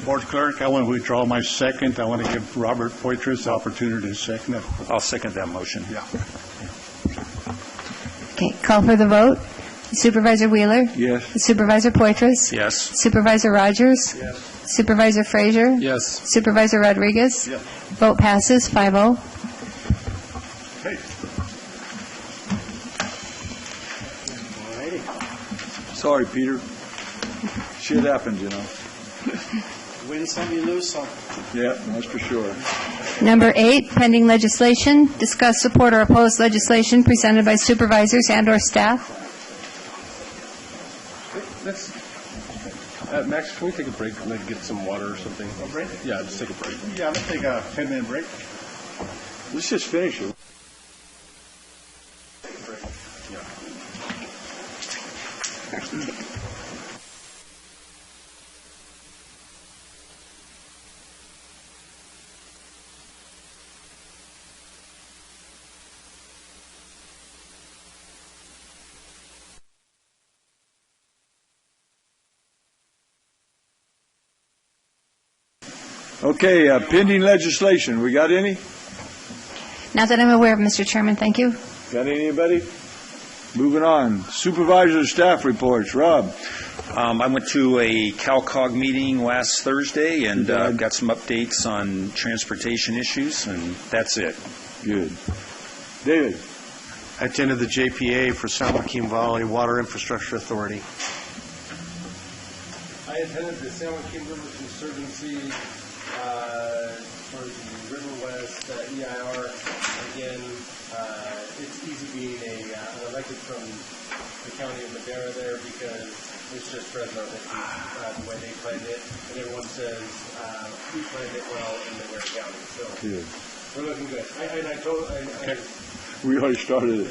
Board Clerk, I want to withdraw my second. I want to give Robert Poitras the opportunity to second it. I'll second that motion. Yeah. Okay, call for the vote. Supervisor Wheeler? Yes. Supervisor Poitras? Yes. Supervisor Rogers? Yes. Supervisor Frazier? Yes. Supervisor Rodriguez? Yes. Vote passes 5-0. Hey. Sorry, Peter. Shit happens, Win some, you lose some. Yeah, that's for sure. Number 8, pending legislation. Discuss, support, or oppose legislation presented by supervisors and/or staff. Max, can we take a break and get some water or something? A break? Yeah, just take a break. Yeah, let's take a 10-minute break. Let's just finish it. Okay, pending legislation. We got any? Not that I'm aware of, Mr. Chairman. Thank you. Got anybody? Moving on. Supervisor staff reports. Rob. I went to a CalCog meeting last Thursday and got some updates on transportation issues, and that's it. Good. David. I attended the JPA for San Joaquin Valley Water Infrastructure Authority. I attended the San Joaquin River Conservancy for the River West EIR, again, it's easy being an elected from the county of Madera there because it's just Fresno that the way they planned it, and everyone says we planned it well in Madera County. So we're looking good. We already started it.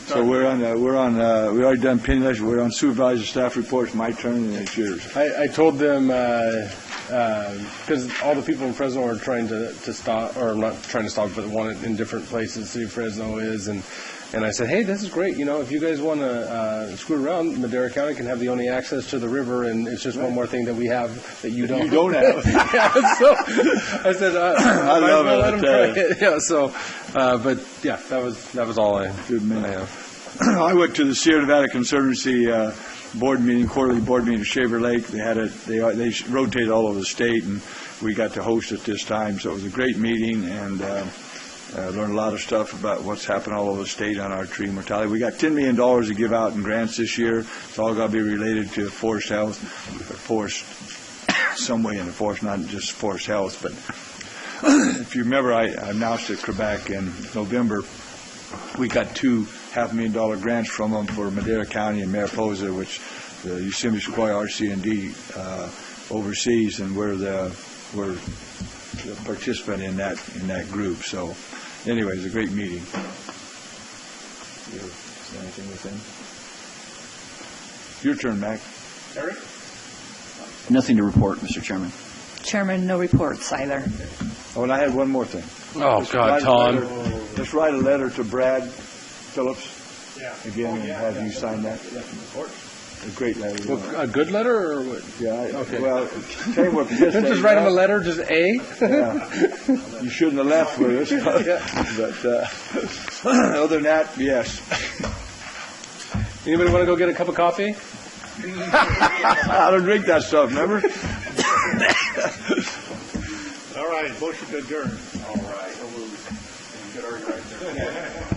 So we already done penny election. We're on supervisor staff reports. My turn, and it's yours. I told them because all the people in Fresno are trying to stop, or not trying to stop, but want it in different places. City of Fresno is, and I said, hey, this is great. If you guys want to screw around, Madera County can have the only access to the river, and it's just one more thing that we have that you don't. You don't have. So I said, I love it. Let them try it. Yeah. So, but yeah, that was all I have. I went to the Sierra Nevada Conservancy board meeting, quarterly board meeting at Shaver Lake. They rotated all over the state, and we got to host it this time. So it was a great meeting, and learned a lot of stuff about what's happened all over the state on our tree mortality. We got $10 million to give out in grants this year. It's all got to be related to forest health, or forest, some way in the forest, not just forest health. But if you remember, I announced at Quebec in November, we got $2 $500,000 grants from them for Madera County and Mariposa, which the Yosemite Sequoia RC&D oversees, and we're a participant in that group. So, anyway, it's a great meeting. Anything with him? Your turn, Mac. Eric? Nothing to report, Mr. Chairman. Chairman, no reports either. Oh, and I had one more thing. Oh, God, Tom. Let's write a letter to Brad Phillips again and have you sign that. A great letter. Well, a good letter or what? Yeah. Okay. Well, tell you what. Just write him a letter, just A? Yeah. You shouldn't have left with us. But other than that, yes. Anybody want to go get a cup of coffee? I don't drink that stuff, remember? All right, motion to adjourn. All right. Good argument right there.